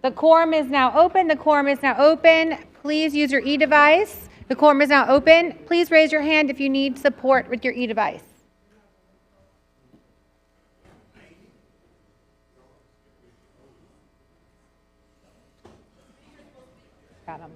The quorum is now open. The quorum is now open. Please use your e-device. The quorum is now open. Please raise your hand if you need support with your e-device. Got 'em.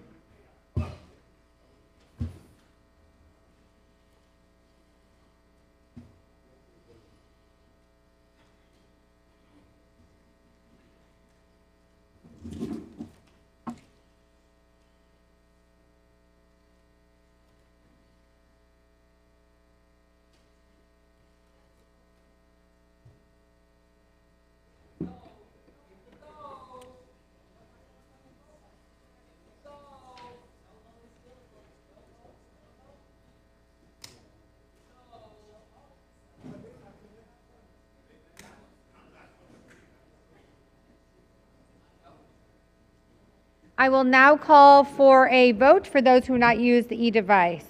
I will now call for a vote for those who not use the e-device.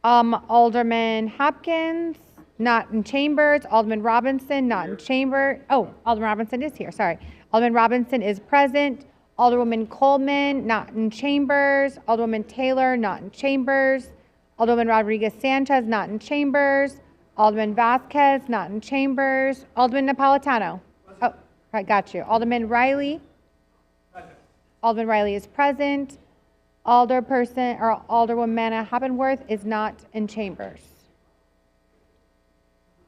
Alderman Hopkins, not in chambers. Alderman Robinson, not in chamber. Oh, Alderman Robinson is here, sorry. Alderman Robinson is present. Alderwoman Coleman, not in chambers. Alderwoman Taylor, not in chambers. Alderman Rodriguez Sanchez, not in chambers. Alderman Vasquez, not in chambers. Alderman Napolitano. Oh, right, got you. Alderman Riley. Alderman Riley is present. Alderperson or Alderwoman Hoppenworth is not in chambers.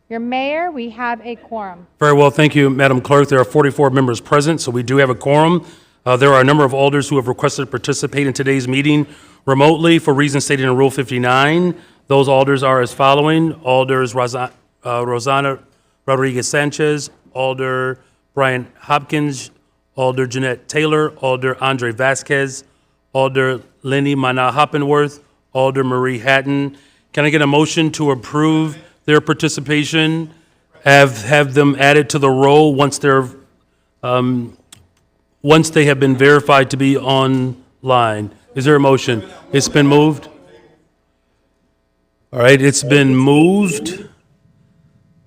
Your mayor, we have a quorum. Very well, thank you, Madam Clerk. There are 44 members present, so we do have a quorum. There are a number of alders who have requested to participate in today's meeting remotely for reasons stated in Rule 59. Those alders are as following: Alders Rosanna Rodriguez Sanchez, Alder Brian Hopkins, Alder Jeanette Taylor, Alder Andre Vasquez, Alder Lenny Mana Hoppenworth, Alder Marie Hatton. Can I get a motion to approve their participation? Have them added to the roll once they have been verified to be online. Is there a motion? It's been moved. All right, it's been moved.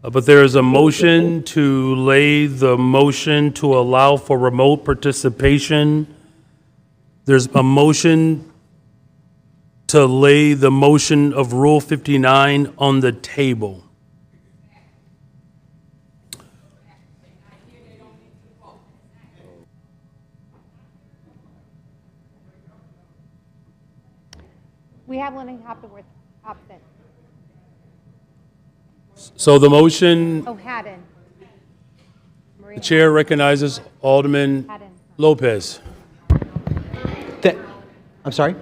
But there is a motion to lay the motion to allow for remote participation. There's a motion to lay the motion of Rule 59 on the table. We have Lenny Hoppenworth absent. So the motion, Oh, Haddon. the chair recognizes Alderman Haddon. Lopez. I'm sorry?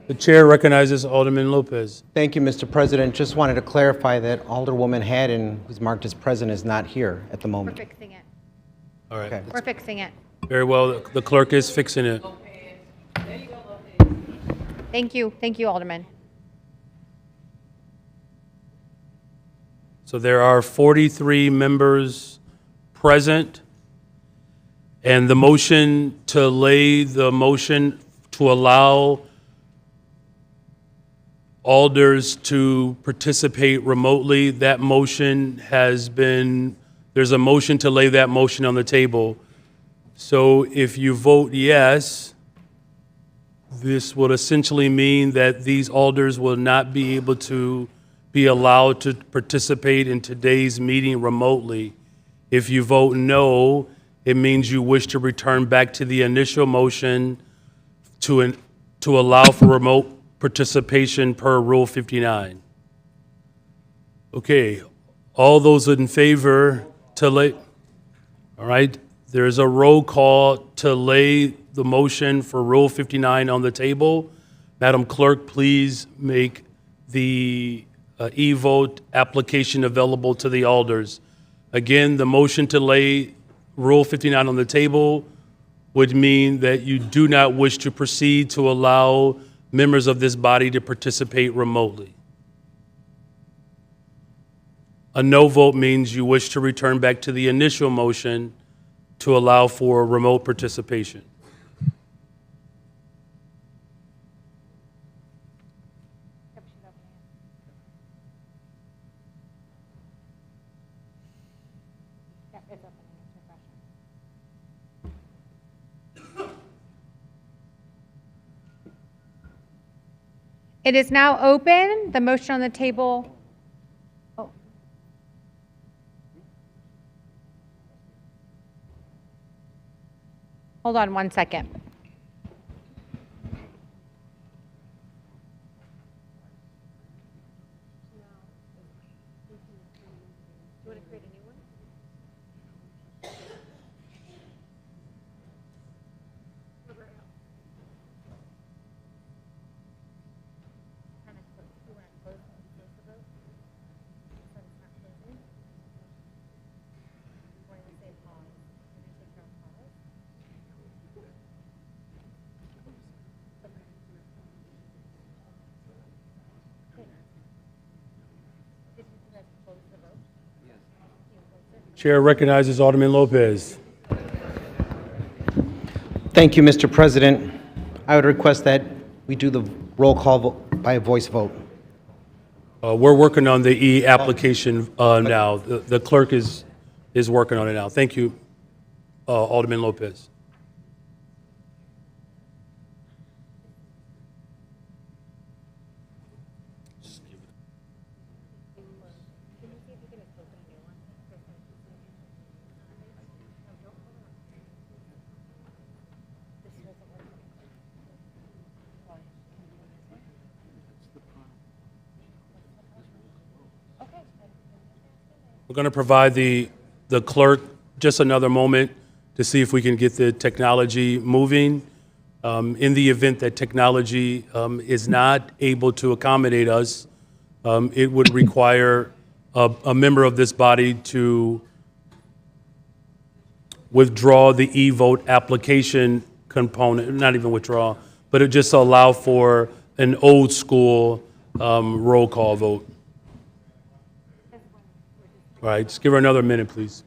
The chair recognizes Alderman Lopez. Thank you, Mr. President. Just wanted to clarify that Alderwoman Haddon, who's marked as present, is not here at the We're moment. fixing it. All right. Okay. We're fixing it. Very well. The clerk is fixing it. Thank you. Thank you, Alderman. So there are 43 members present, and the motion to lay the motion to allow alders to participate remotely, that motion has been, there's a motion to lay that motion on the table. So if you vote yes, this would essentially mean that these alders will not be able to be allowed to participate in today's meeting remotely. If you vote no, it means you wish to return back to the initial motion to allow for remote participation per Rule 59. Okay, all those in favor to lay, all right, there's a roll call to lay the motion for Rule 59 on the table. Madam Clerk, please make the e-vote application available to the alders. Again, the motion to lay Rule 59 on the table would mean that you do not wish to proceed to allow members of this body to participate remotely. A no vote means you wish to return back to the initial motion to allow for remote participation. It is now open. The motion on the table. Oh. Hold on one second. Chair recognizes Alderman Lopez. Thank you, Mr. President. I would request that we do the roll call by a voice vote. We're working on the E application now. The clerk is working on it now. Thank you, Alderman Lopez. We're going to provide the clerk just another moment to see if we can get the technology moving. In the event that technology is not able to accommodate us, it would require a member of this body to withdraw the e-vote application component, not even withdraw, but it just allow for an old school roll call vote. All right, just give her another minute, please.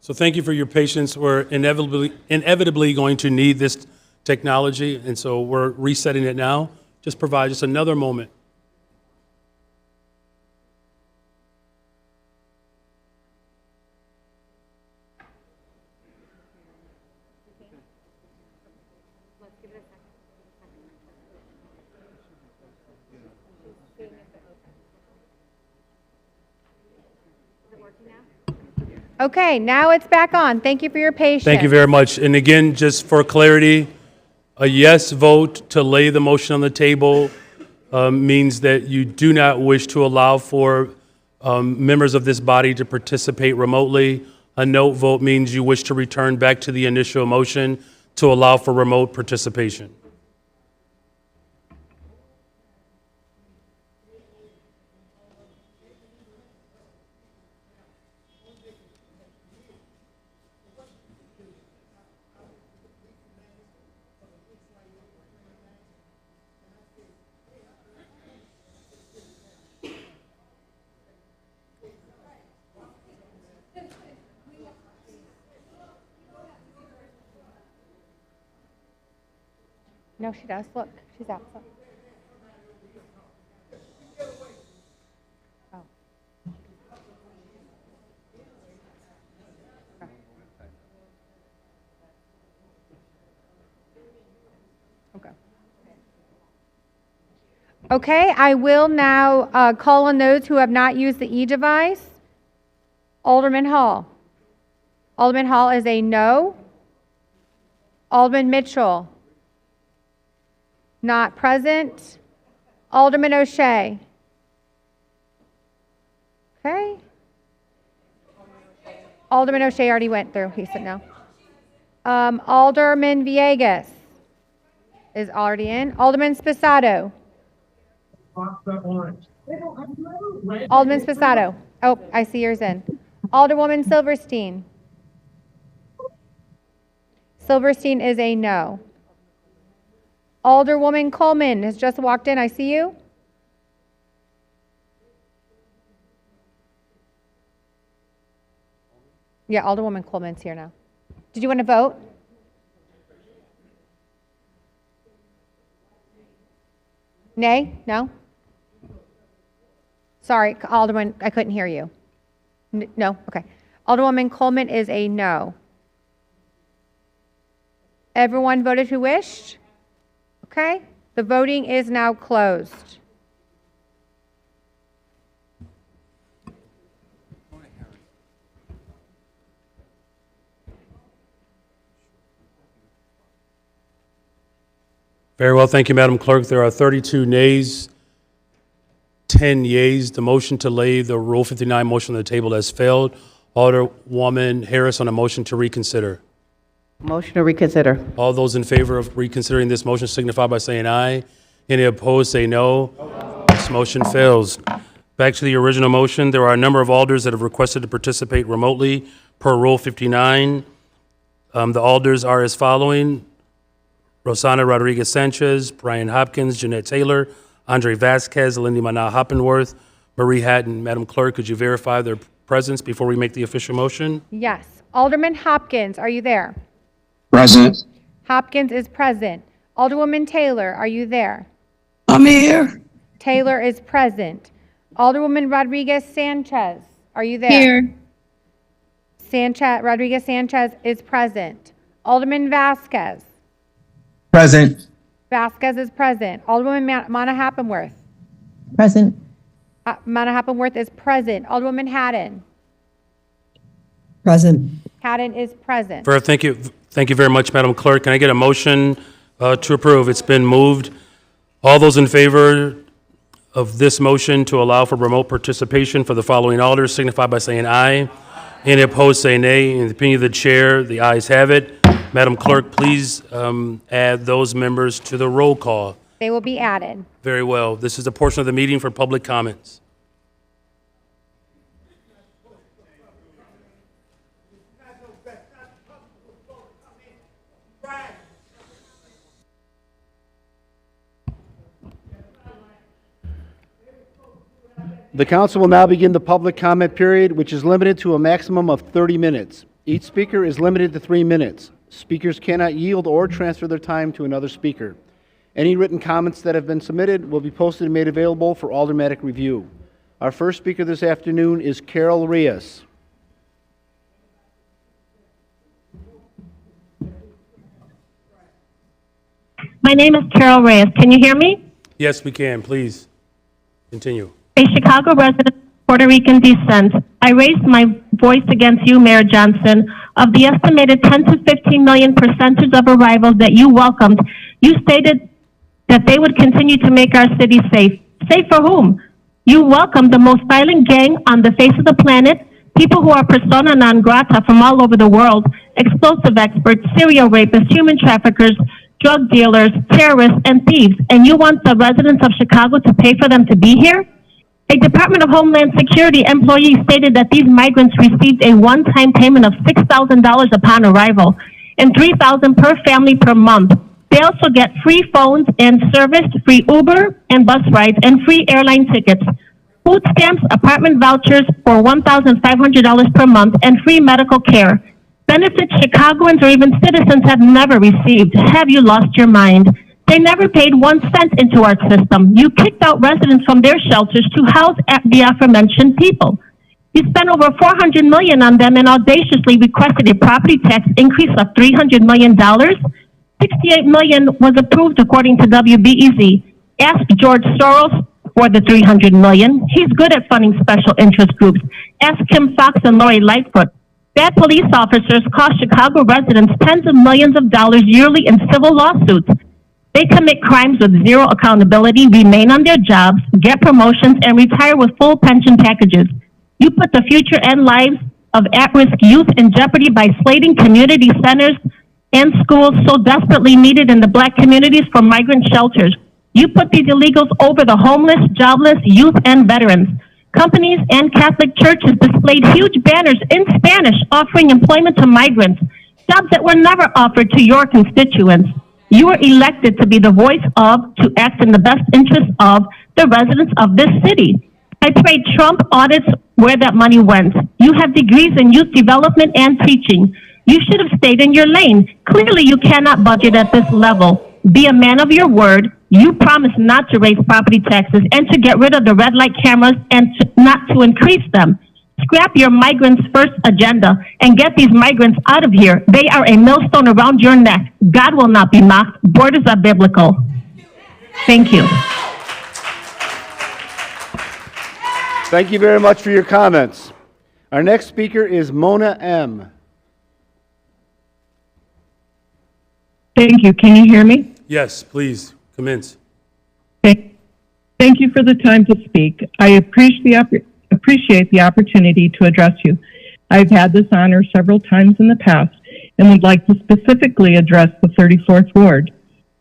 So thank you for your patience. We're inevitably going to need this technology, and so we're resetting it now. Just provide just another moment. Okay, now it's back on. Thank you for your patience. Thank you very much. And again, just for clarity, a yes vote to lay the motion on the table means that you do not wish to allow for members of this body to participate remotely. A no vote means you wish to return back to the initial motion to allow for remote participation. No, she does. Look, she's out. Look. Oh. Okay. Okay, I will now call on those who have not used the e-device. Alderman Hall. Alderman Hall is a no. Alderman Mitchell. Not present. Alderman O'Shea. Okay. Alderman O'Shea already went through. He said no. Alderman Villegas is already in. Alderman Sposato. Alderman Sposato. Oh, I see yours in. Alderwoman Silverstein. Silverstein is a no. Alderwoman Coleman has just walked in. I see you. Yeah, Alderwoman Coleman's here now. Did you want to vote? Nay? No? Sorry, Alderman, I couldn't hear you. No? Okay. Alderwoman Coleman is a no. Everyone voted who wished? Okay. The voting is now closed. Very well, thank you, Madam Clerk. There are 32 nays, 10 yeas. The motion to lay the Rule 59 motion on the table has failed. Alderwoman Harris on a motion to reconsider. Motion to reconsider. All those in favor of reconsidering this motion signify by saying aye. Any opposed, say no. This motion fails. Back to the original motion. There are a number of alders that have requested to participate remotely per Rule 59. The alders are as following: Rosana Rodriguez Sanchez, Brian Hopkins, Jeanette Taylor, Andre Vasquez, Lindy Mana Hoppenworth, Marie Hatton. Madam Clerk, could you verify their presence before we make the official motion? Yes. Alderman Hopkins, are you there? Present. Hopkins is present. Alderwoman Taylor, are you there? I'm here. Taylor is present. Alderwoman Rodriguez Sanchez, are you there? Here. Rodriguez Sanchez is present. Alderman Vasquez. Present. Vasquez is present. Alderwoman Mana Hoppenworth. Present. Mana Hoppenworth is present. Alderwoman Hatton. Present. Hatton is present. Thank you. Thank you very much, Madam Clerk. Can I get a motion to approve? It's been moved. All those in favor of this motion to allow for remote participation for the following alders signify by saying aye. Any opposed, say nay. In the opinion of the chair, the ayes have it. Madam Clerk, please add those members to the roll call. They will be added. Very well. This is a portion of the meeting for public comments. The council will now begin the public comment period, which is limited to a maximum of 30 minutes. Each speaker is limited to 3 minutes. Speakers cannot yield or transfer their time to another speaker. Any written comments that have been submitted will be posted and made available for automatic review. Our first speaker this afternoon is Carol Reyes. My name is Carol Reyes. Can you hear me? Yes, we can. Please continue. A Chicago resident of Puerto Rican descent, I raised my voice against you, Mayor Johnson. Of the estimated 10 to 15 million percentage of arrivals that you welcomed, you stated that they would continue to make our city safe. Safe for whom? You welcomed the most violent gang on the face of the planet, people who are persona non grata from all over the world, explosive experts, serial rapists, human traffickers, drug dealers, terrorists, and thieves, and you want the residents of Chicago to pay for them to be here? A Department of Homeland Security employee stated that these migrants received a one-time payment of $6,000 upon arrival and $3,000 per family per month. They also get free phones and service, free Uber and bus rides, and free airline tickets, food stamps, apartment vouchers for $1,500 per month, and free medical care. Benefits Chicagoans or even citizens have never received. Have you lost your mind? They never paid 1 cent into our system. You kicked out residents from their shelters to house the aforementioned people. You spent over $400 million on them and audaciously requested a property tax increase of $300 million. $68 million was approved according to WBEZ. Ask George Soros for the $300 million. He's good at funding special interest groups. Ask Kim Fox and Lori Lightfoot. Bad police officers cost Chicago residents tens of millions of dollars yearly in civil lawsuits. They commit crimes with zero accountability, remain on their jobs, get promotions, and retire with full pension packages. You put the future and lives of at-risk youth in jeopardy by slating community centers and schools so desperately needed in the Black communities for migrant shelters. You put these illegals over the homeless, jobless, youth, and veterans. Companies and Catholic churches displayed huge banners in Spanish offering employment to migrants, jobs that were never offered to your constituents. You were elected to be the voice of, to act in the best interest of the residents of this city. I pray Trump audits where that money went. You have degrees in youth development and teaching. You should have stayed in your lane. Clearly, you cannot budget at this level. Be a man of your word. You promised not to raise property taxes and to get rid of the red light cameras and not to increase them. Scrap your migrants first agenda and get these migrants out of here. They are a millstone around your neck. God will not be mocked. Borders are biblical. Thank you. Thank you very much for your comments. Our next speaker is Mona M. Thank you. Can you hear me? Yes, please, commence. Okay. Thank you for the time to speak. I appreciate the opportunity to address you. I've had this honor several times in the past and would like to specifically address the 34th Ward.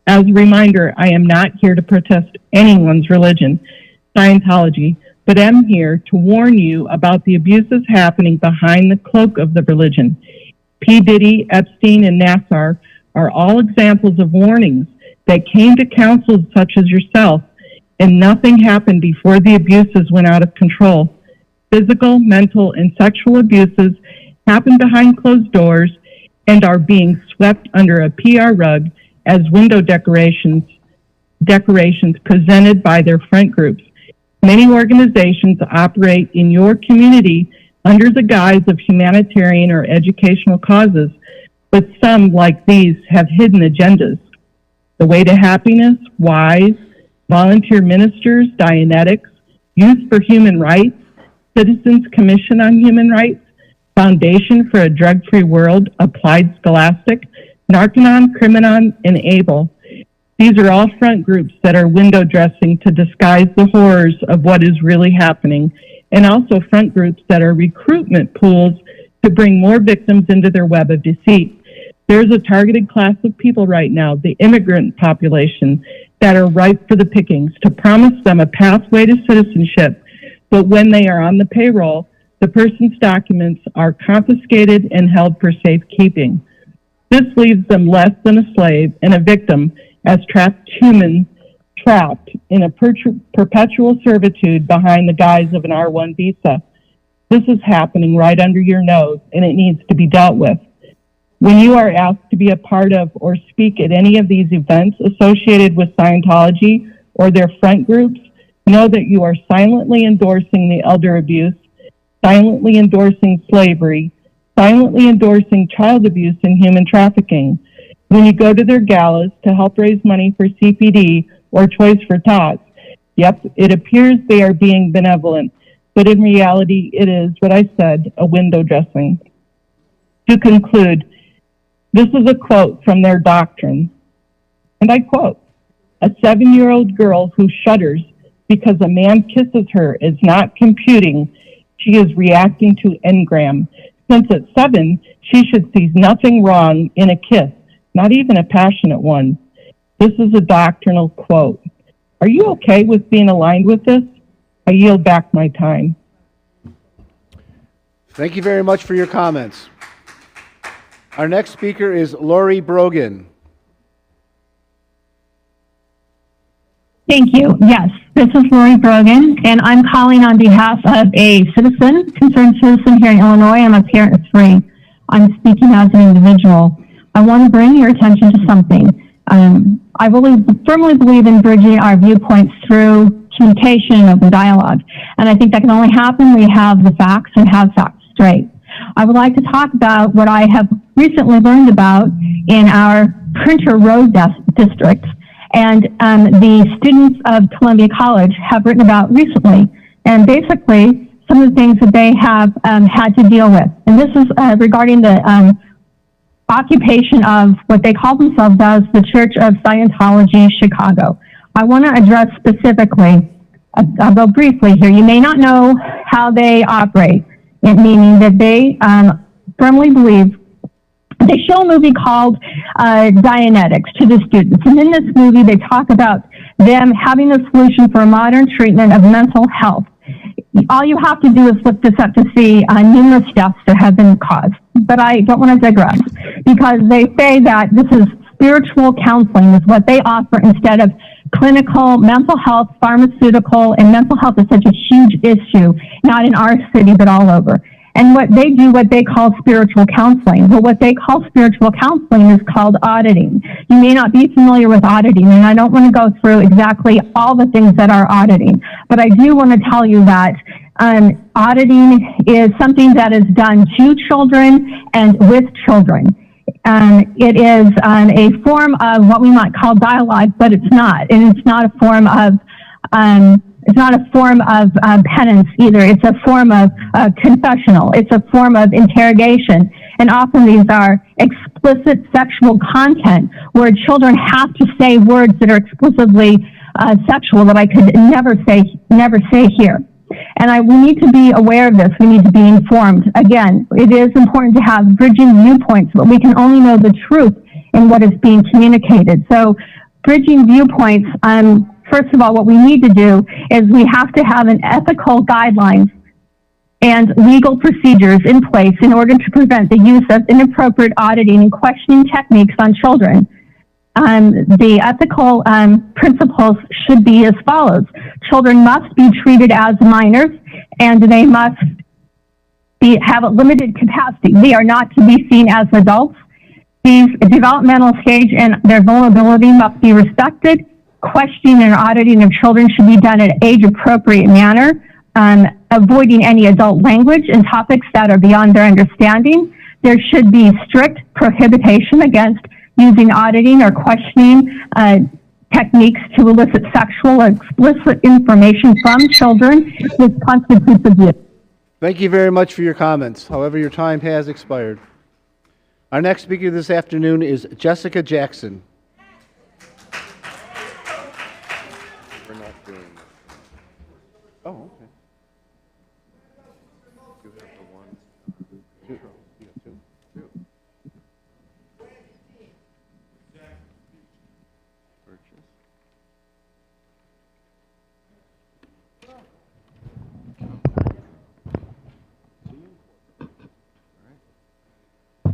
As a reminder, I am not here to protest anyone's religion, Scientology, but am here to warn you about the abuses happening behind the cloak of the religion. P. Diddy, Epstein, and Nassar are all examples of warnings that came to councils such as yourself, and nothing happened before the abuses went out of control. Physical, mental, and sexual abuses happen behind closed doors and are being swept under a PR rug as window decorations presented by their front groups. Many organizations operate in your community under the guise of humanitarian or educational causes, but some, like these, have hidden agendas. The Way to Happiness, WISE, Volunteer Ministers, Dianetics, Youth for Human Rights, Citizens Commission on Human Rights, Foundation for a Drug-Free World, Applied Scholastic, Narconon, Criminon, and ABLE. These are all front groups that are window dressing to disguise the horrors of what is really happening, and also front groups that are recruitment pools to bring more victims into their web of deceit. There's a targeted class of people right now, the immigrant population, that are ripe for the pickings, to promise them a pathway to citizenship. But when they are on the payroll, the person's documents are confiscated and held for safekeeping. This leaves them less than a slave and a victim as trapped humans trapped in a perpetual servitude behind the guise of an R1 visa. This is happening right under your nose, and it needs to be dealt with. When you are asked to be a part of or speak at any of these events associated with Scientology or their front groups, know that you are silently endorsing the elder abuse, silently endorsing slavery, silently endorsing child abuse and human trafficking. When you go to their galas to help raise money for CPD or Toys for Tots, yep, it appears they are being benevolent, but in reality, it is what I said, a window dressing. To conclude, this is a quote from their doctrine, and I quote, "A 7-year-old girl who shudders because a man kisses her is not computing. She is reacting to engram. Since at 7, she should see nothing wrong in a kiss, not even a passionate one." This is a doctrinal quote. Are you okay with being aligned with this? I yield back my time. Thank you very much for your comments. Our next speaker is Lori Brogan. Thank you. Yes, this is Lori Brogan, and I'm calling on behalf of a citizen, concerned citizen here in Illinois. I'm a parent of 3. I'm speaking as an individual. I want to bring your attention to something. I firmly believe in bridging our viewpoints through communication and open dialogue, and I think that can only happen when we have the facts and have facts straight. I would like to talk about what I have recently learned about in our Printer Road district, and the students of Columbia College have written about recently, and basically some of the things that they have had to deal with. And this is regarding the occupation of what they call themselves as the Church of Scientology Chicago. I want to address specifically, I'll go briefly here. You may not know how they operate, meaning that they firmly believe. They show a movie called Dianetics to the students. And in this movie, they talk about them having a solution for a modern treatment of mental health. All you have to do is look this up to see numerous deaths that have been caused. But I don't want to digress, because they say that this is spiritual counseling is what they offer instead of clinical mental health, pharmaceutical, and mental health is such a huge issue, not in our city, but all over. And what they do, what they call spiritual counseling. Well, what they call spiritual counseling is called auditing. You may not be familiar with auditing, and I don't want to go through exactly all the things that are auditing, but I do want to tell you that auditing is something that is done to children and with children. It is a form of what we might call dialogue, but it's not. And it's not a form of penance either. It's a form of confessional. It's a form of interrogation. And often these are explicit sexual content where children have to say words that are explicitly sexual that I could never say here. And we need to be aware of this. We need to be informed. Again, it is important to have bridging viewpoints, but we can only know the truth in what is being communicated. So bridging viewpoints, first of all, what we need to do is we have to have an ethical guidelines and legal procedures in place in order to prevent the use of inappropriate auditing and questioning techniques on children. The ethical principles should be as follows. Children must be treated as minors, and they must have a limited capacity. They are not to be seen as adults. These developmental stage and their vulnerability must be respected. Questioning and auditing of children should be done in an age-appropriate manner, avoiding any adult language and topics that are beyond their understanding. There should be strict prohibition against using auditing or questioning techniques to elicit sexual or explicit information from children. This constitutes abuse. Thank you very much for your comments. However, your time has expired. Our next speaker this afternoon is Jessica Jackson. We're not doing that. Oh, okay. You have the one. Two. You got two? Two. Purchase.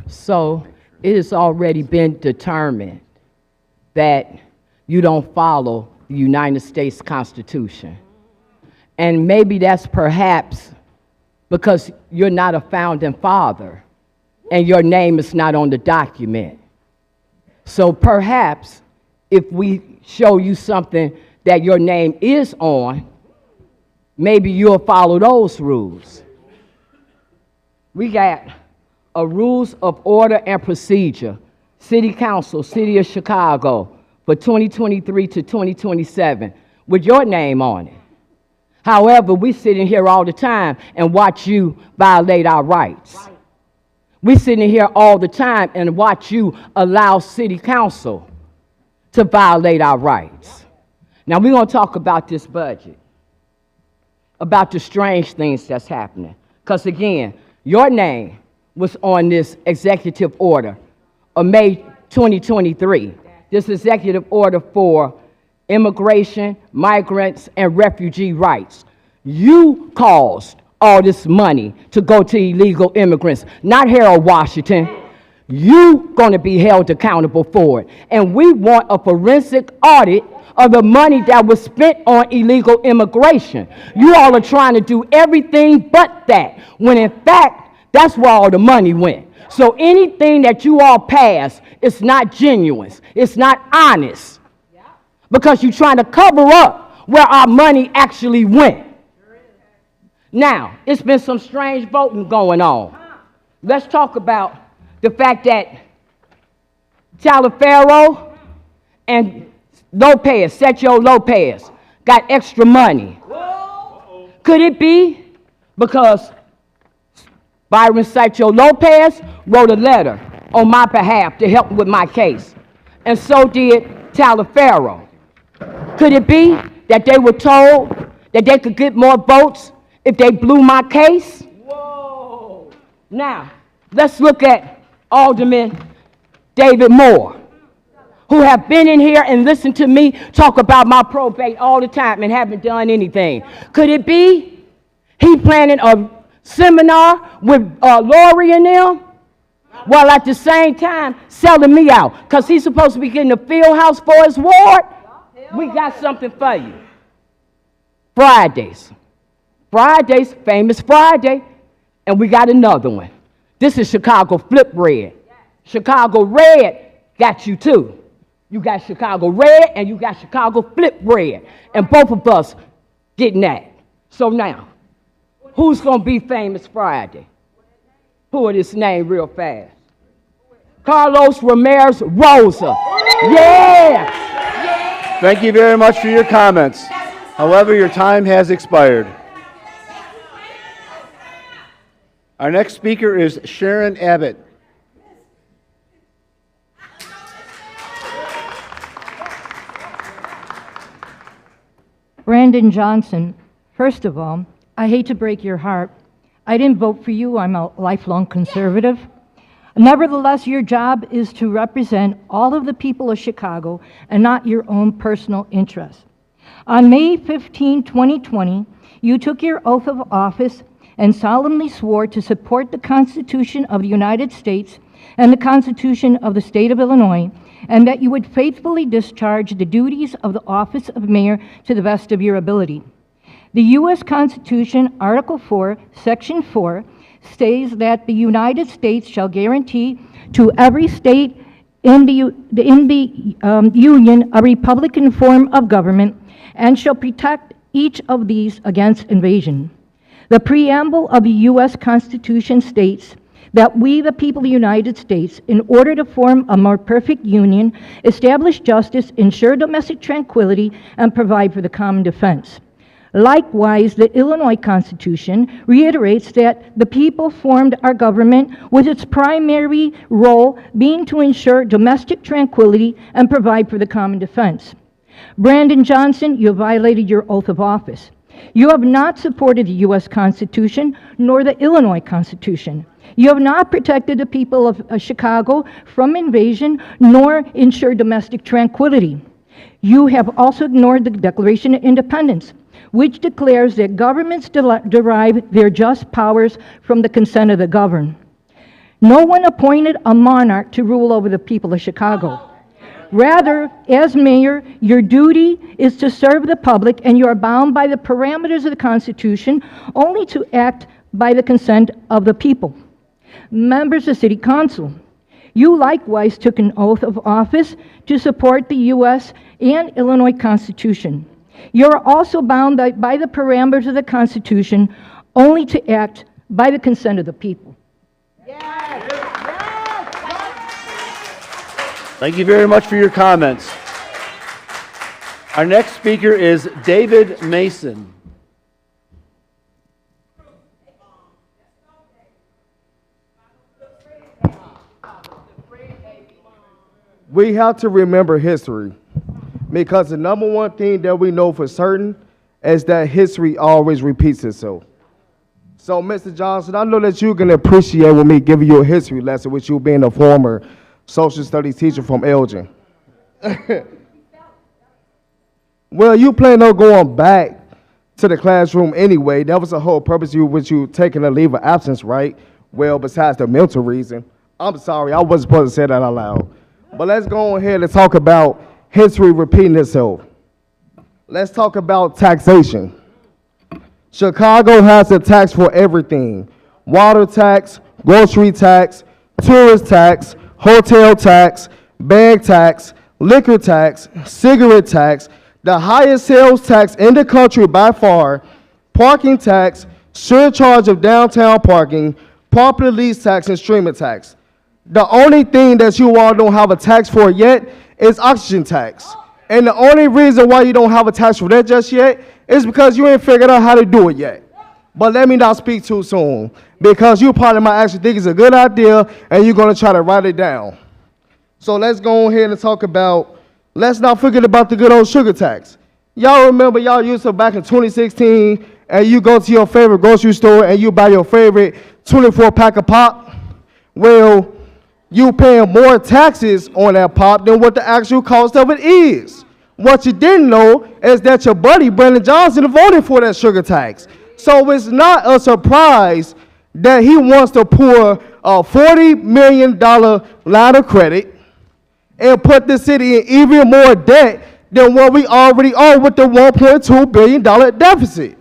So it has already been determined that you don't follow the United States Constitution. And maybe that's perhaps because you're not a founding father and your name is not on the document. So perhaps if we show you something that your name is on, maybe you'll follow those rules. We got a rules of order and procedure, City Council, City of Chicago, for 2023 to 2027, with your name on it. However, we sit in here all the time and watch you violate our rights. Right. We sit in here all the time and watch you allow City Council to violate our rights. Now, we're going to talk about this budget, about the strange things that's happening. Because, again, your name was on this executive order of May 2023. This executive order for immigration, migrants, and refugee rights. You caused all this money to go to illegal immigrants, not Harold Washington. You going to be held accountable for it. And we want a forensic audit of the money that was spent on illegal immigration. You all are trying to do everything but that, when in fact, that's where all the money went. So anything that you all pass is not genuine. It's not honest. Because you're trying to cover up where our money actually went. Now, it's been some strange voting going on. Let's talk about the fact that Talifero and Lopez, Sergio Lopez, got extra money. Could it be because Byron Sergio Lopez wrote a letter on my behalf to help with my case, and so did Talifero? Could it be that they were told that they could get more votes if they blew my case? Whoa. Now, let's look at Alderman David Moore, who have been in here and listened to me talk about my probate all the time and haven't done anything. Could it be he planning a seminar with Lori and them, while at the same time selling me out? Because he's supposed to be getting a field house for his ward. We got something for you. Fridays, famous Friday, and we got another one. This is Chicago Flip Red. Chicago Red got you too. You got Chicago Red and you got Chicago Flip Red, and both of us getting that. So now, who's gonna be famous Friday? Who are this name real fast? Carlos Ramirez Rosa. Yeah! Thank you very much for your comments. However, your time has expired. Our next speaker is Sharon Abbott. Brandon Johnson, first of all, I hate to break your heart. I didn't vote for you. I'm a lifelong conservative. Nevertheless, your job is to represent all of the people of Chicago and not your own personal interests. On May 15, 2020, you took your oath of office and solemnly swore to support the Constitution of the United States and the Constitution of the State of Illinois, and that you would faithfully discharge the duties of the office of mayor to the best of your ability. The U.S. Constitution, Article 4, Section 4, states that the United States shall guarantee to every state in the Union a Republican form of government and shall protect each of these against invasion. The preamble of the U.S. Constitution states that we, the people of the United States, in order to form a more perfect union, establish justice, ensure domestic tranquility, and provide for the common defense. Likewise, the Illinois Constitution reiterates that the people formed our government with its primary role being to ensure domestic tranquility and provide for the common defense. Brandon Johnson, you violated your oath of office. You have not supported the U.S. Constitution nor the Illinois Constitution. You have not protected the people of Chicago from invasion nor ensured domestic tranquility. You have also ignored the Declaration of Independence, which declares that governments derive their just powers from the consent of the governed. No one appointed a monarch to rule over the people of Chicago. Rather, as mayor, your duty is to serve the public, and you are bound by the parameters of the Constitution only to act by the consent of the people. Members of City Council, you likewise took an oath of office to support the U.S. and Illinois Constitution. You are also bound by the parameters of the Constitution only to act by the consent of the people. Thank you very much for your comments. Our next speaker is David Mason. We have to remember history, because the number one thing that we know for certain is that history always repeats itself. So, Mr. Johnson, I know that you can appreciate with me giving you a history lesson with you being a former social studies teacher from Elgin. Well, you plan on going back to the classroom anyway. That was the whole purpose with you taking a leave of absence, right? Well, besides the mental reason. I'm sorry, I wasn't supposed to say that out loud. But let's go ahead and talk about history repeating itself. Let's talk about taxation. Chicago has a tax for everything. Water tax, grocery tax, tourist tax, hotel tax, bag tax, liquor tax, cigarette tax, the highest sales tax in the country by far, parking tax, surcharge of downtown parking, property lease tax, and streaming tax. The only thing that you all don't have a tax for yet is oxygen tax. And the only reason why you don't have a tax for that just yet is because you ain't figured out how to do it yet. But let me not speak too soon, because you probably might actually think it's a good idea and you're going to try to write it down. So let's go ahead and talk about, let's not forget about the good old sugar tax. Y'all remember y'all used to back in 2016 and you go to your favorite grocery store and you buy your favorite 24 pack of pop, well, you paying more taxes on that pop than what the actual cost of it is. What you didn't know is that your buddy Brandon Johnson voted for that sugar tax. So it's not a surprise that he wants to pour a $40 million line of credit and put the city in even more debt than what we already are with the $1.2 billion deficit.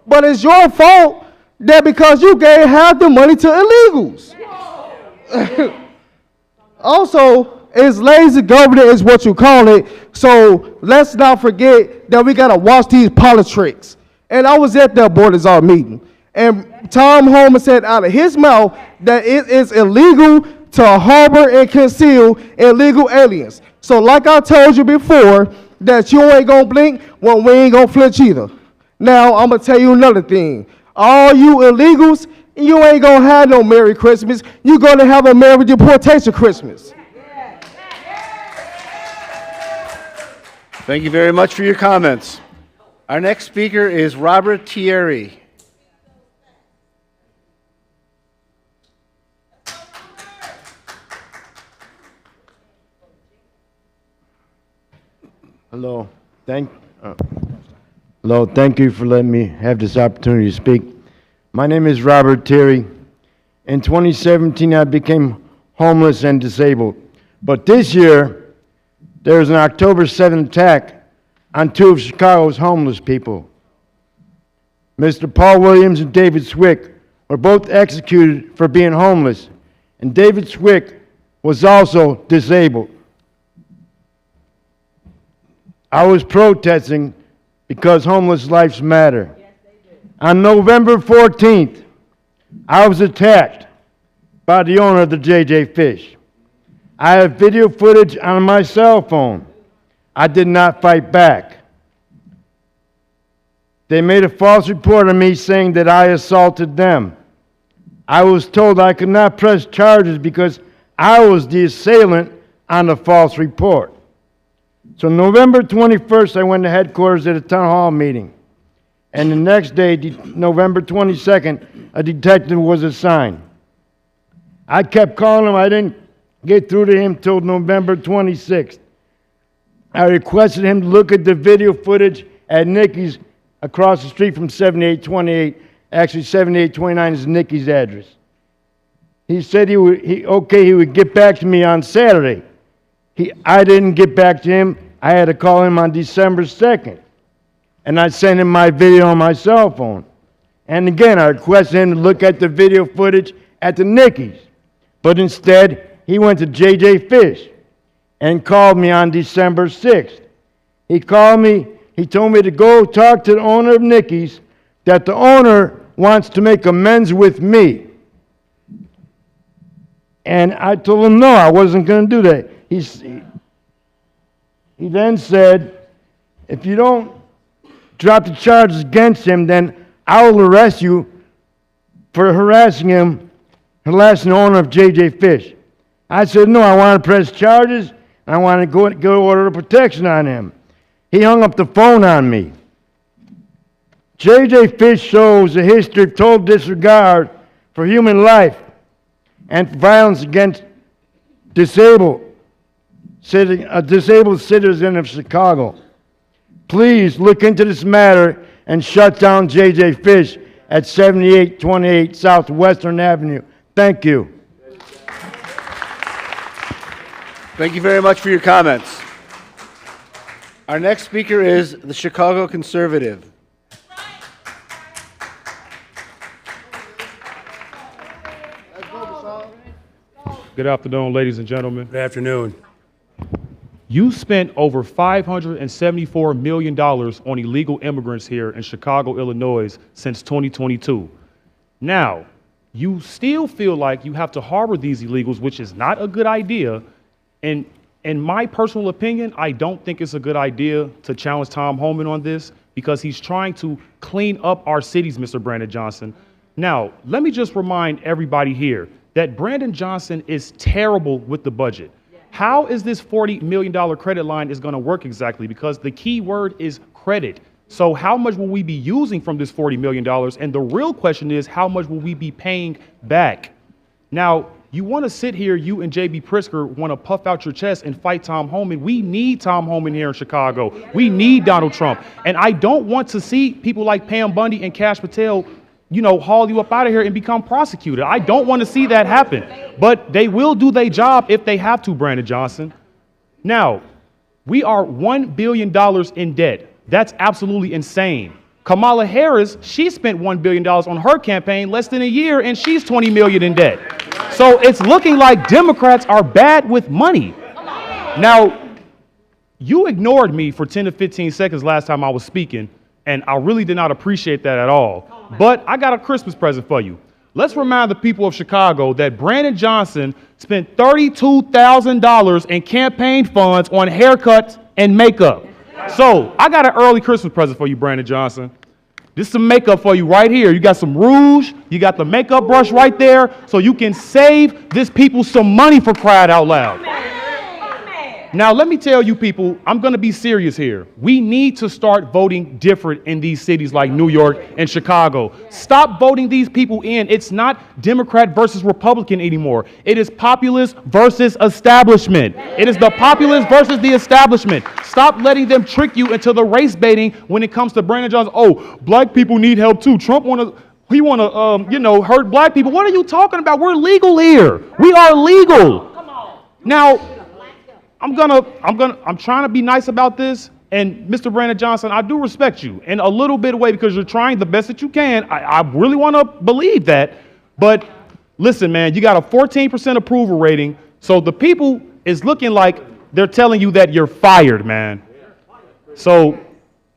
But it's your fault that because you gave half the money to illegals. Also, it's lazy government is what you call it. So let's not forget that we gotta watch these politics. And I was at that Board of Czar meeting, and Tom Homan said out of his mouth that it is illegal to harbor and conceal illegal aliens. So like I told you before, that you ain't gonna blink, well, we ain't gonna flinch either. Now, I'm gonna tell you another thing. All you illegals, you ain't gonna have no Merry Christmas. You're gonna have a Merry Deportation Christmas. Thank you very much for your comments. Our next speaker is Robert Thierry. Hello, thank you for letting me have this opportunity to speak. My name is Robert Thierry. In 2017, I became homeless and disabled. But this year, there was an October 7th attack on two of Chicago's homeless people. Mr. Paul Williams and David Swick were both executed for being homeless, and David Swick was also disabled. I was protesting because homeless lives matter. On November 14th, I was attacked by the owner of the J.J. Fish. I have video footage on my cell phone. I did not fight back. They made a false report on me saying that I assaulted them. I was told I could not press charges because I was the assailant on the false report. So November 21st, I went to headquarters at a town hall meeting. And the next day, November 22nd, a detective was assigned. I kept calling him. I didn't get through to him till November 26th. I requested him to look at the video footage at Nikki's across the street from 7828. Actually, 7829 is Nikki's address. He said he would get back to me on Saturday. I didn't get back to him. I had to call him on December 2nd. And I sent him my video on my cell phone. And again, I requested him to look at the video footage at the Nikki's. But instead, he went to J.J. Fish and called me on December 6th. He called me. He told me to go talk to the owner of Nikki's, that the owner wants to make amends with me. And I told him no, I wasn't going to do that. He then said, if you don't drop the charges against him, then I will arrest you for harassing the owner of J.J. Fish. I said, no, I want to press charges, and I want to go order of protection on him. He hung up the phone on me. J.J. Fish shows a history of total disregard for human life and violence against disabled citizen of Chicago. Please look into this matter and shut down J.J. Fish at 7828 South Western Avenue. Thank you. Thank you very much for your comments. Our next speaker is the Chicago Conservative. Good afternoon, ladies and gentlemen. Good afternoon. You spent over $574 million on illegal immigrants here in Chicago, Illinois since 2022. Now, you still feel like you have to harbor these illegals, which is not a good idea. And in my personal opinion, I don't think it's a good idea to challenge Tom Homan on this because he's trying to clean up our cities, Mr. Brandon Johnson. Now, let me just remind everybody here that Brandon Johnson is terrible with the budget. How is this $40 million credit line is going to work exactly? Because the key word is credit. So how much will we be using from this $40 million? And the real question is, how much will we be paying back? Now, you want to sit here, you and J.B. Pritzker want to puff out your chest and fight Tom Homan. We need Tom Homan here in Chicago. We need Donald Trump. And I don't want to see people like Pam Bundy and Kash Patel, haul you up out of here and become prosecuted. I don't want to see that happen. But they will do their job if they have to, Brandon Johnson. Now, we are $1 billion in debt. That's absolutely insane. Kamala Harris, she spent $1 billion on her campaign less than a year, and she's $20 million in debt. So it's looking like Democrats are bad with money. Now, you ignored me for 10 to 15 seconds last time I was speaking, and I really did not appreciate that at all. But I got a Christmas present for you. Let's remind the people of Chicago that Brandon Johnson spent $32,000 in campaign funds on haircuts and makeup. So I got an early Christmas present for you, Brandon Johnson. This is some makeup for you right here. You got some rouge. You got the makeup brush right there, so you can save this people some money, for crying out loud. Now, let me tell you people, I'm going to be serious here. We need to start voting different in these cities like New York and Chicago. Stop voting these people in. It's not Democrat versus Republican anymore. It is populist versus establishment. It is the populist versus the establishment. Stop letting them trick you into the race baiting when it comes to Brandon Johnson. Oh, black people need help too. Trump want to hurt black people. What are you talking about? We're legal here. We are legal. Now, I'm trying to be nice about this, and Mr. Brandon Johnson, I do respect you in a little bit of way because you're trying the best that you can. I really want to believe that, but listen, man, you got a 14% approval rating, so the people is looking like they're telling you that you're fired, man. So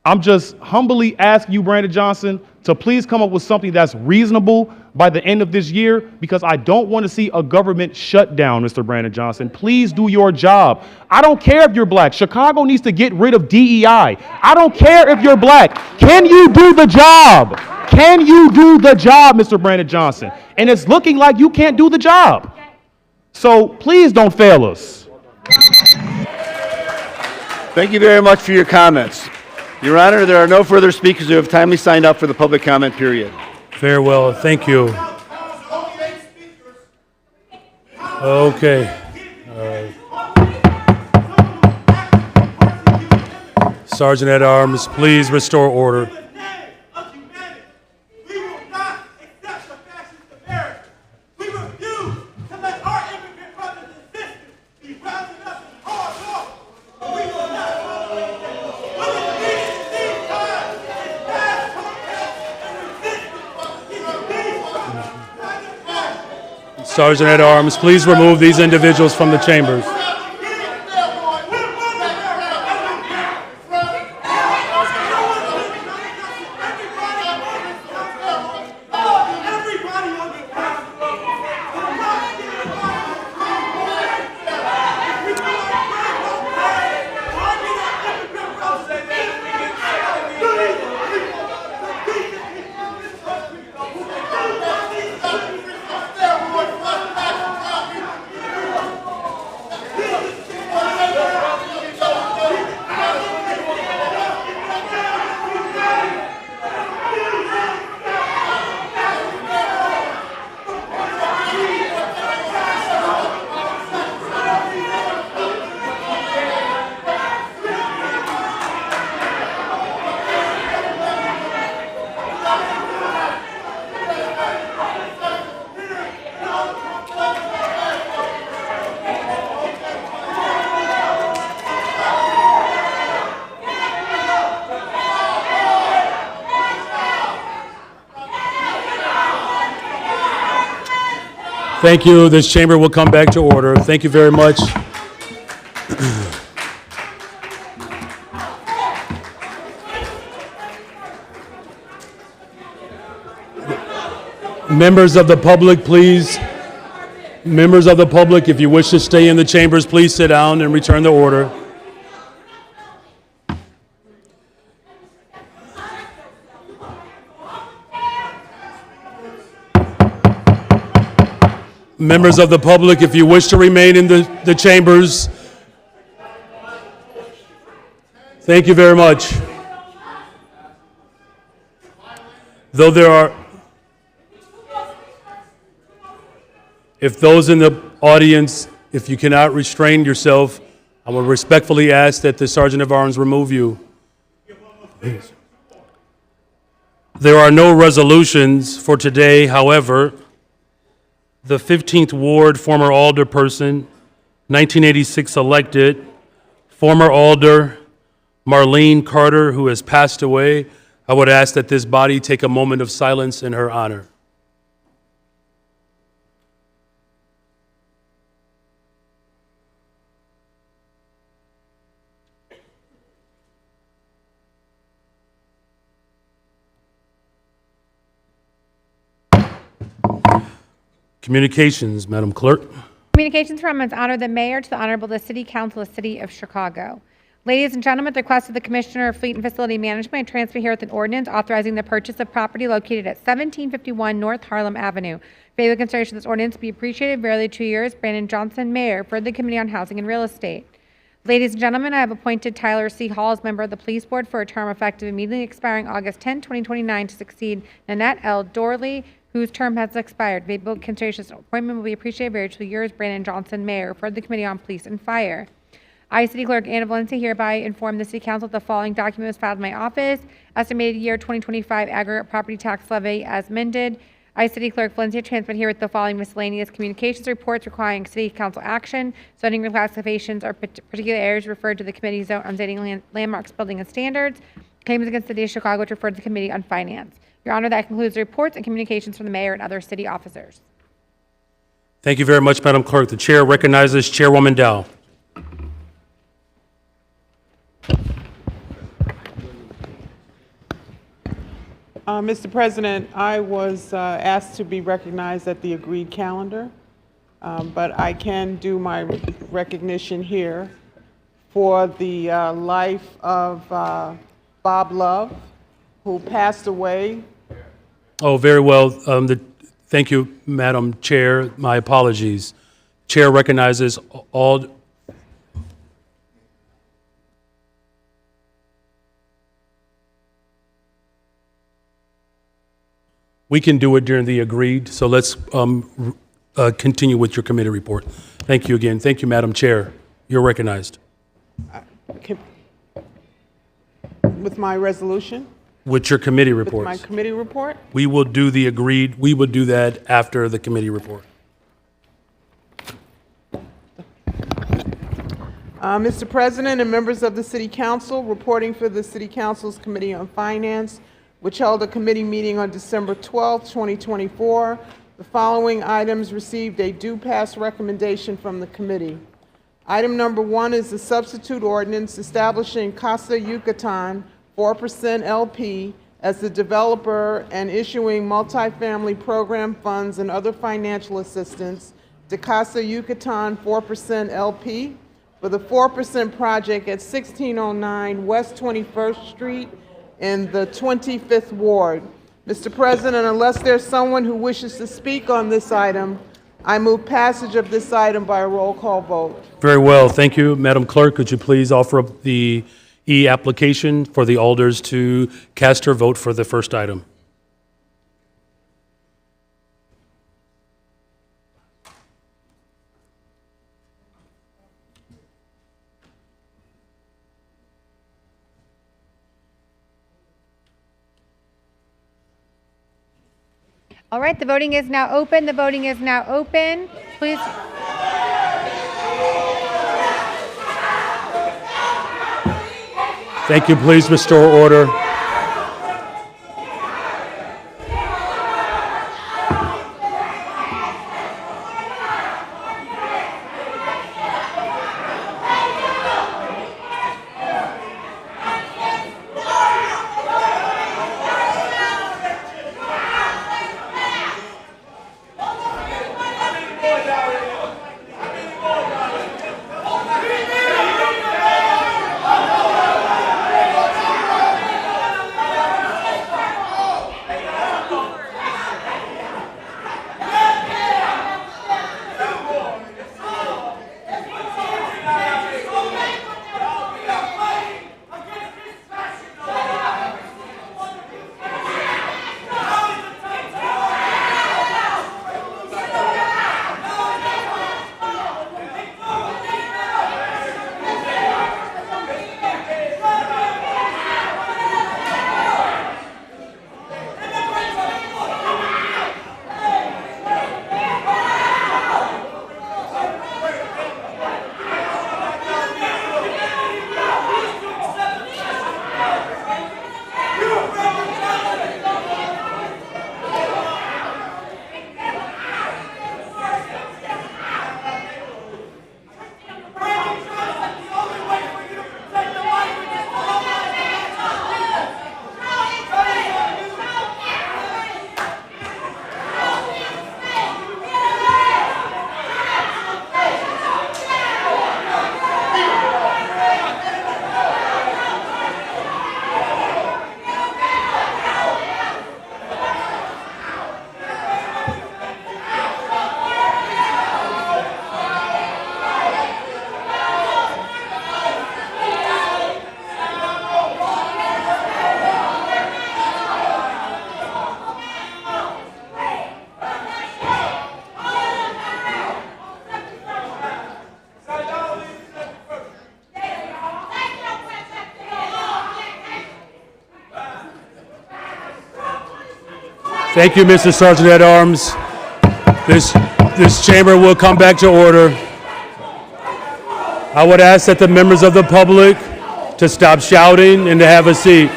I'm just humbly asking you, Brandon Johnson, to please come up with something that's reasonable by the end of this year, because I don't want to see a government shutdown, Mr. Brandon Johnson. Please do your job. I don't care if you're black. Chicago needs to get rid of DEI. I don't care if you're black. Can you do the job? Can you do the job, Mr. Brandon Johnson? And it's looking like you can't do the job. So please don't fail us. Thank you very much for your comments. Your Honor, there are no further speakers who have timely signed up for the public comment period. Very well, thank you. Okay. Sergeant at Arms, please restore order. Sergeant at Arms, please remove these individuals from the chambers. Thank you. This chamber will come back to order. Thank you very much. Members of the public, please. Members of the public, if you wish to stay in the chambers, please sit down and return to order. Members of the public, if you wish to remain in the chambers, thank you very much. Though there are, if those in the audience, if you cannot restrain yourself, I will respectfully ask that the Sergeant of Arms remove you. There are no resolutions for today. However, the 15th Ward former alderperson, 1986 elected, former alder Marlene Carter, who has passed away, I would ask that this body take a moment of silence in her honor. Communications, Madam Clerk. Communications from its honor the mayor to the honorable the city council of the city of Chicago. Ladies and gentlemen, at the request of the Commissioner of Fleet and Facility Management, I transfer here with an ordinance authorizing the purchase of property located at 1751 North Harlem Avenue. Favor consideration of this ordinance be appreciated. Barely 2 years. Brandon Johnson, Mayor for the Committee on Housing and Real Estate. Ladies and gentlemen, I have appointed Tyler C. Hall as member of the Police Board for a term effective immediately expiring August 10, 2029 to succeed Nanette L. Dorley, whose term has expired. Favorable consideration of this appointment will be appreciated. Barely 2 years. Brandon Johnson, Mayor for the Committee on Police and Fire. I, City Clerk Anna Valencia, hereby inform the City Council that the following document was filed in my office. Estimated year 2025 aggregate property tax levy as amended. I, City Clerk Valencia, transmit here with the following miscellaneous communications reports requiring City Council action. Zoning reclassifications or particular areas referred to the Committee on Zoning Landmarks, Building and Standards. Claims against the City of Chicago which referred to the Committee on Finance. Your Honor, that concludes the reports and communications from the Mayor and other city officers. Thank you very much, Madam Clerk. The Chair recognizes Chairwoman Dow. Mr. President, I was asked to be recognized at the agreed calendar, but I can do my recognition here for the life of Bob Love, who passed away. Oh, very well. Thank you, Madam Chair. My apologies. Chair recognizes all. We can do it during the agreed, so let's continue with your committee report. Thank you again. Thank you, Madam Chair. You're recognized. With my resolution? With your committee reports. With my committee report? We will do the agreed, we will do that after the committee report. Mr. President and members of the City Council, reporting for the City Council's Committee on Finance, which held a committee meeting on December 12, 2024. The following items received a due pass recommendation from the committee. Item number 1 is the substitute ordinance establishing Casa Yucatan 4% LP as the developer and issuing multifamily program funds and other financial assistance to Casa Yucatan 4% LP for the 4% project at 1609 West 21st Street in the 25th Ward. Mr. President, unless there's someone who wishes to speak on this item, I move passage of this item by a roll call vote. Very well. Thank you, Madam Clerk. Could you please offer up the e-application for the alders to cast their vote for the first item? All right, the voting is now open. The voting is now open. Please. Thank you. Please restore order. Thank you, Mr. Sergeant at Arms. This chamber will come back to order. I would ask that the members of the public to stop shouting and to have a seat.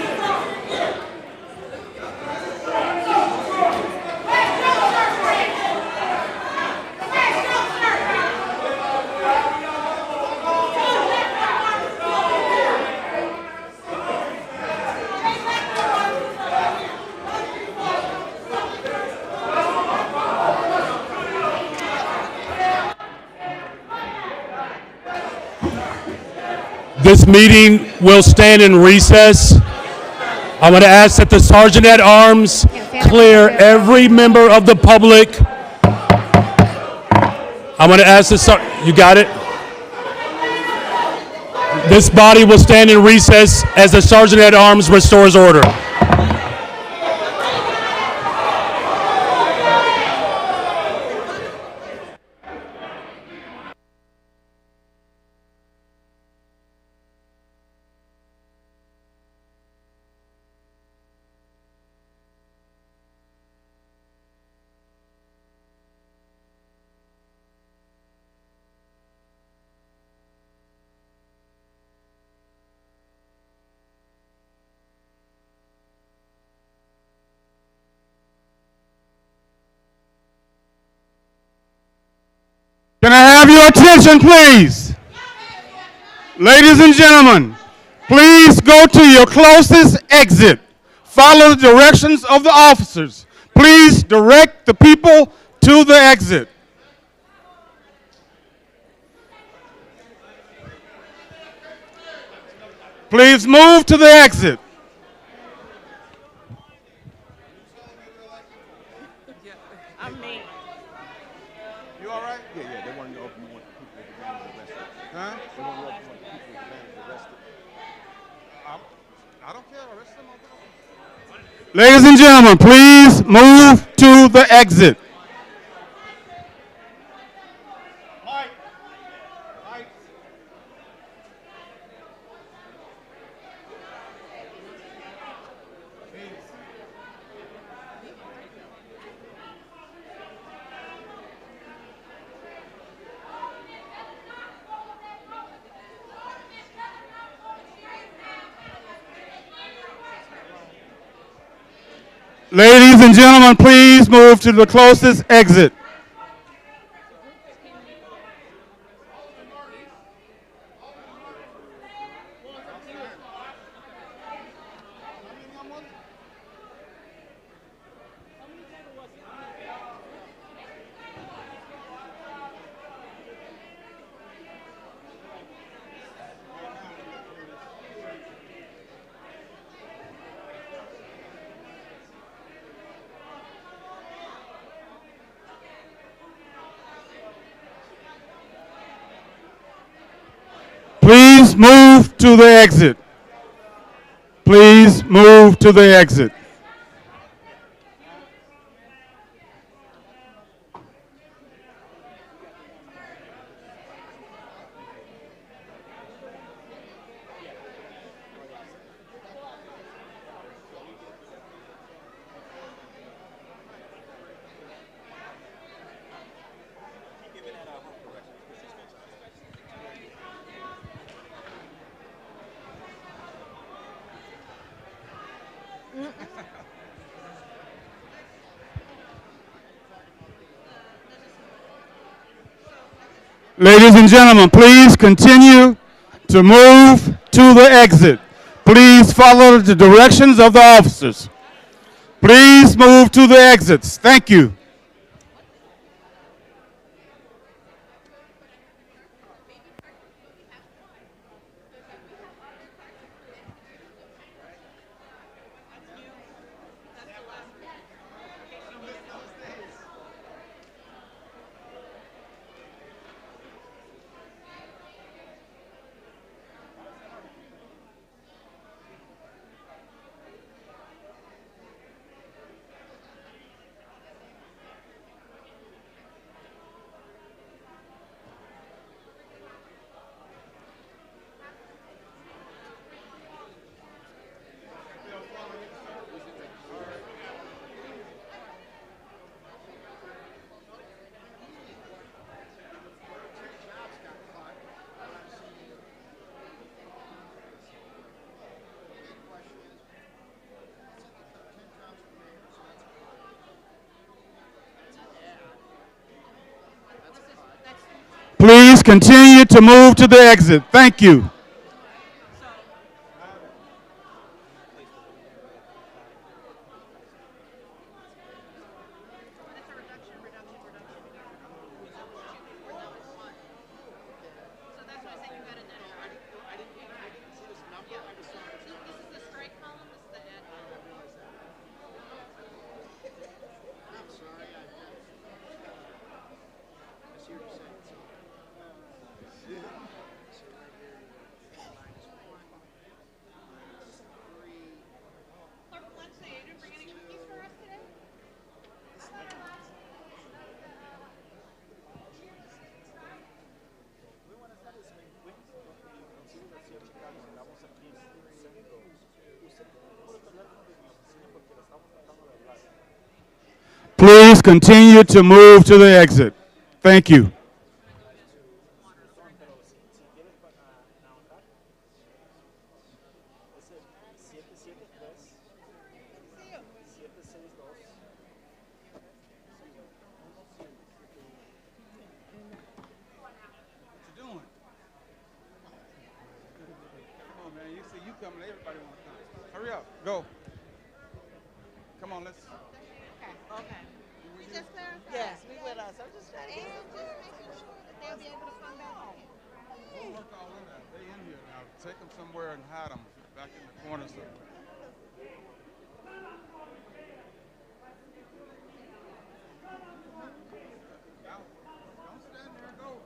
This meeting will stand in recess. I'm going to ask that the Sergeant at Arms clear every member of the public. I'm going to ask the you got it? This body will stand in recess as the Sergeant at Arms restores order. Can I have your attention, please? Ladies and gentlemen, please go to your closest exit. Follow the directions of the officers. Please direct the people to the exit. Please move to the exit. You all right? Yeah, they want to know if you want the people with the gangs arrested. Huh? They want to know if you want the people with the gangs arrested. I don't care. Arrest them. Ladies and gentlemen, please move to the exit. Ladies and gentlemen, please move to the closest exit. Please move to the exit. Please move to the exit. Ladies and gentlemen, please continue to move to the exit. Please follow the directions of the officers. Please move to the exits. Thank you. Please continue to move to the exit. Thank you. Please continue to move to the exit. Thank you. Come on, man. You see, you coming, everybody wants to come. Hurry up. Go. Come on, let's. Okay. We just clarified. Yes, we with us. I'm just trying to get some. Just making sure that they'll be able to come back in. We'll work all in that. They in here now. Take them somewhere and hide them back in the corner somewhere. Don't stand there. Go.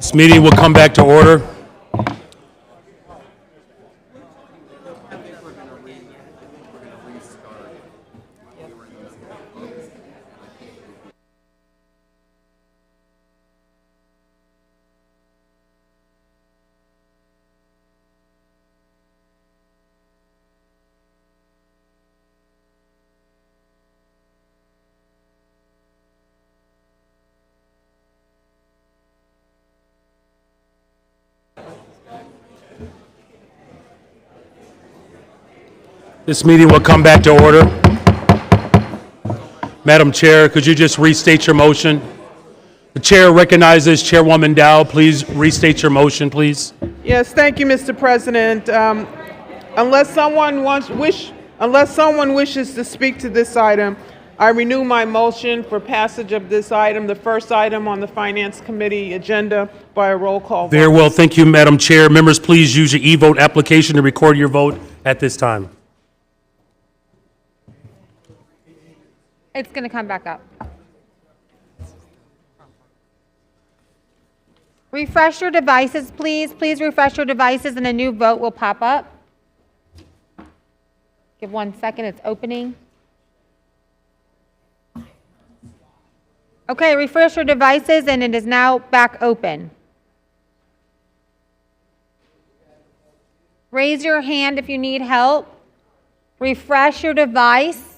This meeting will come back to order. This meeting will come back to order. Madam Chair, could you just restate your motion? The chair recognizes Chairwoman Dow. Please restate your motion, please. Yes, thank you, Mr. President. Unless someone wishes to speak to this item, I renew my motion for passage of this item, the first item on the Finance Committee agenda, by a roll call vote. Very well, thank you, Madam Chair. Members, please use your e-vote application to record your vote at this time. It's going to come back up. Refresh your devices, please. Please refresh your devices and a new vote will pop up. Give 1 second, it's opening. Okay, refresh your devices and it is now back open. Raise your hand if you need help. Refresh your device.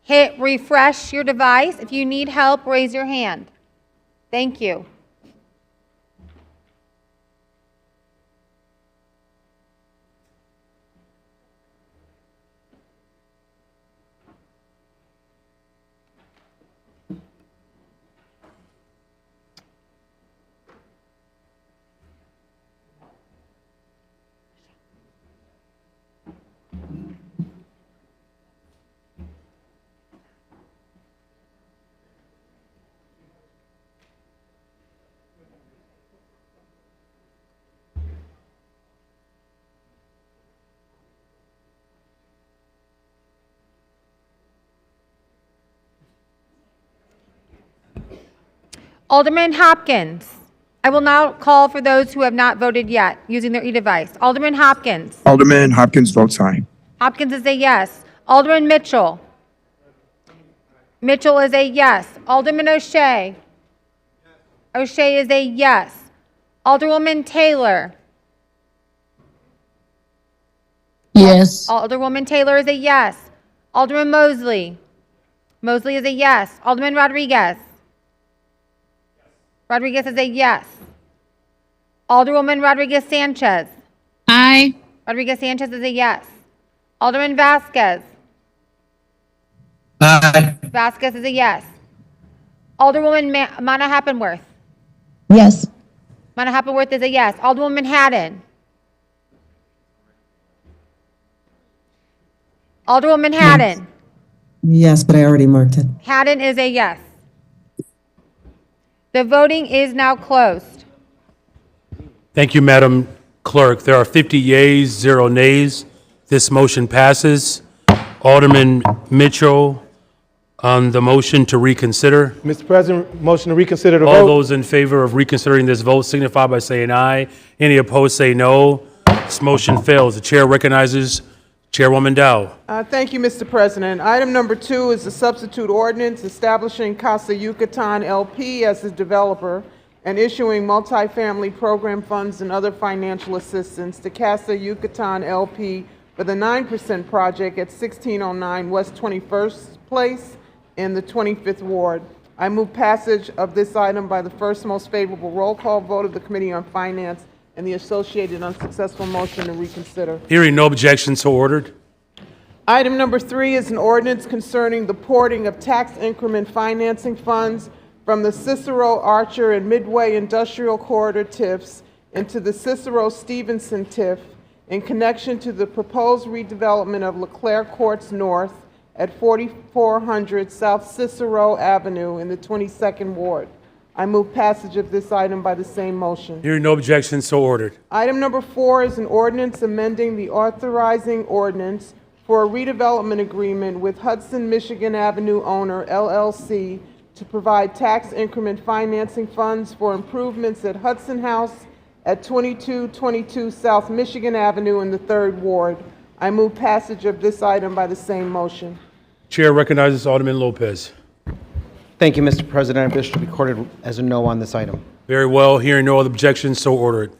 Hit refresh your device. If you need help, raise your hand. Thank you. Alderman Hopkins. I will now call for those who have not voted yet using their e-device. Alderman Hopkins. Alderman Hopkins votes aye. Hopkins is a yes. Alderman Mitchell. Mitchell is a yes. Alderman O'Shea. O'Shea is a yes. Alderwoman Taylor. Yes. Alderwoman Taylor is a yes. Alderman Mosley. Mosley is a yes. Alderman Rodriguez. Rodriguez is a yes. Alderwoman Rodriguez Sanchez. Aye. Rodriguez Sanchez is a yes. Alderman Vasquez. Aye. Vasquez is a yes. Alderwoman Mana Happenworth. Yes. Mana Happenworth is a yes. Alderwoman Haddon. Alderwoman Haddon. Yes, but I already marked it. Haddon is a yes. The voting is now closed. Thank you, Madam Clerk. There are 50 yeas, 0 nays. This motion passes. Alderman Mitchell on the motion to reconsider. Mr. President, motion to reconsider the All vote. those in favor of reconsidering this vote signify by saying aye. Any opposed say no. This motion fails. The chair recognizes Chairwoman Dow. Thank you, Mr. President. Item number 2 is the substitute ordinance establishing Casa Yucatan LP as the developer and issuing multifamily program funds and other financial assistance to Casa Yucatan LP for the 9% project at 1609 West 21st Place in the 25th Ward. I move passage of this item by the first most favorable roll call vote of the Committee on Finance and the associated unsuccessful motion to reconsider. Hearing no objections, so ordered. Item number 3 is an ordinance concerning the porting of tax increment financing funds from the Cicero Archer and Midway Industrial Corridor TIFs into the Cicero Stevenson TIF in connection to the proposed redevelopment of Leclerc Courts North at 4400 South Cicero Avenue in the 22nd Ward. I move passage of this item by the same motion. Hearing no objections, so ordered. Item number 4 is an ordinance amending the authorizing ordinance for a redevelopment agreement with Hudson Michigan Avenue Owner LLC to provide tax increment financing funds for improvements at Hudson House at 2222 South Michigan Avenue in the 3rd Ward. I move passage of this item by the same motion. Chair recognizes Alderman Lopez. Thank you, Mr. President. I wish to be recorded as a no on this item. Very well. Hearing no other objections, so ordered.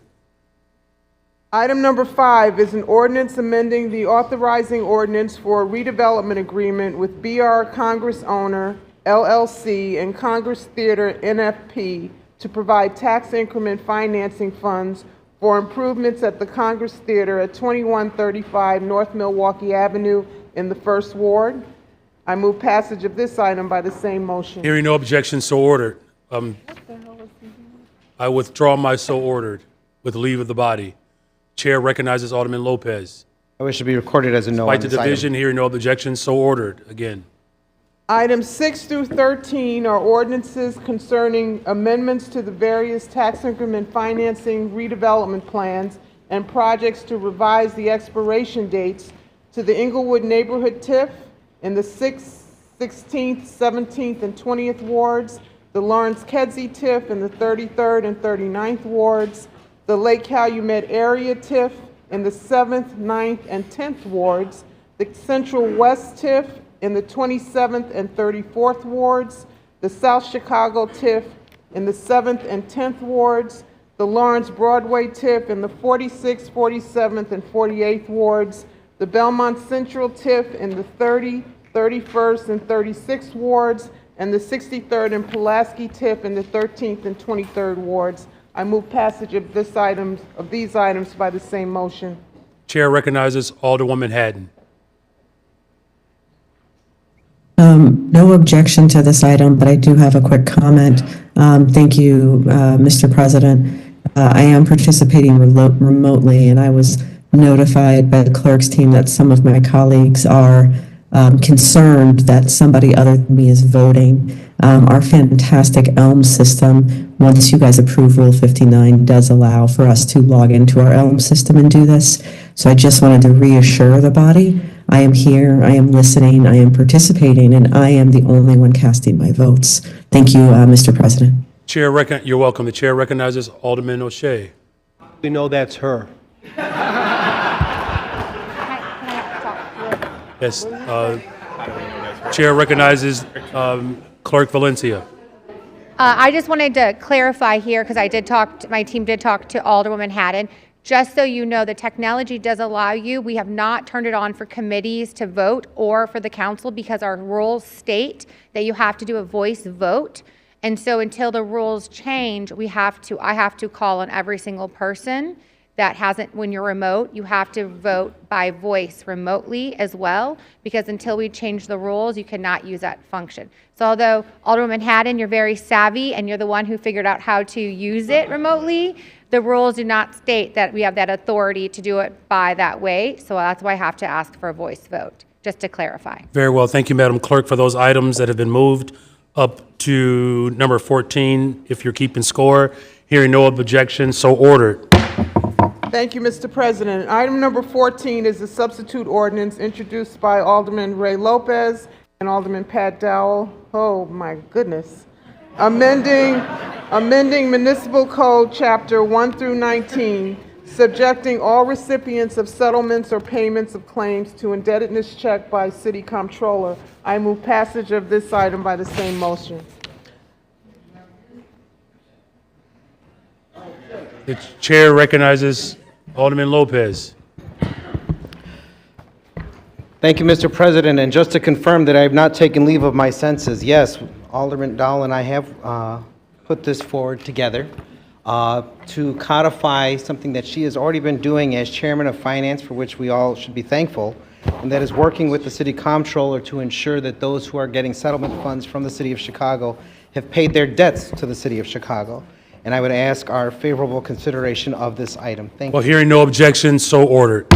Item number 5 is an ordinance amending the authorizing ordinance for a redevelopment agreement with BR Congress Owner LLC and Congress Theater NFP to provide tax increment financing funds for improvements at the Congress Theater at 2135 North Milwaukee Avenue in the 1st Ward. I move passage of this item by the same motion. Hearing no objections, so ordered. I withdraw my so ordered with leave of the body. Chair recognizes Alderman Lopez. I wish to be recorded as a no on Despite this the item. division, hearing no objections, so ordered. Again. Items 6 through 13 are ordinances concerning amendments to the various tax increment financing redevelopment plans and projects to revise the expiration dates to the Inglewood Neighborhood TIF in the 6th, 16th, 17th, and 20th wards, the Lawrence Kedzie TIF in the 33rd and 39th wards, the Lake Calumet Area TIF in the 7th, 9th, and 10th wards, the Central West TIF in the 27th and 34th wards, the South Chicago TIF in the 7th and 10th wards, the Lawrence Broadway TIF in the 46th, 47th, and 48th wards, the Belmont Central TIF in the 30th, 31st, and 36th wards, and the 63rd and Pulaski TIF in the 13th and 23rd wards. I move passage of these items by the same motion. Chair recognizes Alderwoman Haddon. No objection to this item, but I do have a quick comment. Thank you, Mr. President. I am participating remotely, and I was notified by the clerk's team that some of my colleagues are concerned that somebody other than me is voting. Our fantastic ELM system, once you guys approve Rule 59, does allow for us to log into our ELM system and do this. So I just wanted to reassure the body, I am here, I am listening, I am participating, and I am the only one casting my votes. Thank you, Mr. President. You're welcome. The chair recognizes Alderman O'Shea. We know that's her. Yes. Chair recognizes Clerk Valencia. I just wanted to clarify here, because my team did talk to Alderwoman Haddon. Just so you know, the technology does allow you, we have not turned it on for committees to vote or for the council because our rules state that you have to do a voice vote. And so until the rules change, I have to call on every single person that hasn't, when you're remote, you have to vote by voice remotely as well, because until we change the rules, you cannot use that function. So although Alderwoman Haddon, you're very savvy and you're the one who figured out how to use it remotely, the rules do not state that we have that authority to do it by that way. So that's why I have to ask for a voice vote, just to clarify. Very well. Thank you, Madam Clerk, for those items that have been moved up to number 14, if you're keeping score. Hearing no objection, so ordered. Thank you, Mr. President. Item number 14 is a substitute ordinance introduced by Alderman Ray Lopez and Alderman Pat Dowell. Oh, my goodness. Amending Municipal Code Chapter 1 through 19, subjecting all recipients of settlements or payments of claims to indebtedness check by City Comptroller. I move passage of this item by the same motion. The chair recognizes Alderman Lopez. Thank you, Mr. President. And just to confirm that I have not taken leave of my senses, yes, Alderman Dowell and I have put this forward together to codify something that she has already been doing as Chairman of Finance, for which we all should be thankful, and that is working with the City Comptroller to ensure that those who are getting settlement funds from the City of Chicago have paid their debts to the City of Chicago. And I would ask our favorable consideration of this item. Thank you. Well, hearing no objection, so ordered.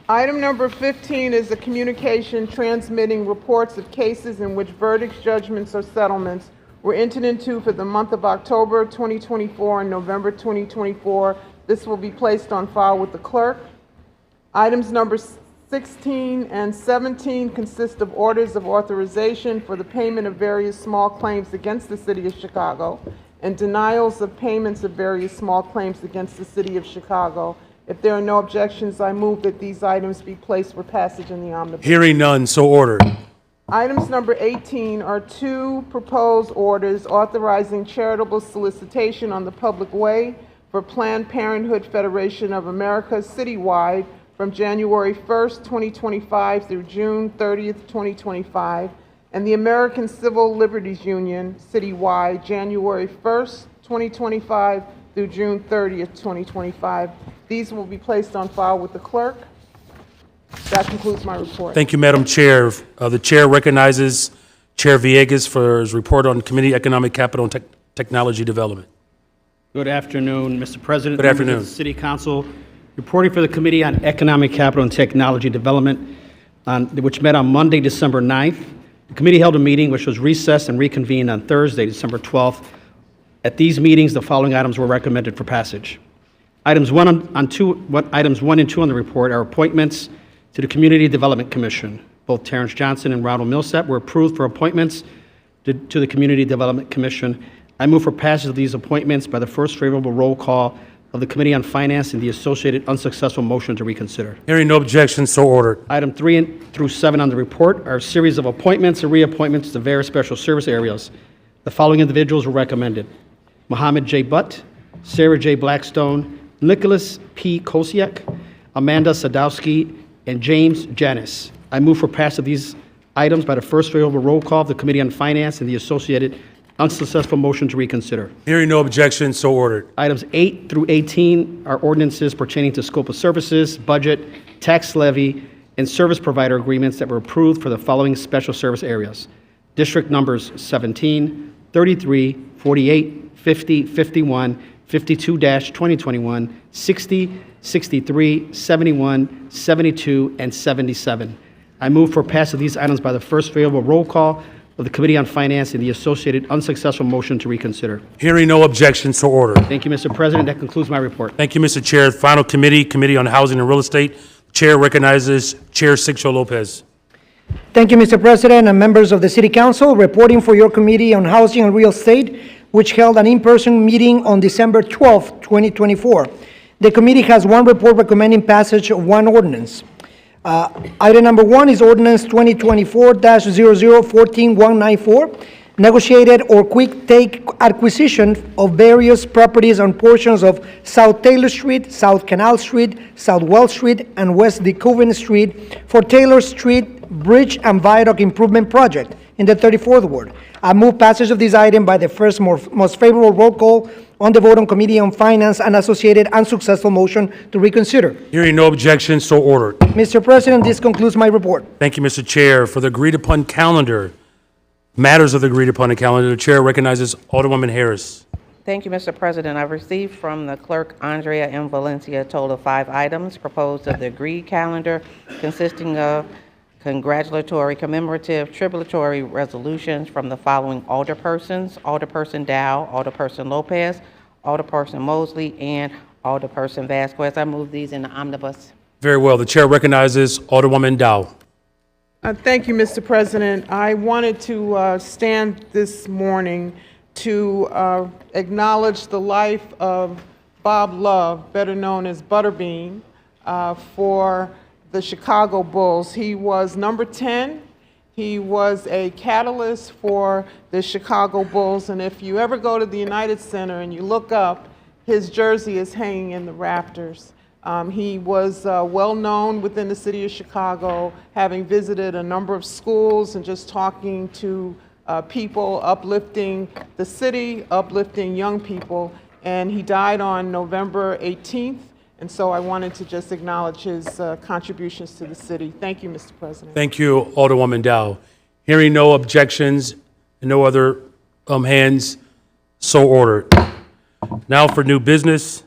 Item number 15 is a communication transmitting reports of cases in which verdicts, judgments, or settlements were entered into for the month of October 2024 and November 2024. This will be placed on file with the clerk. Items number 16 and 17 consist of orders of authorization for the payment of various small claims against the City of Chicago and denials of payments of various small claims against the City of Chicago. If there are no objections, I move that these items be placed for passage in the omnibus. Hearing none, so ordered. Items number 18 are two proposed orders authorizing charitable solicitation on the public way for Planned Parenthood Federation of America citywide from January 1st, 2025 through June 30th, 2025, and the American Civil Liberties Union citywide January 1st, 2025 through June 30th, 2025. These will be placed on file with the clerk. That concludes my report. Thank you, Madam Chair. The Chair recognizes Chair Villegas for his report on Committee Economic Capital and Technology Development. Good afternoon, Mr. President. Good afternoon. Members of the City Council. Reporting for the Committee on Economic Capital and Technology Development, which met on Monday, December 9th. The committee held a meeting which was recessed and reconvened on Thursday, December 12th. At these meetings, the following items were recommended for passage. Items 1 and 2 on the report are appointments to the Community Development Commission. Both Terrence Johnson and Ronald Millsap were approved for appointments to the Community Development Commission. I move for passage of these appointments by the first favorable roll call of the Committee on Finance and the associated unsuccessful motion to reconsider. Hearing no objections, so ordered. Item 3 through 7 on the report are a series of appointments and reappointments to various special service areas. The following individuals were recommended: Mohammed J. Butt, Sarah J. Blackstone, Nicholas P. Kosiak, Amanda Sadowski, and James Janis. I move for passage of these items by the first favorable roll call of the Committee on Finance and the associated unsuccessful motion to reconsider. Hearing no objections, so ordered. Items 8 through 18 are ordinances pertaining to scope of services, budget, tax levy, and service provider agreements that were approved for the following special service areas: district numbers 17, 33, 48, 50, 51, 52-2021, 60, 63, 71, 72, and 77. I move for passage of these items by the first favorable roll call of the Committee on Finance and the associated unsuccessful motion to reconsider. Hearing no objections, so ordered. Thank you, Mr. President. That concludes my report. Thank you, Mr. Chair. Final committee, Committee on Housing and Real Estate. Chair recognizes Chair Sixto Lopez. Thank you, Mr. President and members of the City Council. Reporting for your Committee on Housing and Real Estate, which held an in-person meeting on December 12, 2024. The committee has one report recommending passage of one ordinance. Item number 1 is ordinance 2024-00-14194, negotiated or quick take acquisition of various properties on portions of South Taylor Street, South Canal Street, South Wells Street, and West DeKoven Street for Taylor Street Bridge and Viaduct Improvement Project in the 34th Ward. I move passage of this item by the first most favorable roll call on the vote on Committee on Finance and associated unsuccessful motion to reconsider. Hearing no objections, so ordered. Mr. President, this concludes my report. Thank you, Mr. Chair. For the agreed-upon calendar, matters of the agreed-upon calendar, the Chair recognizes Alderwoman Harris. Thank you, Mr. President. I've received from the clerk, Andrea M. Valencia, a total of 5 items proposed of the agreed calendar, consisting of congratulatory, commemorative, tributary resolutions from the following alderpersons: Alderperson Dow, Alderperson Lopez, Alderperson Mosley, and Alderperson Vasquez. I move these in the omnibus. Very well. The Chair recognizes Alderwoman Dow. Thank you, Mr. President. I wanted to stand this morning to acknowledge the life of Bob Love, better known as Butterbean, for the Chicago Bulls. He was number 10. He was a catalyst for the Chicago Bulls. And if you ever go to the United Center and you look up, his jersey is hanging in the rafters. He was well known within the city of Chicago, having visited a number of schools and just talking to people, uplifting the city, uplifting young people. And he died on November 18th. And so I wanted to just acknowledge his contributions to the city. Thank you, Mr. President. Thank you, Alderwoman Dow. Hearing no objections and no other hands, so ordered. Now for new business,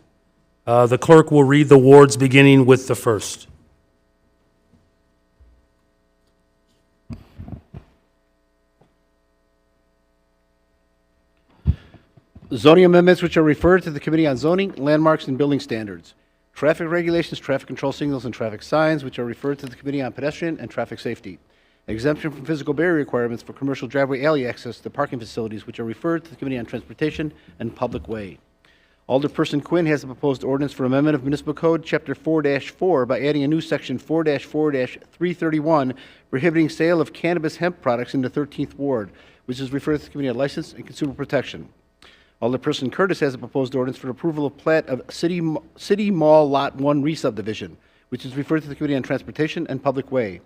the clerk will read the wards beginning with the first. Zoning amendments which are referred to the Committee on Zoning, Landmarks, and Building Standards. traffic regulations, traffic control signals, and traffic signs, which are referred to the Committee on Pedestrian and Traffic Safety. Exemption from physical barrier requirements for commercial driveway alley access to parking facilities, which are referred to the Committee on Transportation and Public Way. Alderperson Quinn has a proposed ordinance for amendment of Municipal Code, Chapter 4-4, by adding a new Section 4-4-331, prohibiting sale of cannabis hemp products in the 13th Ward, which is referred to the Committee on License and Consumer Protection. Alderperson Curtis has a proposed ordinance for approval of plat of City Mall Lot 1 re-subdivision, which is referred to the Committee on Transportation and Public Way.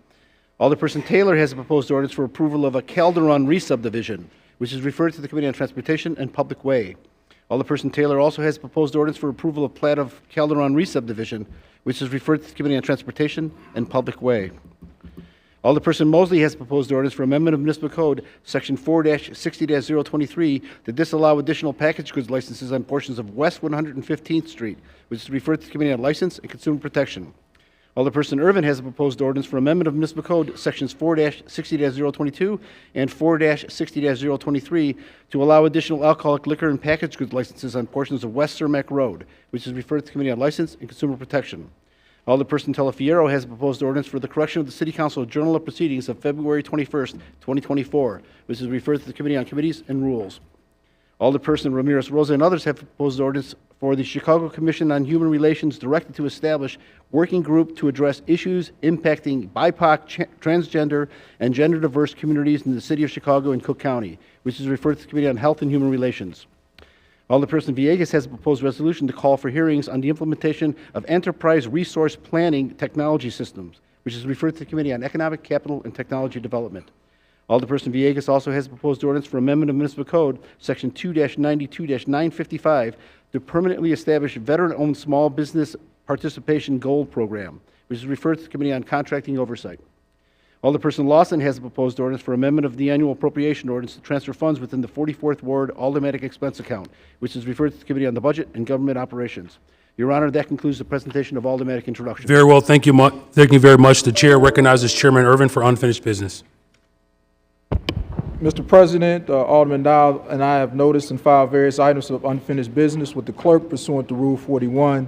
Alderperson Taylor has a proposed ordinance for approval of a Calderon re-subdivision, which is referred to the Committee on Transportation and Public Way. Alderperson Taylor also has a proposed ordinance for approval of plat of Calderon re-subdivision, which is referred to the Committee on Transportation and Public Way. Alderperson Mosley has a proposed ordinance for amendment of Municipal Code, Section 4-60-023, to disallow additional package goods licenses on portions of West 115th Street, which is referred to the Committee on License and Consumer Protection. Alderperson Irvin has a proposed ordinance for amendment of Municipal Code, Sections 4-60-022 and 4-60-023, to allow additional alcoholic liquor and packaged goods licenses on portions of West Cermak Road, which is referred to the Committee on License and Consumer Protection. Alderperson Telefiero has a proposed ordinance for the correction of the City Council Journal of Proceedings of February 21st, 2024, which is referred to the Committee on Committees and Rules. Alderperson Ramirez Rosa and others have proposed ordinance for the Chicago Commission on Human Relations directed to establish working group to address issues impacting BIPOC, transgender, and gender diverse communities in the City of Chicago and Cook County, which is referred to the Committee on Health and Human Relations. Alderperson Villegas has a proposed resolution to call for hearings on the implementation of enterprise resource planning technology systems, which is referred to the Committee on Economic, Capital, and Technology Development. Alderperson Villegas also has a proposed ordinance for amendment of Municipal Code, Section 2-92-955, to permanently establish veteran-owned small business participation gold program, which is referred to the Committee on Contracting Oversight. Alderperson Lawson has a proposed ordinance for amendment of the annual appropriation ordinance to transfer funds within the 44th Ward automatic expense account, which is referred to the Committee on the Budget and Government Operations. Your Honor, that concludes the presentation of automatic introduction. Very well. Thank you very much. The chair recognizes Chairman Irvin for unfinished business. Mr. President, Alderman Dow and I have noticed and filed various items of unfinished business with the clerk pursuant to Rule 41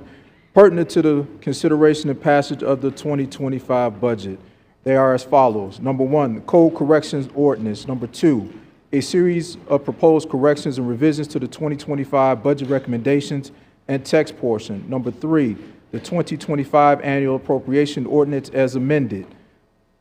pertinent to the consideration and passage of the 2025 budget. They are as follows. Number one, the Code Corrections Ordinance. Number two, a series of proposed corrections and revisions to the 2025 budget recommendations and text portion. Number three, the 2025 Annual Appropriation Ordinance as amended.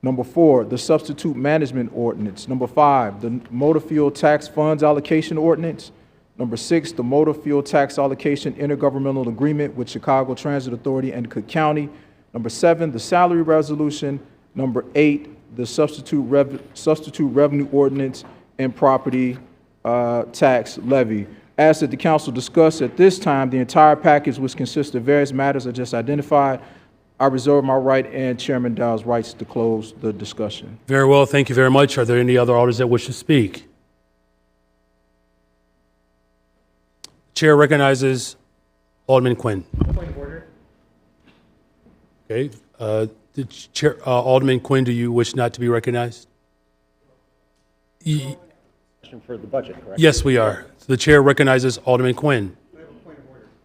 Number four, the Substitute Management Ordinance. Number five, the Motor Fuel Tax Funds Allocation Ordinance. Number six, the Motor Fuel Tax Allocation Intergovernmental Agreement with Chicago Transit Authority and Cook County. Number seven, the Salary Resolution. Number eight, the Substitute Revenue Ordinance and Property Tax Levy. As that the council discussed at this time, the entire package, which consists of various matters I just identified, I reserve my right and Chairman Dow's rights to close the discussion. Very well. Thank you very much. Are there any other alders that wish to speak? Chair recognizes Alderman Quinn. Point of order. Okay. Alderman Quinn, do you wish not to be recognized? For the budget, correct? Yes, we are. So the chair recognizes Alderman Quinn.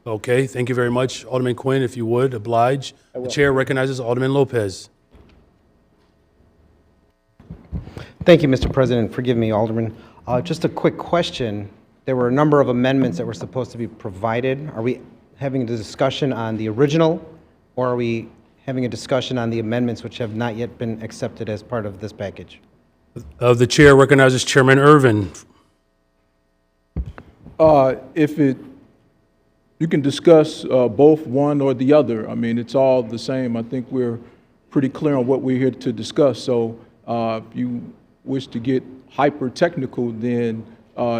Okay, thank you very much. Alderman Quinn, if you would, oblige. The chair recognizes Alderman Lopez. Thank you, Mr. President. Forgive me, Alderman. Just a quick question. There were a number of amendments that were supposed to be provided. Are we having a discussion on the original, or are we having a discussion on the amendments which have not yet been accepted as part of this package? The chair recognizes Chairman Irvin. You can discuss both one or the other. I mean, it's all the same. I think we're pretty clear on what we're here to discuss. So if you wish to get hyper-technical, then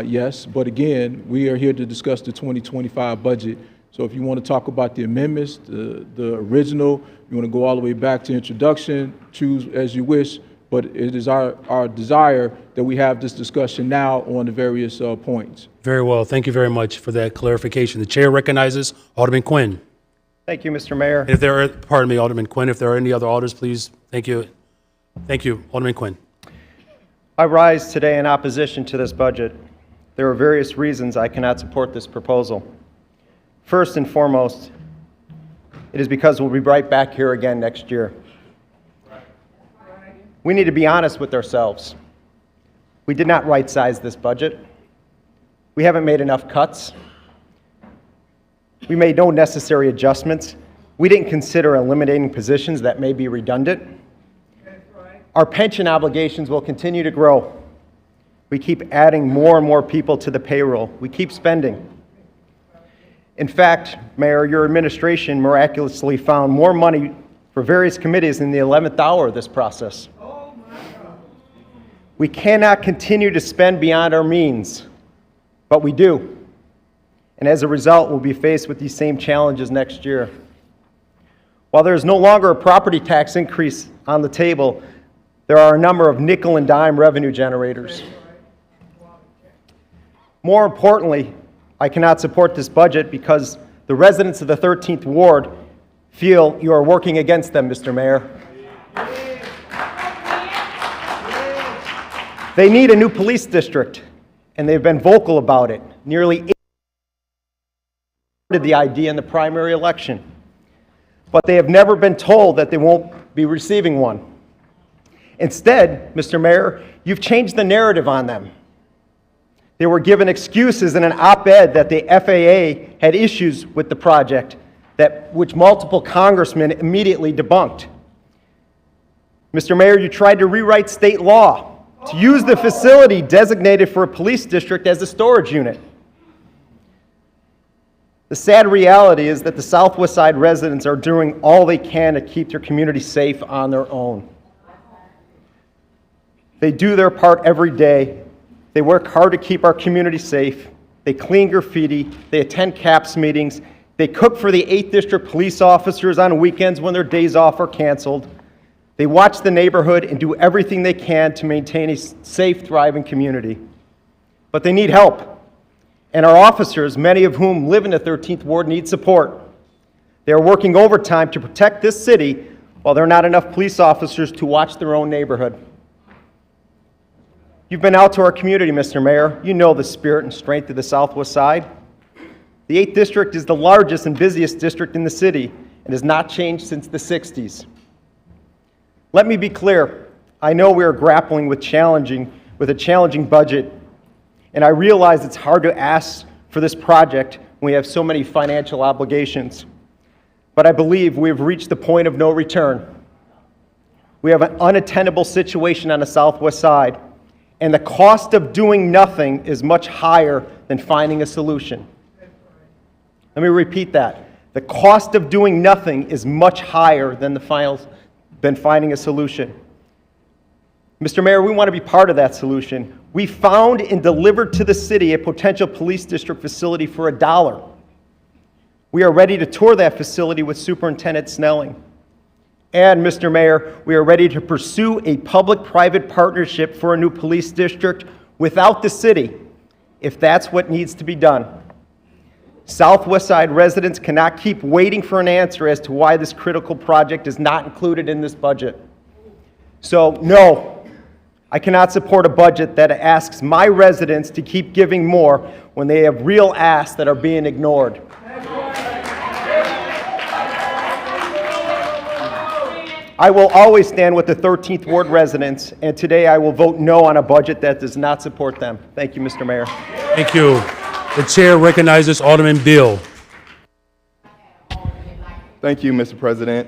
yes. But again, we are here to discuss the 2025 budget. So if you want to talk about the amendments, the original, you want to go all the way back to introduction, choose as you wish. But it is our desire that we have this discussion now on the various points. Very well. Thank you very much for that clarification. The chair recognizes Alderman Quinn. Thank you, Mr. Mayor. If there are, pardon me, Alderman Quinn, if there are any other alders, please. Thank you. Thank you, Alderman Quinn. I rise today in opposition to this budget. There are various reasons I cannot support this proposal. First and foremost, it is because we'll be right back here again next year. We need to be honest with ourselves. We did not right-size this budget. We haven't made enough cuts. We made no necessary adjustments. We didn't consider eliminating positions that may be redundant. Our pension obligations will continue to grow. We keep adding more and more people to the payroll. We keep spending. In fact, Mayor, your administration miraculously found more money for various committees in the 11th hour of this process. We cannot continue to spend beyond our means, but we do. And as a result, we'll be faced with these same challenges next year. While there is no longer a property tax increase on the table, there are a number of nickel and dime revenue generators. More importantly, I cannot support this budget because the residents of the 13th Ward feel you are working against them, Mr. Mayor. They need a new police district, and they've been vocal about it. Nearly 80% supported the idea in the primary election, but they have never been told that they won't be receiving one. Instead, Mr. Mayor, you've changed the narrative on them. They were given excuses in an op-ed that the FAA had issues with the project, which multiple congressmen immediately debunked. Mr. Mayor, you tried to rewrite state law to use the facility designated for a police district as a storage unit. The sad reality is that the Southwest Side residents are doing all they can to keep their community safe on their own. They do their part every day. They work hard to keep our community safe. They clean graffiti. They attend CAPS meetings. They cook for the 8th District police officers on weekends when their days off are canceled. They watch the neighborhood and do everything they can to maintain a safe, thriving community. But they need help. And our officers, many of whom live in the 13th Ward, need support. They are working overtime to protect this city while there are not enough police officers to watch their own neighborhood. You've been out to our community, Mr. Mayor. You know the spirit and strength of the Southwest Side. The 8th District is the largest and busiest district in the city and has not changed since the 60s. Let me be clear. I know we are grappling with a challenging budget, and I realize it's hard to ask for this project when we have so many financial obligations. But I believe we have reached the point of no return. We have an unattainable situation on the Southwest Side, and the cost of doing nothing is much higher than finding a solution. Let me repeat that. The cost of doing nothing is much higher than finding a solution. Mr. Mayor, we want to be part of that solution. We found and delivered to the city a potential police district facility for $1. We are ready to tour that facility with Superintendent Snelling. And, Mr. Mayor, we are ready to pursue a public-private partnership for a new police district without the city, if that's what needs to be done. Southwest Side residents cannot keep waiting for an answer as to why this critical project is not included in this budget. So, no, I cannot support a budget that asks my residents to keep giving more when they have real asks that are being ignored. I will always stand with the 13th Ward residents, and today I will vote no on a budget that does not support them. Thank you, Mr. Mayor. Thank you. The chair recognizes Alderman Bill. Thank you, Mr. President.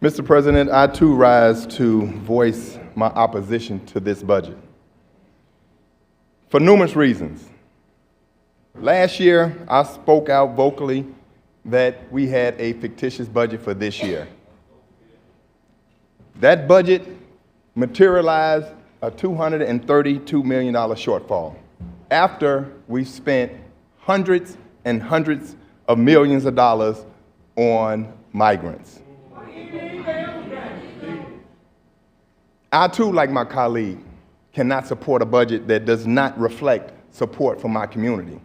Mr. President, I too rise to voice my opposition to this budget for numerous reasons. Last year, I spoke out vocally that we had a fictitious budget for this year. That budget materialized a $232 million shortfall after we spent hundreds and hundreds of millions of dollars on migrants. I too, like my colleague, cannot support a budget that does not reflect support for my community.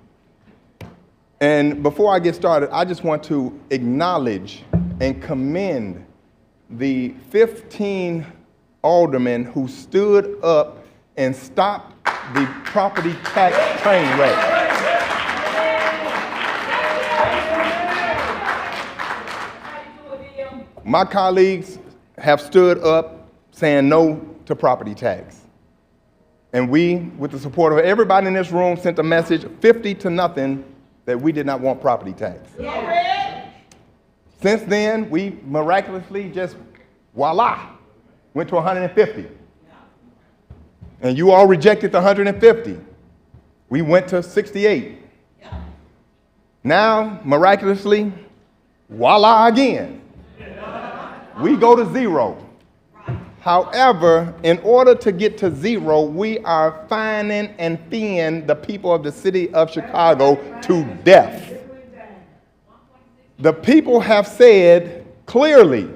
And before I get started, I just want to acknowledge and commend the 15 aldermen who stood up and stopped the property tax train wreck. my colleagues have stood up saying no to property tax. And we, with the support of everybody in this room, sent a message 50-0 that we did not want property tax. Yeah. Since then, we miraculously just, voila, went to 150. And you all rejected the 150. We went to 68. Now, miraculously, voila again. We go to 0. However, in order to get to 0, we are fining and feeing the people of the city of Chicago to death. The people have said clearly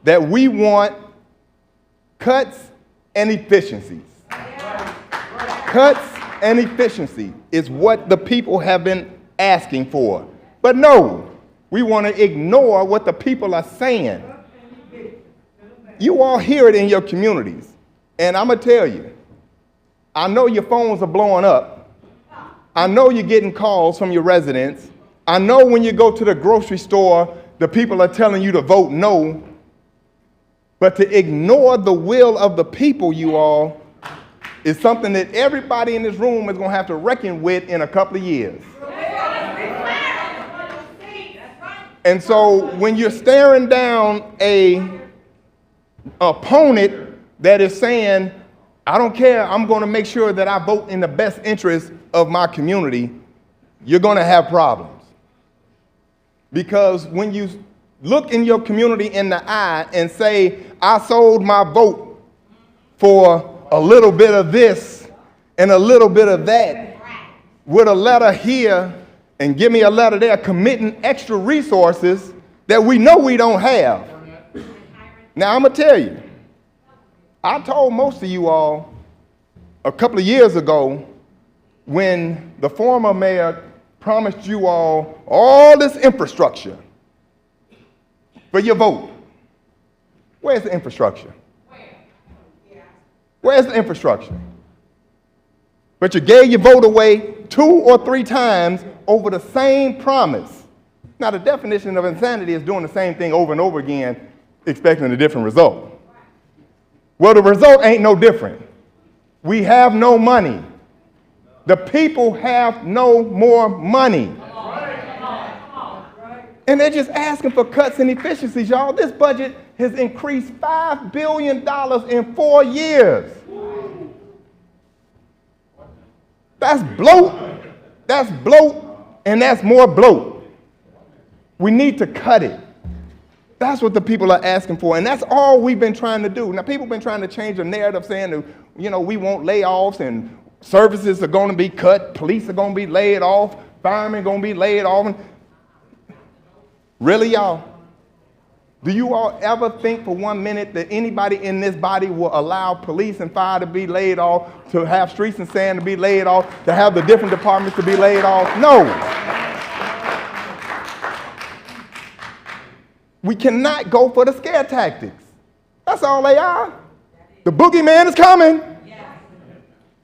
that we want cuts and efficiencies. Cuts and efficiency is what the people have been asking for. But no, we want to ignore what the people are saying. You all hear it in your communities. And I'm going to tell you, I know your phones are blowing up. I know you're getting calls from your residents. I know when you go to the grocery store, the people are telling you to vote no. But to ignore the will of the people, you all, is something that everybody in this room is going to have to reckon with in a couple of years. And so when you're staring down an opponent that is saying, I don't care, I'm going to make sure that I vote in the best interest of my community, you're going to have problems. Because when you look in your community in the eye and say, I sold my vote for a little bit of this and a little bit of that, with a letter here and give me a letter there committing extra resources that we know we don't have. Now, I'm going to tell you, I told most of you all a couple of years ago when the former mayor promised you all this infrastructure for your vote. Where's the infrastructure? Where's the infrastructure? But you gave your vote away 2 or 3 times over the same promise. Now, the definition of insanity is doing the same thing over and over again, expecting a different result. Well, the result ain't no different. We have no money. The people have no more money. And they're just asking for cuts and efficiencies, y'all. This budget has increased $5 billion in 4 years. That's bloat. That's bloat, and that's more bloat. We need to cut it. That's what the people are asking for, and that's all we've been trying to do. Now, people have been trying to change the narrative saying that, we want layoffs and services are going to be cut, police are going to be laid off, firemen are going to be laid off. Really, y'all? Do you all ever think for 1 minute that anybody in this body will allow police and fire to be laid off, to have streets and sand to be laid off, to have the different departments to be laid off? No. We cannot go for the scare tactics. That's all they are. The boogeyman is coming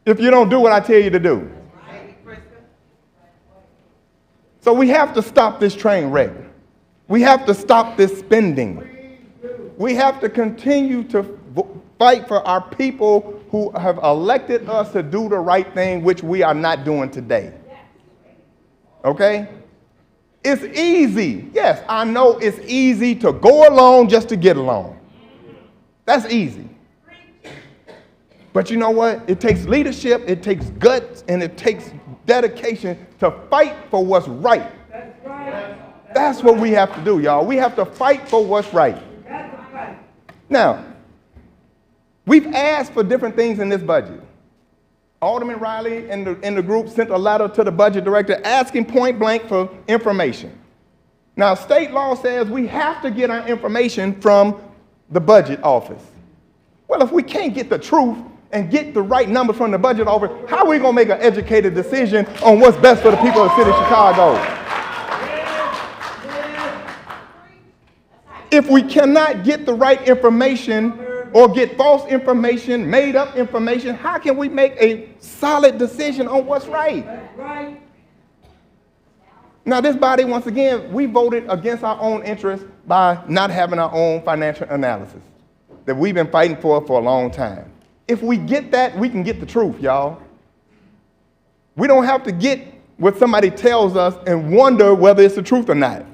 if you don't do what I tell you to do. So we have to stop this train wreck. We have to stop this spending. We have to continue to fight for our people who have elected us to do the right thing, which we are not doing today. Okay? It's easy. Yes, I know it's easy to go along just to get along. That's easy. But you know what? It takes leadership, it takes guts, and it takes dedication to fight for what's right. That's what we have to do, y'all. We have to fight for what's right. Now, we've asked for different things in this budget. Alderman Riley and the group sent a letter to the budget director asking point blank for information. Now, state law says we have to get our information from the budget office. Well, if we can't get the truth and get the right numbers from the budget office, how are we going to make an educated decision on what's best for the people of the city of Chicago? If we cannot get the right information or get false information, made up information, how can we make a solid decision on what's right? Now, this body, once again, we voted against our own interests by not having our own financial analysis that we've been fighting for a long time. If we get that, we can get the truth, y'all. We don't have to get what somebody tells us and wonder whether it's the truth or not.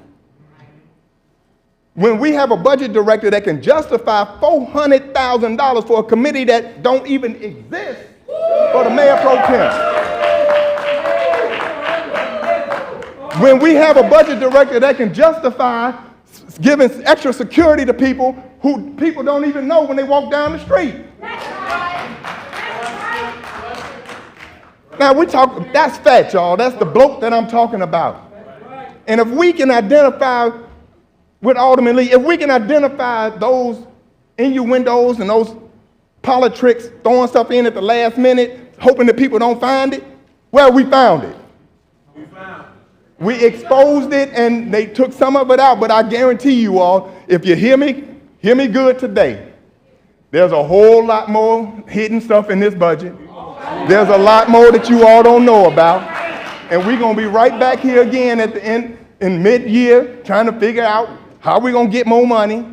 When we have a budget director that can justify $400,000 for a committee that don't even exist for the mayor pro tem. When we have a budget director that can justify giving extra security to people who people don't even know when they walk down the street. Now we talk, that's fat, y'all. That's the bloke that I'm talking about. And if we can identify with Alderman Lee, if we can identify those innuendos and those politics, throwing stuff in at the last minute, hoping that people don't find it, well, we found it. We exposed it and they took some of it out, but I guarantee you all, if you hear me good today. There's a whole lot more hidden stuff in this budget. There's a lot more that you all don't know about. And we're going to be right back here again at the end, in mid-year, trying to figure out how we're going to get more money.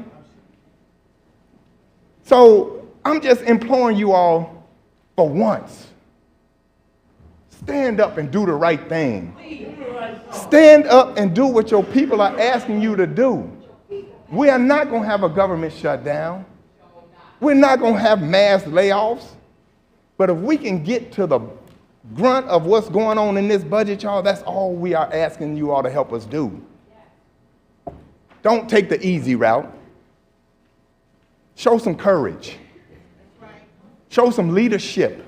So I'm just imploring you all, for once, stand up and do the right thing. Stand up and do what your people are asking you to do. We are not going to have a government shutdown. We're not going to have mass layoffs. But if we can get to the grunt of what's going on in this budget, y'all, that's all we are asking you all to help us do. Don't take the easy route. Show some courage. Show some leadership.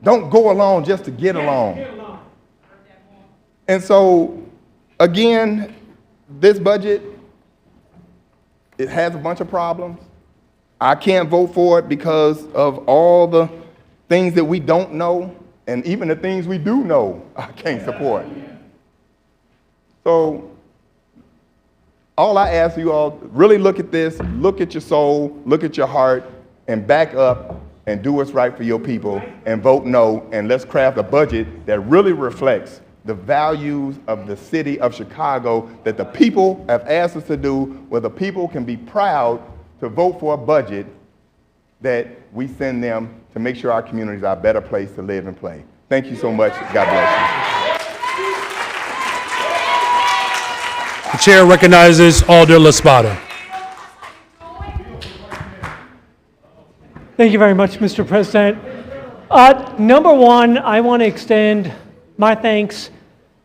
Don't go along just to get along. And so, again, this budget, it has a bunch of problems. I can't vote for it because of all the things that we don't know, and even the things we do know, I can't support. So, all I ask you all, really look at this, look at your soul, look at your heart, and back up and do what's right for your people, and vote no, and let's craft a budget that really reflects the values of the city of Chicago that the people have asked us to do, where the people can be proud to vote for a budget that we send them to make sure our communities are a better place to live and play. Thank you so much. God bless you. The chair recognizes Alder LaSpada. Thank you very much, Mr. President. Number one, I want to extend my thanks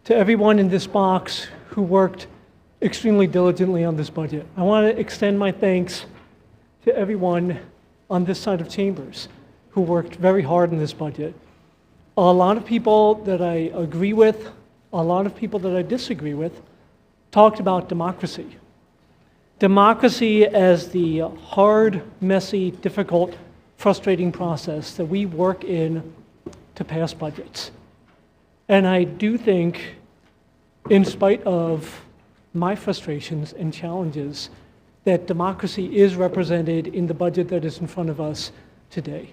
to everyone in this box who worked extremely diligently on this budget. I want to extend my thanks to everyone on this side of chambers who worked very hard on this budget. A lot of people that I agree with, a lot of people that I disagree with, talked about democracy. Democracy as the hard, messy, difficult, frustrating process that we work in to pass budgets. And I do think, in spite of my frustrations and challenges, that democracy is represented in the budget that is in front of us today.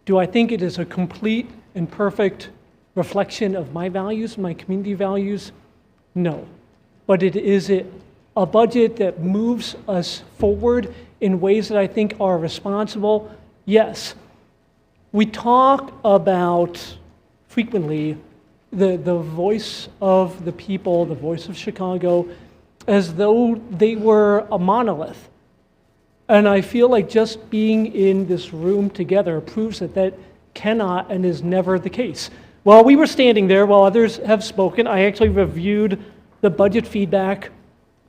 Do I think it is a complete and perfect reflection of my values, my community values? No. But it is a budget that moves us forward in ways that I think are responsible. Yes. We talk about frequently the voice of the people, the voice of Chicago, as though they were a monolith. And I feel like just being in this room together proves that that cannot and is never the case. While we were standing there, while others have spoken, I actually reviewed the budget feedback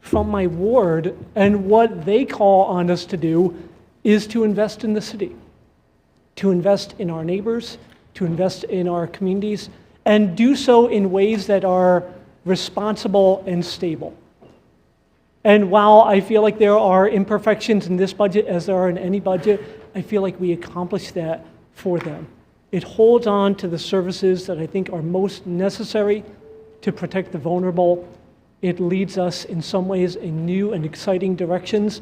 from my ward, and what they call on us to do is to invest in the city, to invest in our neighbors, to invest in our communities, and do so in ways that are responsible and stable. And while I feel like there are imperfections in this budget, as there are in any budget, I feel like we accomplished that for them. It holds on to the services that I think are most necessary to protect the vulnerable. It leads us in some ways in new and exciting directions.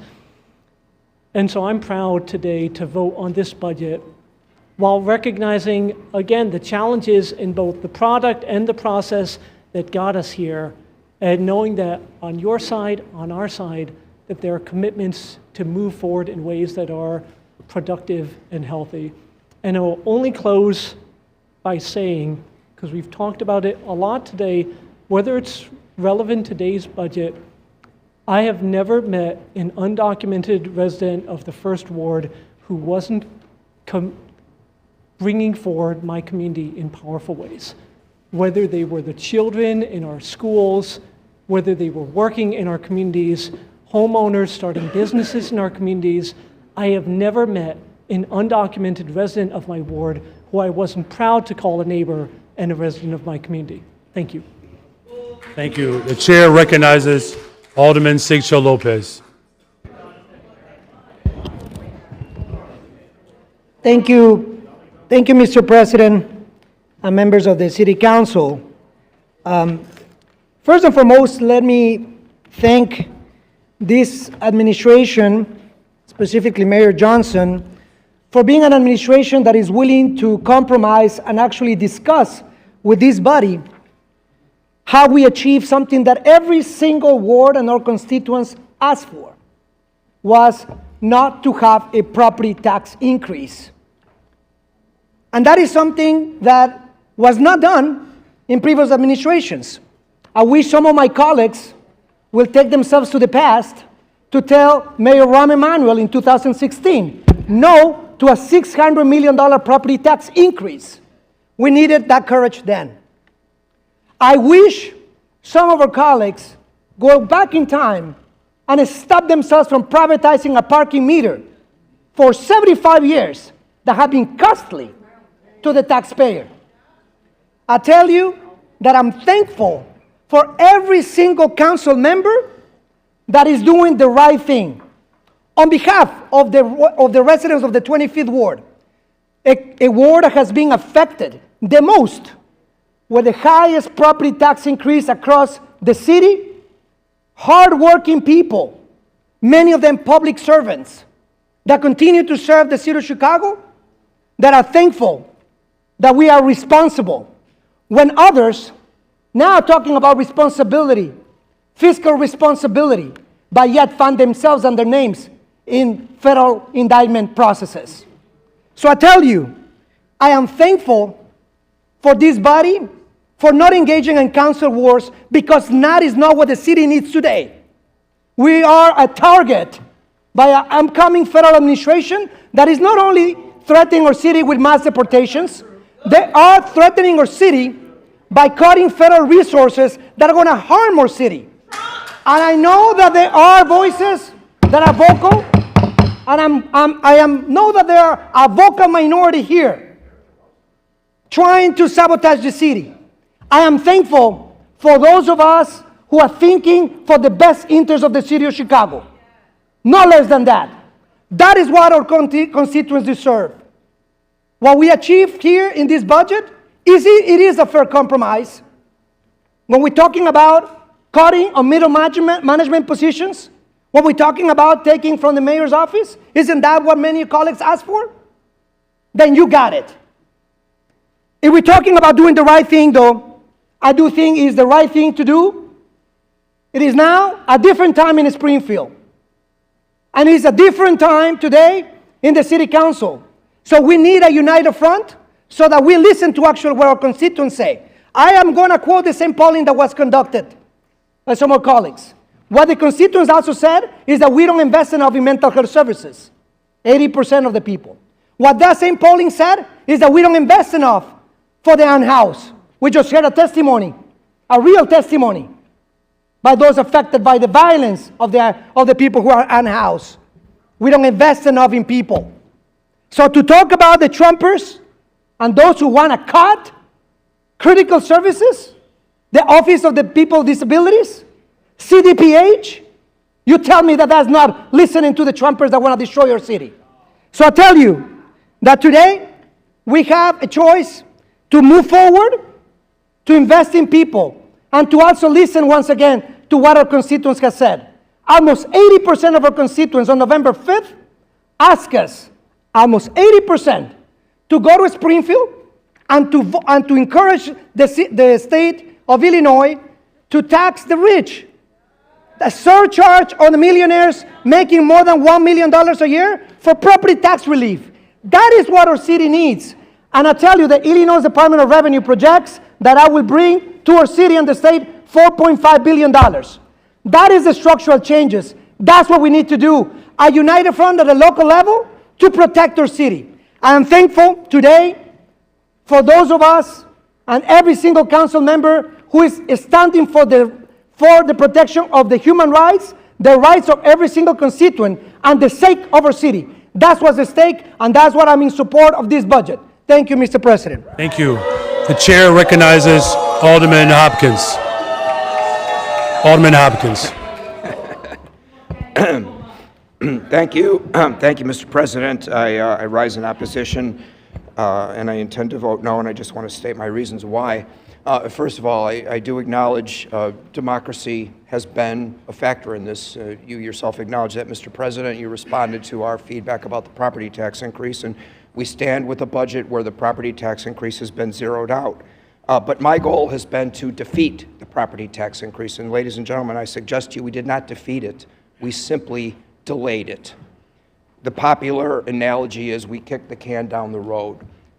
And so I'm proud today to vote on this budget while recognizing, again, the challenges in both the product and the process that got us here, and knowing that on your side, on our side, that there are commitments to move forward in ways that are productive and healthy. And I will only close by saying, because we've talked about it a lot today, whether it's relevant to today's budget, I have never met an undocumented resident of the First Ward who wasn't bringing forward my community in powerful ways. Whether they were the children in our schools, whether they were working in our communities, homeowners starting businesses in our communities, I have never met an undocumented resident of my ward who I wasn't proud to call a neighbor and a resident of my community. Thank you. Thank you. The chair recognizes Alderman Sigcho Lopez. Thank you. Thank you, Mr. President and members of the City Council. First and foremost, let me thank this administration, specifically Mayor Johnson, for being an administration that is willing to compromise and actually discuss with this body how we achieve something that every single ward and our constituents asked for, was not to have a property tax increase. And that is something that was not done in previous administrations. I wish some of my colleagues will take themselves to the past to tell Mayor Rahm Emanuel in 2016 no to a $600 million property tax increase. We needed that courage then. I wish some of our colleagues go back in time and stop themselves from privatizing a parking meter for 75 years that have been costly to the taxpayer. I tell you that I'm thankful for every single council member that is doing the right thing. On behalf of the residents of the 25th Ward, a ward that has been affected the most with the highest property tax increase across the city, hardworking people, many of them public servants that continue to serve the city of Chicago, that are thankful that we are responsible when others now talking about responsibility, fiscal responsibility, but yet find themselves and their names in federal indictment processes. So I tell you, I am thankful for this body for not engaging in council wars, because that is not what the city needs today. We are a target by an upcoming federal administration that is not only threatening our city with mass deportations, they are threatening our city by cutting federal resources that are going to harm our city. And I know that there are voices that are vocal, and I know that there are a vocal minority here trying to sabotage the city. I am thankful for those of us who are thinking for the best interest of the city of Chicago. No less than that. That is what our constituents deserve. What we achieved here in this budget, it is a fair compromise. When we're talking about cutting on middle management positions, when we're talking about taking from the mayor's office, isn't that what many colleagues asked for? Then you got it. If we're talking about doing the right thing, though, I do think it's the right thing to do. It is now a different time in Springfield. And it's a different time today in the city council. So we need a united front so that we listen to actually what our constituents say. I am going to quote the same polling that was conducted by some of our colleagues. What the constituents also said is that we don't invest enough in mental health services. 80% of the people. What that same polling said is that we don't invest enough for the unhoused. We just heard a testimony, a real testimony, by those affected by the violence of the people who are unhoused. We don't invest enough in people. So to talk about the Trumpers and those who want to cut critical services, the Office of the People with Disabilities, CDPH, you tell me that that's not listening to the Trumpers that want to destroy your city. So I tell you that today we have a choice to move forward, to invest in people, and to also listen once again to what our constituents have said. Almost 80% of our constituents on November 5th asked us, almost 80%, to go to Springfield and to encourage the state of Illinois to tax the rich. A surcharge on the millionaires making more than $1 million a year for property tax relief. That is what our city needs. And I tell you, the Illinois Department of Revenue projects that I will bring to our city and the state $4.5 billion. That is the structural changes. That's what we need to do. A united front at the local level to protect our city. I am thankful today for those of us and every single council member who is standing for the protection of the human rights, the rights of every single constituent, and the sake of our city. That's what's at stake, and that's what I'm in support of this budget. Thank you, Mr. President. Thank you. The chair recognizes Alderman Hopkins. Alderman Hopkins. Thank you. Thank you, Mr. President. I rise in opposition, and I intend to vote no, and I just want to state my reasons why. First of all, I do acknowledge democracy has been a factor in this. You yourself acknowledge that, Mr. President. You responded to our feedback about the property tax increase, and we stand with a budget where the property tax increase has been zeroed out. But my goal has been to defeat the property tax increase. And ladies and gentlemen, I suggest to you we did not defeat it. We simply delayed it. The popular analogy is we kicked the can down the road.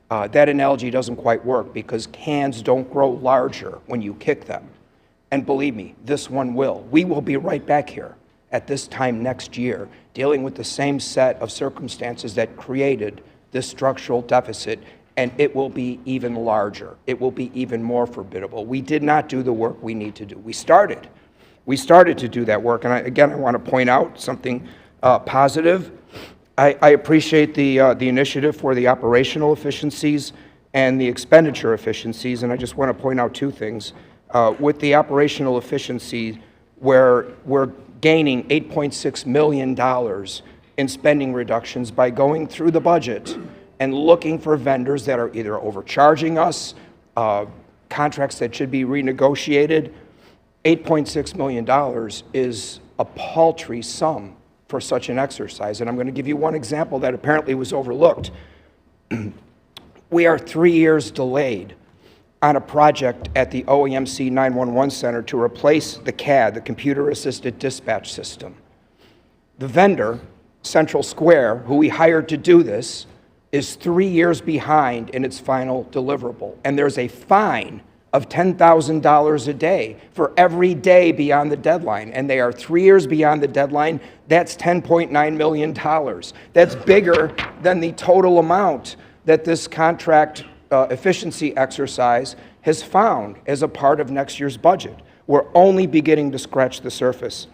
That analogy doesn't quite work because cans don't grow larger when you kick them. And believe me, this one will. We will be right back here at this time next year dealing with the same set of circumstances that created this structural deficit, and it will be even larger. It will be even more formidable. We did not do the work we need to do. We started to do that work, and I want to point out something positive. I appreciate the initiative for the operational efficiencies and the expenditure efficiencies, and I just want to point out two things. With the operational efficiency, where we're gaining $8.6 million in spending reductions by going through the budget and looking for vendors that are either overcharging us, contracts that should be renegotiated. $8.6 million is a paltry sum for such an exercise. And I'm going to give you one example that apparently was overlooked. We are 3 years delayed on a project at the OEMC 911 Center to replace the CAD, the Computer-Assisted Dispatch System. The vendor, Central Square, who we hired to do this, is 3 years behind in its final deliverable. And there's a fine of $10,000 a day for every day beyond the deadline. And they are 3 years beyond the deadline. That's $10.9 million. That's bigger than the total amount that this contract efficiency exercise has found as a part of next year's budget. We're only beginning to scratch the surface.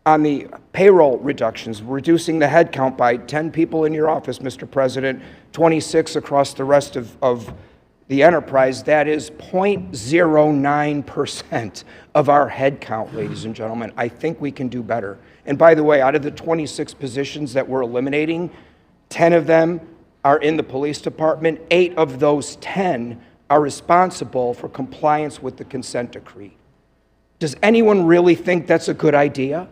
On the payroll reductions, reducing the headcount by 10 people in your office, Mr. President, 26 across the rest of the enterprise, that is 0.09% of our headcount, ladies and gentlemen. I think we can do better. And by the way, out of the 26 positions that we're eliminating, 10 of them are in the police department. 8 of those 10 are responsible for compliance with the consent decree. Does anyone really think that's a good idea?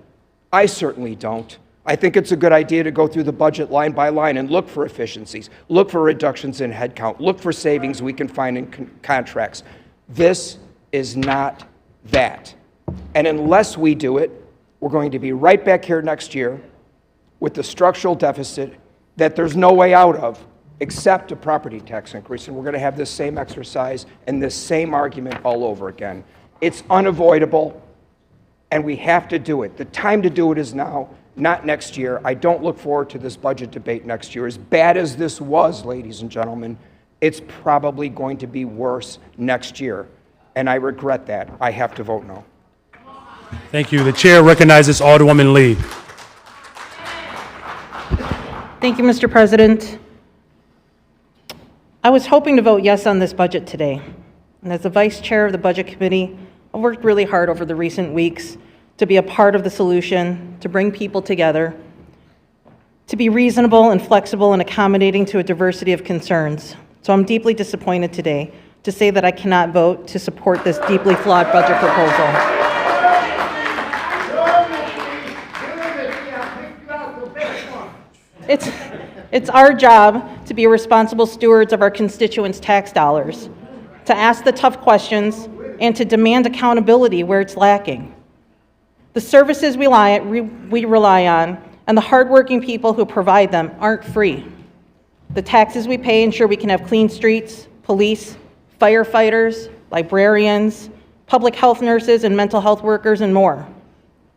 I certainly don't. I think it's a good idea to go through the budget line by line and look for efficiencies, look for reductions in headcount, look for savings we can find in contracts. This is not that. And unless we do it, we're going to be right back here next year with the structural deficit that there's no way out of except a property tax increase. And we're going to have this same exercise and this same argument all over again. It's unavoidable, and we have to do it. The time to do it is now, not next year. I don't look forward to this budget debate next year. As bad as this was, ladies and gentlemen, it's probably going to be worse next year. And I regret that. I have to vote no. Thank you. The chair recognizes Alderwoman Lee. Thank you, Mr. President. I was hoping to vote yes on this budget today. And as the vice chair of the Budget Committee, I've worked really hard over the recent weeks to be a part of the solution, to bring people together, to be reasonable and flexible and accommodating to a diversity of concerns. So I'm deeply disappointed today to say that I cannot vote to support this deeply flawed budget proposal. It's our job to be responsible stewards of our constituents' tax dollars, to ask the tough questions and to demand accountability where it's lacking. The services we rely on and the hardworking people who provide them aren't free. The taxes we pay ensure we can have clean streets, police, firefighters, librarians, public health nurses, and mental health workers, and more.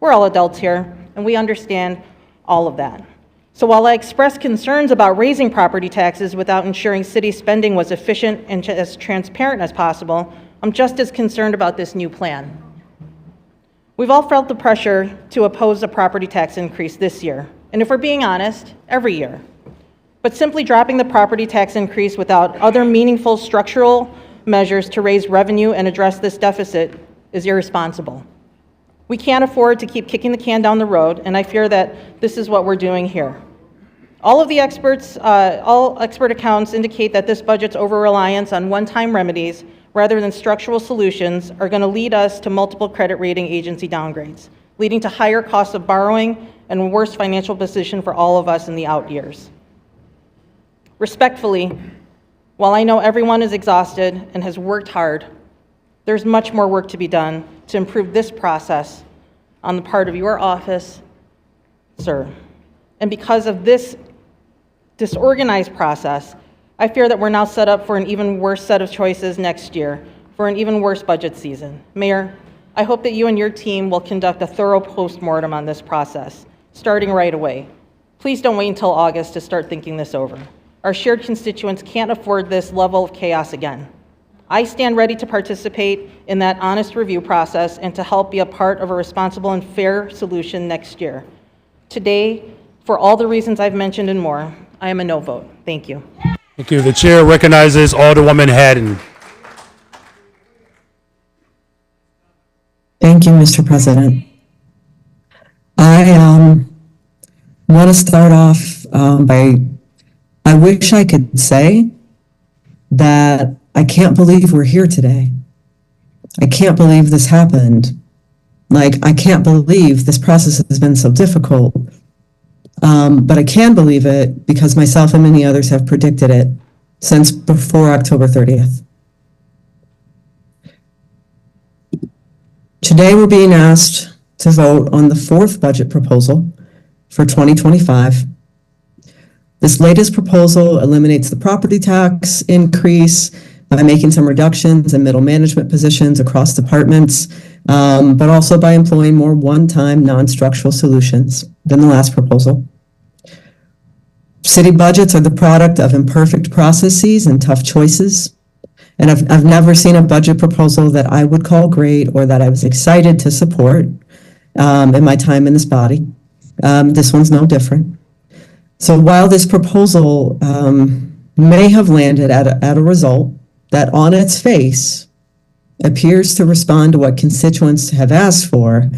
We're all adults here, and we understand all of that. So while I express concerns about raising property taxes without ensuring city spending was efficient and as transparent as possible, I'm just as concerned about this new plan. We've all felt the pressure to oppose a property tax increase this year, and if we're being honest, every year. But simply dropping the property tax increase without other meaningful structural measures to raise revenue and address this deficit is irresponsible. We can't afford to keep kicking the can down the road, and I fear that this is what we're doing here. All expert accounts indicate that this budget's over-reliance on one-time remedies rather than structural solutions are going to lead us to multiple credit rating agency downgrades, leading to higher costs of borrowing and a worse financial position for all of us in the out years. Respectfully, while I know everyone is exhausted and has worked hard, there's much more work to be done to improve this process on the part of your office, sir. And because of this disorganized process, I fear that we're now set up for an even worse set of choices next year, for an even worse budget season. Mayor, I hope that you and your team will conduct a thorough postmortem on this process, starting right away. Please don't wait until August to start thinking this over. Our shared constituents can't afford this level of chaos again. I stand ready to participate in that honest review process and to help be a part of a responsible and fair solution next year. Today, for all the reasons I've mentioned and more, I am a no vote. Thank you. Thank you. The chair recognizes Alderwoman Haddon. Thank you, Mr. President. I want to start off I wish I could say that I can't believe we're here today. I can't believe this happened. I can't believe this process has been so difficult. But I can believe it because myself and many others have predicted it since before October 30th. Today we're being asked to vote on the fourth budget proposal for 2025. This latest proposal eliminates the property tax increase by making some reductions in middle management positions across departments, but also by employing more one-time non-structural solutions than the last proposal. City budgets are the product of imperfect processes and tough choices. And I've never seen a budget proposal that I would call great or that I was excited to support in my time in this body. This one's no different. So while this proposal may have landed at a result that on its face appears to respond to what constituents have asked for,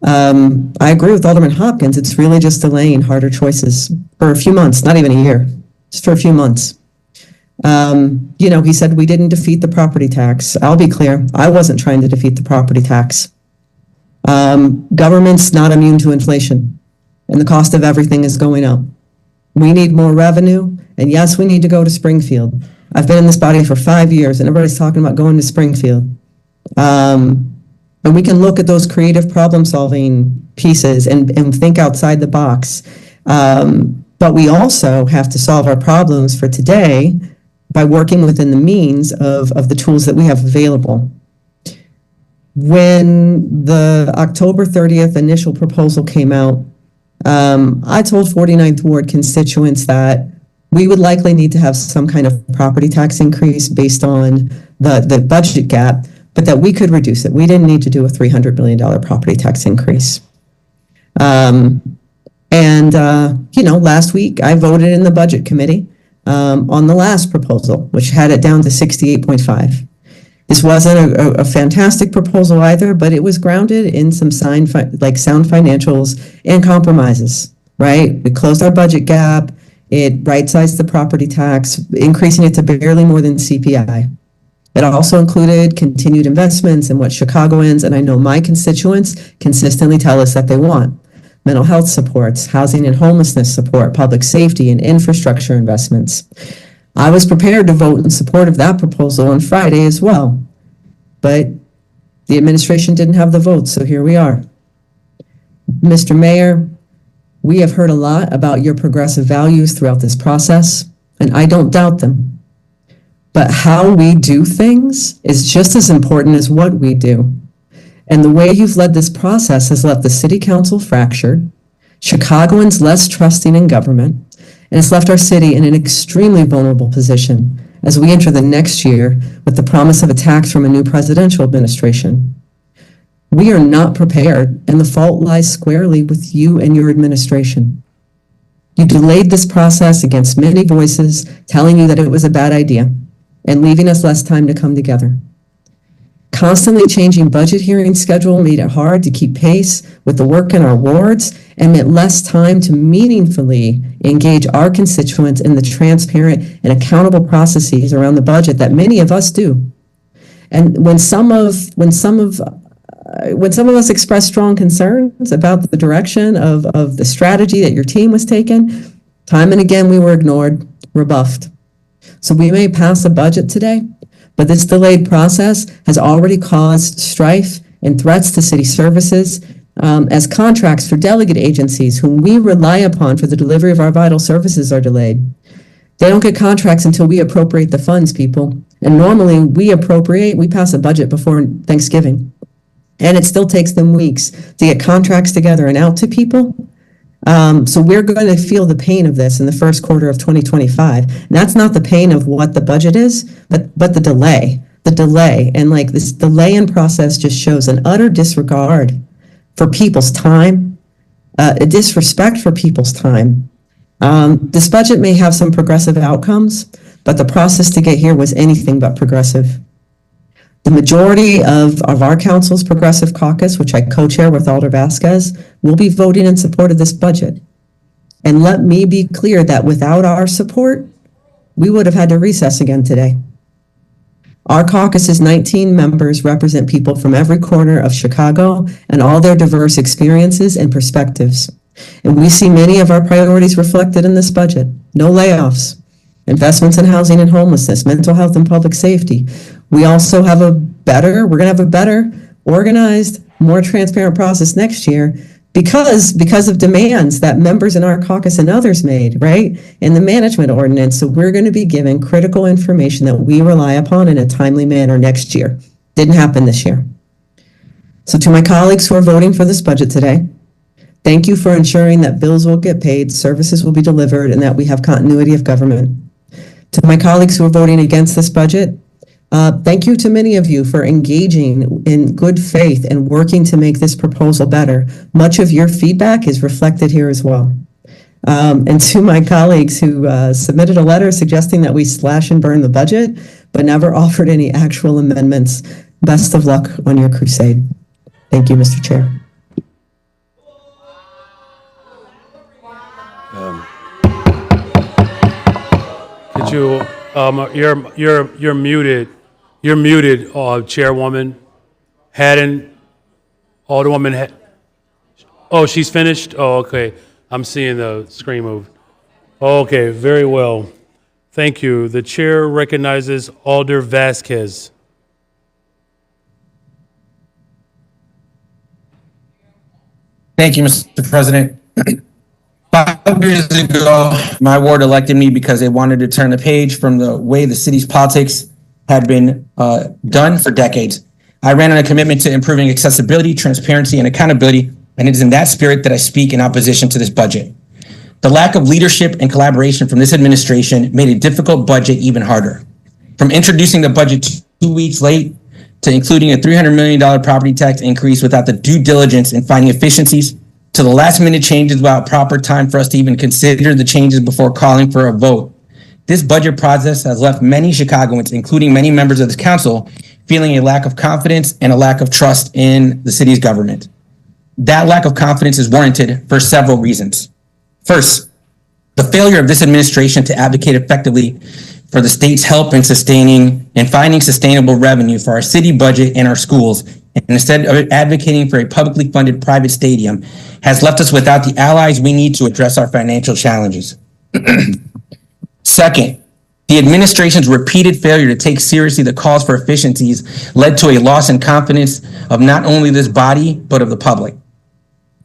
I agree with Alderman Hopkins. It's really just delaying harder choices for a few months, not even a year, just for a few months. He said we didn't defeat the property tax. I'll be clear, I wasn't trying to defeat the property tax. Government's not immune to inflation, and the cost of everything is going up. We need more revenue, and yes, we need to go to Springfield. I've been in this body for 5 years, and everybody's talking about going to Springfield. And we can look at those creative problem-solving pieces and think outside the box. But we also have to solve our problems for today by working within the means of the tools that we have available. When the October 30th initial proposal came out, I told 49th Ward constituents that we would likely need to have some kind of property tax increase based on the budget gap, but that we could reduce it. We didn't need to do a $300 million property tax increase. Last week I voted in the budget committee on the last proposal, which had it down to 68.5. This wasn't a fantastic proposal either, but it was grounded in some sound financials and compromises, right? We closed our budget gap. It right-sized the property tax, increasing it to barely more than CPI. It also included continued investments in what Chicagoans, and I know my constituents, consistently tell us that they want. Mental health supports, housing and homelessness support, public safety and infrastructure investments. I was prepared to vote in support of that proposal on Friday as well. But The administration didn't have the votes, so here we are. Mr. Mayor, we have heard a lot about your progressive values throughout this process, and I don't doubt them. But how we do things is just as important as what we do. And the way you've led this process has left the city council fractured, Chicagoans less trusting in government, and it's left our city in an extremely vulnerable position as we enter the next year with the promise of attacks from a new presidential administration. We are not prepared, and the fault lies squarely with you and your administration. You delayed this process against many voices telling you that it was a bad idea and leaving us less time to come together. Constantly changing budget hearing schedule made it hard to keep pace with the work in our wards and meant less time to meaningfully engage our constituents in the transparent and accountable processes around the budget that many of us do. And when some of us expressed strong concerns about the direction of the strategy that your team was taking, time and again we were ignored, rebuffed. So we may pass a budget today, but this delayed process has already caused strife and threats to city services as contracts for delegate agencies whom we rely upon for the delivery of our vital services are delayed. They don't get contracts until we appropriate the funds, people. And normally we pass a budget before Thanksgiving. And it still takes them weeks to get contracts together and out to people. So we're going to feel the pain of this in the first quarter of 2025. And that's not the pain of what the budget is, but the delay. And like this delay in process just shows an utter disregard for people's time, a disrespect for people's time. This budget may have some progressive outcomes, but the process to get here was anything but progressive. The majority of our council's progressive caucus, which I co-chair with Alder Vasquez, will be voting in support of this budget. And let me be clear that without our support, we would have had to recess again today. Our caucus's 19 members represent people from every corner of Chicago and all their diverse experiences and perspectives. And we see many of our priorities reflected in this budget. No layoffs, investments in housing and homelessness, mental health and public safety. We also have we're going to have a better, organized, more transparent process next year because of demands that members in our caucus and others made, right? In the management ordinance. So we're going to be given critical information that we rely upon in a timely manner next year. Didn't happen this year. So to my colleagues who are voting for this budget today, thank you for ensuring that bills will get paid, services will be delivered, and that we have continuity of government. To my colleagues who are voting against this budget, thank you to many of you for engaging in good faith and working to make this proposal better. Much of your feedback is reflected here as well. And to my colleagues who submitted a letter suggesting that we slash and burn the budget, but never offered any actual amendments, best of luck on your crusade. Thank you, Mr. Chair. Could you, you're muted. You're muted, Chairwoman. Alderwoman, oh, she's finished? Oh, okay. I'm seeing the screen move. Okay, very well. Thank you. The chair recognizes Alder Vasquez. Thank you, Mr. President. 5 years ago, my ward elected me because they wanted to turn the page from the way the city's politics had been done for decades. I ran on a commitment to improving accessibility, transparency, and accountability, and it is in that spirit that I speak in opposition to this budget. The lack of leadership and collaboration from this administration made a difficult budget even harder. From introducing the budget 2 weeks late to including a $300 million property tax increase without the due diligence in finding efficiencies, to the last minute changes without proper time for us to even consider the changes before calling for a vote. This budget process has left many Chicagoans, including many members of this council, feeling a lack of confidence and a lack of trust in the city's government. That lack of confidence is warranted for several reasons. First, the failure of this administration to advocate effectively for the state's help in sustaining and finding sustainable revenue for our city budget and our schools, and instead of advocating for a publicly funded private stadium, has left us without the allies we need to address our financial challenges. Second, The administration's repeated failure to take seriously the calls for efficiencies led to a loss in confidence of not only this body, but of the public.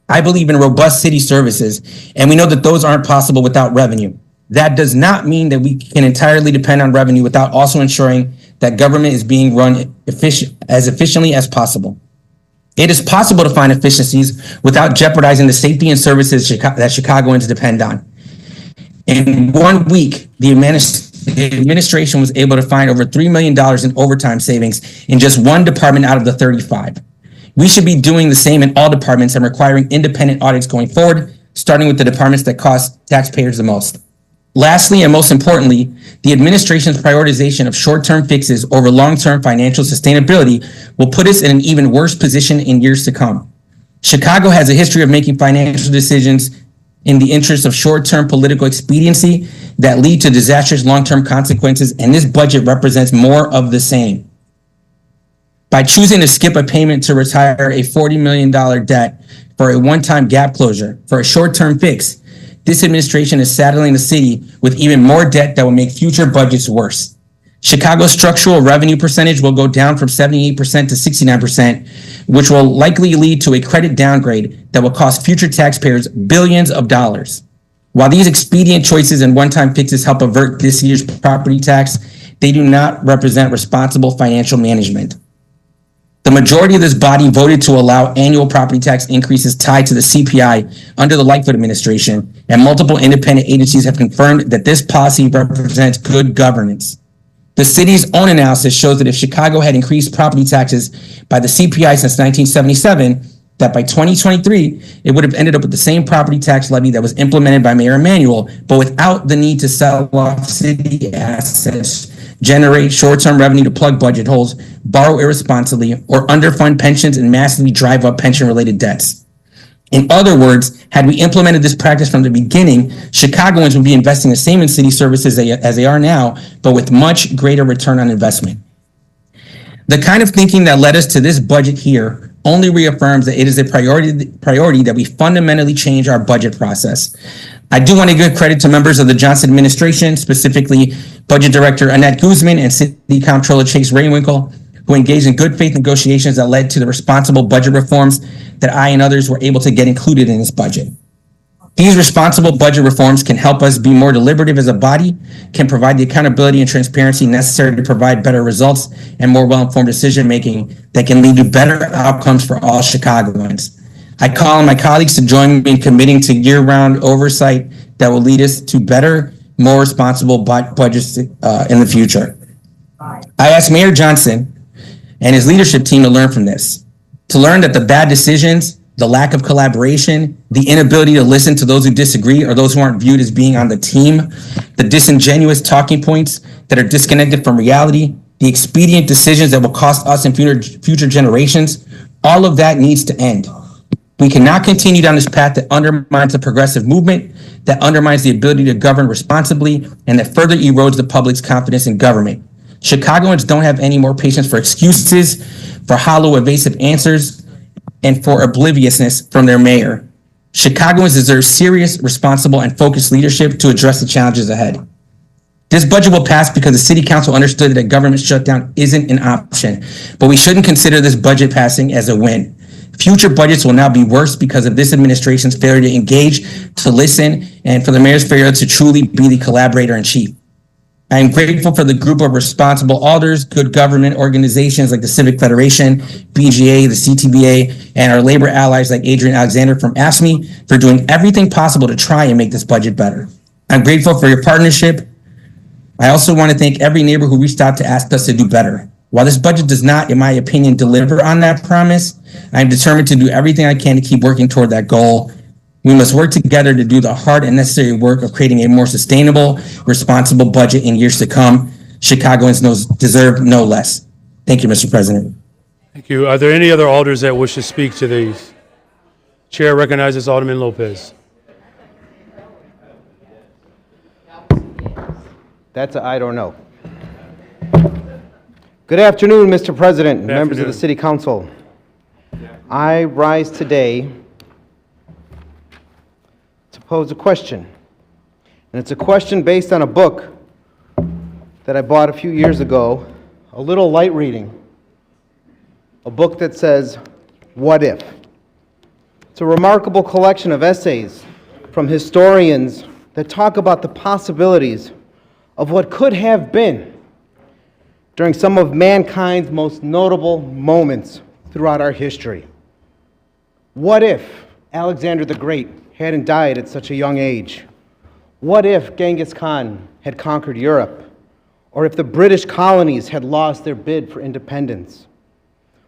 I believe in robust city services, and we know that those aren't possible without revenue. That does not mean that we can entirely depend on revenue without also ensuring that government is being run as efficiently as possible. It is possible to find efficiencies without jeopardizing the safety and services that Chicagoans depend on. In 1 week, the administration was able to find over $3 million in overtime savings in just one department out of the 35. We should be doing the same in all departments and requiring independent audits going forward, starting with the departments that cost taxpayers the most. Lastly, and most importantly, the administration's prioritization of short-term fixes over long-term financial sustainability will put us in an even worse position in years to come. Chicago has a history of making financial decisions in the interest of short-term political expediency that lead to disastrous long-term consequences, and this budget represents more of the same. By choosing to skip a payment to retire a $40 million debt for a one-time gap closure for a short-term fix, this administration is saddling the city with even more debt that will make future budgets worse. Chicago's structural revenue percentage will go down from 78% to 69%, which will likely lead to a credit downgrade that will cost future taxpayers billions of dollars. While these expedient choices and one-time fixes help avert this year's property tax, they do not represent responsible financial management. The majority of this body voted to allow annual property tax increases tied to the CPI under the Lightfoot administration, and multiple independent agencies have confirmed that this policy represents good governance. The city's own analysis shows that if Chicago had increased property taxes by the CPI since 1977, that by 2023, it would have ended up with the same property tax levy that was implemented by Mayor Emanuel, but without the need to sell off city assets, generate short-term revenue to plug budget holes, borrow irresponsibly, or underfund pensions and massively drive up pension-related debts. In other words, had we implemented this practice from the beginning, Chicagoans would be investing the same in city services as they are now, but with much greater return on investment. The kind of thinking that led us to this budget here only reaffirms that it is a priority that we fundamentally change our budget process. I do want to give credit to members of the Johnson administration, specifically Budget Director Annette Guzman and City Comptroller Chase Raywinkle, who engaged in good faith negotiations that led to the responsible budget reforms that I and others were able to get included in this budget. These responsible budget reforms can help us be more deliberative as a body, can provide the accountability and transparency necessary to provide better results and more well-informed decision-making that can lead to better outcomes for all Chicagoans. I call on my colleagues to join me in committing to year-round oversight that will lead us to better, more responsible budgets in the future. I asked Mayor Johnson and his leadership team to learn from this, to learn that the bad decisions, the lack of collaboration, the inability to listen to those who disagree or those who aren't viewed as being on the team, the disingenuous talking points that are disconnected from reality, the expedient decisions that will cost us and future generations, all of that needs to end. We cannot continue down this path that undermines the progressive movement, that undermines the ability to govern responsibly, and that further erodes the public's confidence in government. Chicagoans don't have any more patience for excuses, for hollow, evasive answers, and for obliviousness from their mayor. Chicagoans deserve serious, responsible, and focused leadership to address the challenges ahead. This budget will pass because the city council understood that a government shutdown isn't an option, but we shouldn't consider this budget passing as a win. Future budgets will now be worse because of this administration's failure to engage, to listen, and for the mayor's failure to truly be the collaborator in chief. I am grateful for the group of responsible alders, good government organizations like the Civic Federation, BGA, the CTBA, and our labor allies like Adrian Alexander from AFSCME for doing everything possible to try and make this budget better. I'm grateful for your partnership. I also want to thank every neighbor who reached out to ask us to do better. While this budget does not, in my opinion, deliver on that promise, I am determined to do everything I can to keep working toward that goal. We must work together to do the hard and necessary work of creating a more sustainable, responsible budget in years to come. Chicagoans deserve no less. Thank you, Mr. President. Thank you. Are there any other alders that wish to speak to these? Chair recognizes Alderman Lopez. That's a I don't know. Good afternoon, Mr. President, members of the City Council. I rise today to pose a question. And it's a question based on a book that I bought a few years ago, a little light reading, a book that says, What If? It's a remarkable collection of essays from historians that talk about the possibilities of what could have been during some of mankind's most notable moments throughout our history. What if Alexander the Great hadn't died at such a young age? What if Genghis Khan had conquered Europe? Or if the British colonies had lost their bid for independence?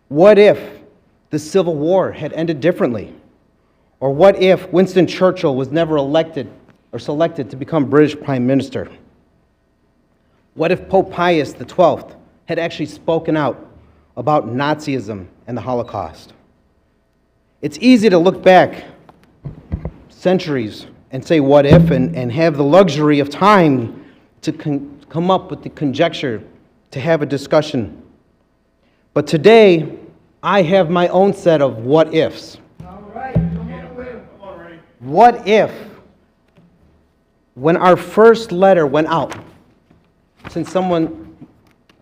What if the Civil War had ended differently? Or what if Winston Churchill was never elected or selected to become British Prime Minister? What if Pope Pius XII had actually spoken out about Nazism and the Holocaust? It's easy to look back centuries and say what if and have the luxury of time to come up with the conjecture to have a discussion. But today, I have my own set of what ifs. What if, when our first letter went out, since someone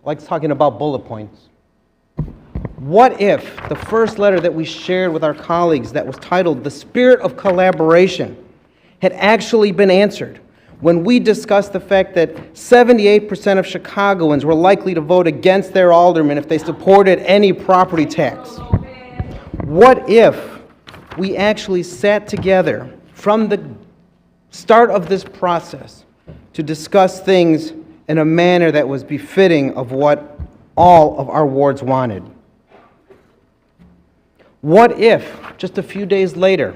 likes talking about bullet points, what if the first letter that we shared with our colleagues that was titled The Spirit of Collaboration had actually been answered when we discussed the fact that 78% of Chicagoans were likely to vote against their alderman if they supported any property tax? What if we actually sat together from the start of this process to discuss things in a manner that was befitting of what all of our wards wanted? What if, just a few days later,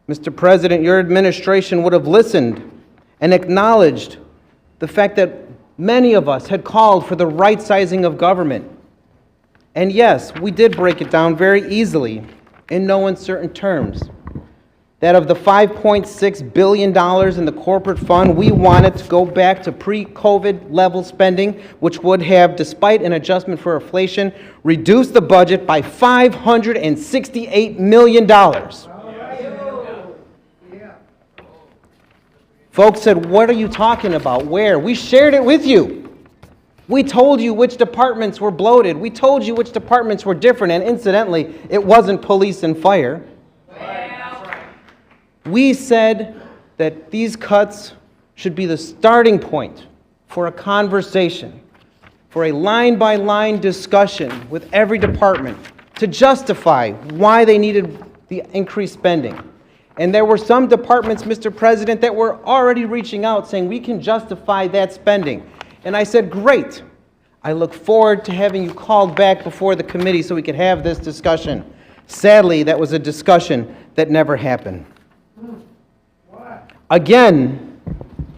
Mr. President, your administration would have listened and acknowledged the fact that many of us had called for the right sizing of government? And yes, we did break it down very easily in no uncertain terms. That of the $5.6 billion in the corporate fund, we wanted to go back to pre-COVID level spending, which would have, despite an adjustment for inflation, reduced the budget by $568 million. Folks said, what are you talking about? Where? We shared it with you. We told you which departments were bloated. We told you which departments were different. And incidentally, it wasn't police and fire. We said that these cuts should be the starting point for a conversation, for a line-by-line discussion with every department to justify why they needed the increased spending. And there were some departments, Mr. President, that were already reaching out saying we can justify that spending. And I said, great. I look forward to having you called back before the committee so we could have this discussion. Sadly, that was a discussion that never happened. Again,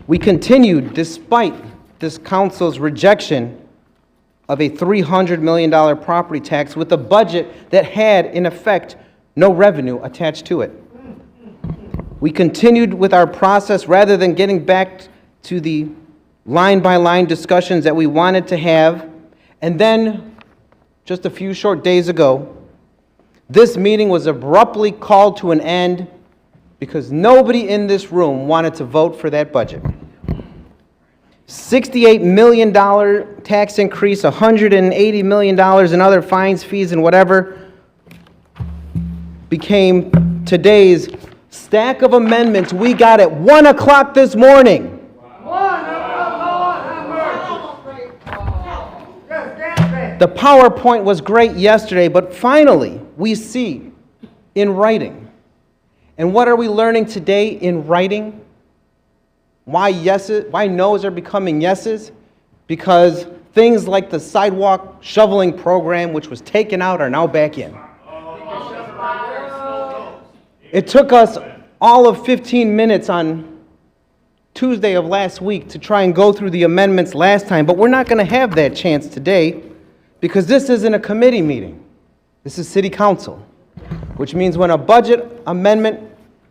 we continued despite this council's rejection of a $300 million property tax with a budget that had, in effect, no revenue attached to it. We continued with our process rather than getting back to the line-by-line discussions that we wanted to have. And then, just a few short days ago, this meeting was abruptly called to an end because nobody in this room wanted to vote for that budget. $68 million tax increase, $180 million in other fines, fees, and whatever became today's stack of amendments we got at 1 o'clock this morning. The PowerPoint was great yesterday, but finally we see in writing. And what are we learning today in writing? Why no's are becoming yeses? Because things like the sidewalk shoveling program, which was taken out, are now back in. It took us all of 15 minutes on Tuesday of last week to try and go through the amendments last time, but we're not going to have that chance today because this isn't a committee meeting. This is city council, which means when a budget amendment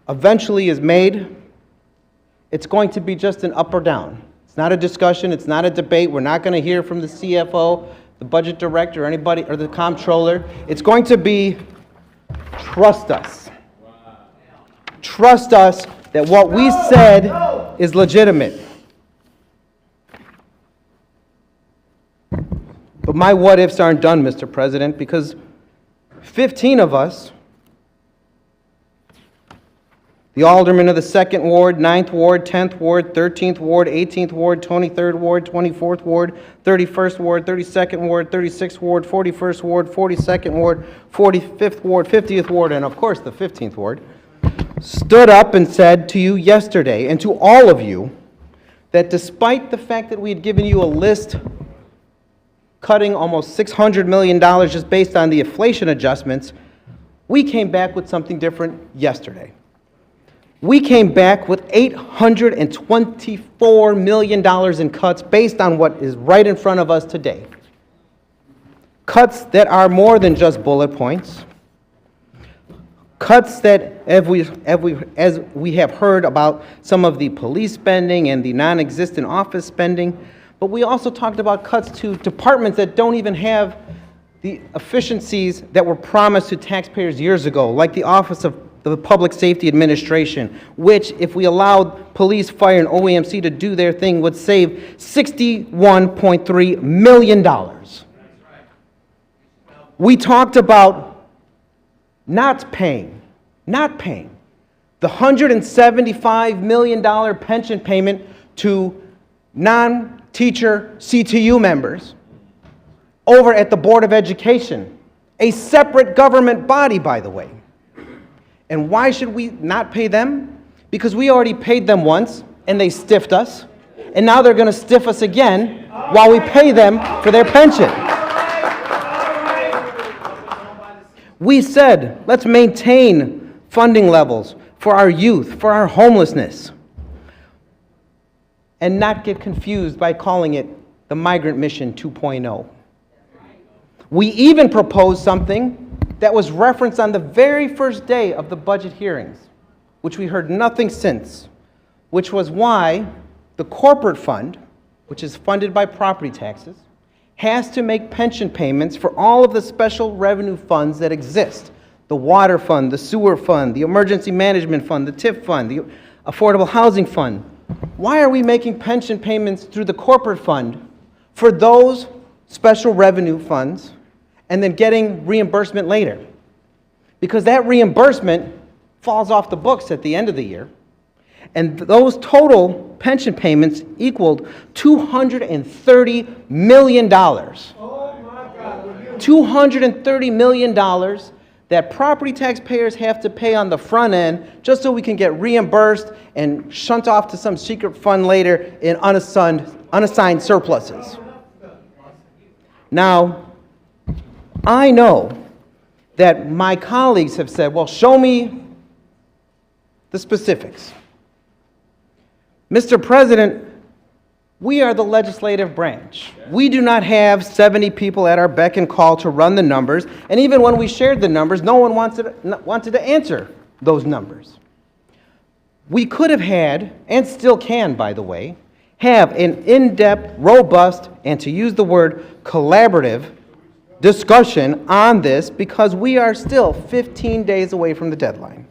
eventually is made, it's going to be just an up or down. It's not a discussion, it's not a debate. We're not going to hear from the CFO, the budget director, or anybody, or the comptroller. It's going to be, trust us. Trust us that what we said is legitimate. But my what ifs aren't done, Mr. President, because 15 of us, the aldermen of the 2nd Ward, 9th Ward, 10th Ward, 13th Ward, 18th Ward, 23rd Ward, 24th Ward, 31st Ward, 32nd Ward, 36th Ward, 41st Ward, 42nd Ward, 45th Ward, 50th Ward, and of course the 15th Ward, stood up and said to you yesterday, and to all of you, that despite the fact that we had given you a list cutting almost $600 million just based on the inflation adjustments, we came back with something different yesterday. We came back with $824 million in cuts based on what is right in front of us today. Cuts that are more than just bullet points. Cuts that, as we have heard about some of the police spending and the non-existent office spending, but we also talked about cuts to departments that don't even have the efficiencies that were promised to taxpayers years ago, like the Office of the Public Safety Administration, which, if we allowed police, fire, and OEMC to do their thing, would save $61.3 million. We talked about not paying the $175 million pension payment to non-teacher CTU members over at the Board of Education, a separate government body, by the way. And why should we not pay them? Because we already paid them once, and they stiffed us, and now they're going to stiff us again while we pay them for their pension. We said, let's maintain funding levels for our youth, for our homelessness, and not get confused by calling it the Migrant Mission 2.0. We even proposed something that was referenced on the very first day of the budget hearings, which we heard nothing since, which was why the corporate fund, which is funded by property taxes, has to make pension payments for all of the special revenue funds that exist. The water fund, the sewer fund, the emergency management fund, the TIF fund, the affordable housing fund. Why are we making pension payments through the corporate fund for those special revenue funds and then getting reimbursement later? Because that reimbursement falls off the books at the end of the year, and those total pension payments equaled $230 million. $230 million that property taxpayers have to pay on the front end just so we can get reimbursed and shunt off to some secret fund later in unassigned surpluses. Now, I know that my colleagues have said, well, show me the specifics. Mr. President, we are the legislative branch. We do not have 70 people at our beck and call to run the numbers, and even when we shared the numbers, no one wanted to answer those numbers. We could have had, and still can, by the way, have an in-depth, robust, and to use the word collaborative discussion on this because we are still 15 days away from the deadline.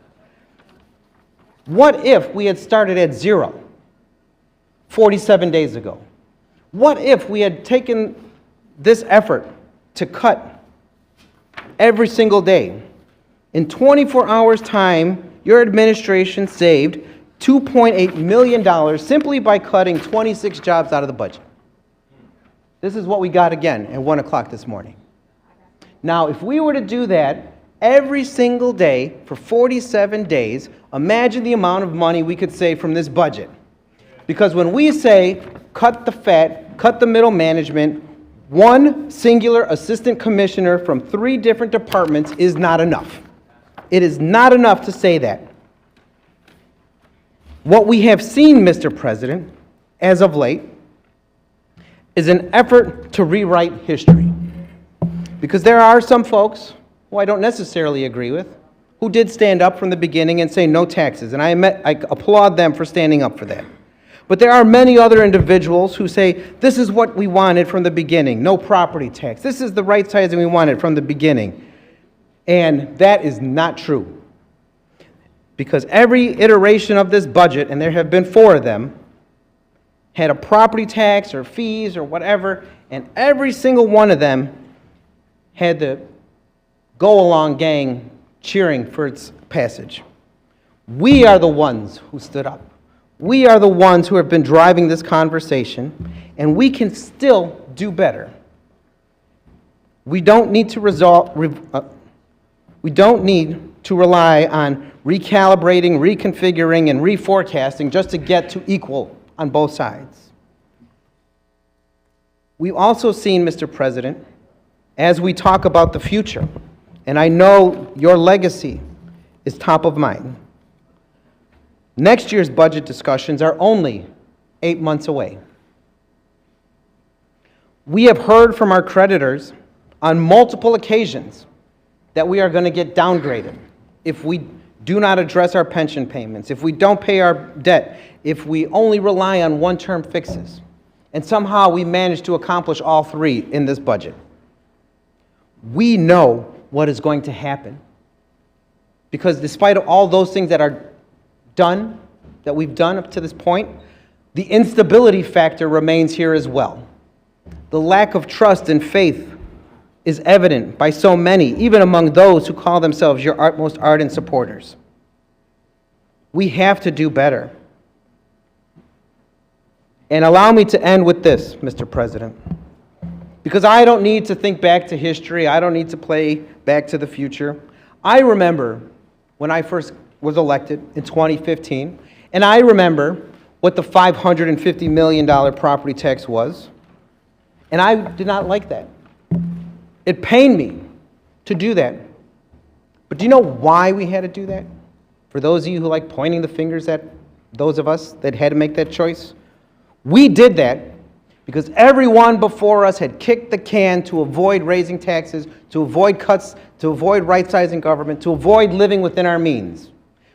What if we had started at zero 47 days ago? What if we had taken this effort to cut every single day? In 24 hours' time, your administration saved $2.8 million simply by cutting 26 jobs out of the budget. This is what we got again at 1 o'clock this morning. Now, if we were to do that every single day for 47 days, imagine the amount of money we could save from this budget. Because when we say cut the fat, cut the middle management, one singular assistant commissioner from 3 different departments is not enough. It is not enough to say that. What we have seen, Mr. President, as of late, is an effort to rewrite history. Because there are some folks who I don't necessarily agree with who did stand up from the beginning and say no taxes, and I applaud them for standing up for that. But there are many other individuals who say, this is what we wanted from the beginning, no property tax. This is the right sizing we wanted from the beginning. And that is not true. Because every iteration of this budget, and there have been 4 of them, had a property tax or fees or whatever, and every single one of them had the go-along gang cheering for its passage. We are the ones who stood up. We are the ones who have been driving this conversation, and we can still do better. We don't need to rely on recalibrating, reconfiguring, and reforecasting just to get to equal on both sides. We've also seen, Mr. President, as we talk about the future, and I know your legacy is top of mind. Next year's budget discussions are only 8 months away. We have heard from our creditors on multiple occasions that we are going to get downgraded if we do not address our pension payments, if we don't pay our debt, if we only rely on one-term fixes. And somehow we managed to accomplish all three in this budget. We know what is going to happen, because despite all those things that are done, that we've done up to this point, the instability factor remains here as well. The lack of trust and faith is evident by so many, even among those who call themselves your most ardent supporters. We have to do better. And allow me to end with this, Mr. President, because I don't need to think back to history. I don't need to play back to the future. I remember when I first was elected in 2015, and I remember what the $550 million property tax was, and I did not like that. It pained me to do that. But do you know why we had to do that? For those of you who like pointing the fingers at those of us that had to make that choice, we did that because everyone before us had kicked the can to avoid raising taxes, to avoid cuts, to avoid right-sizing government, to avoid living within our means.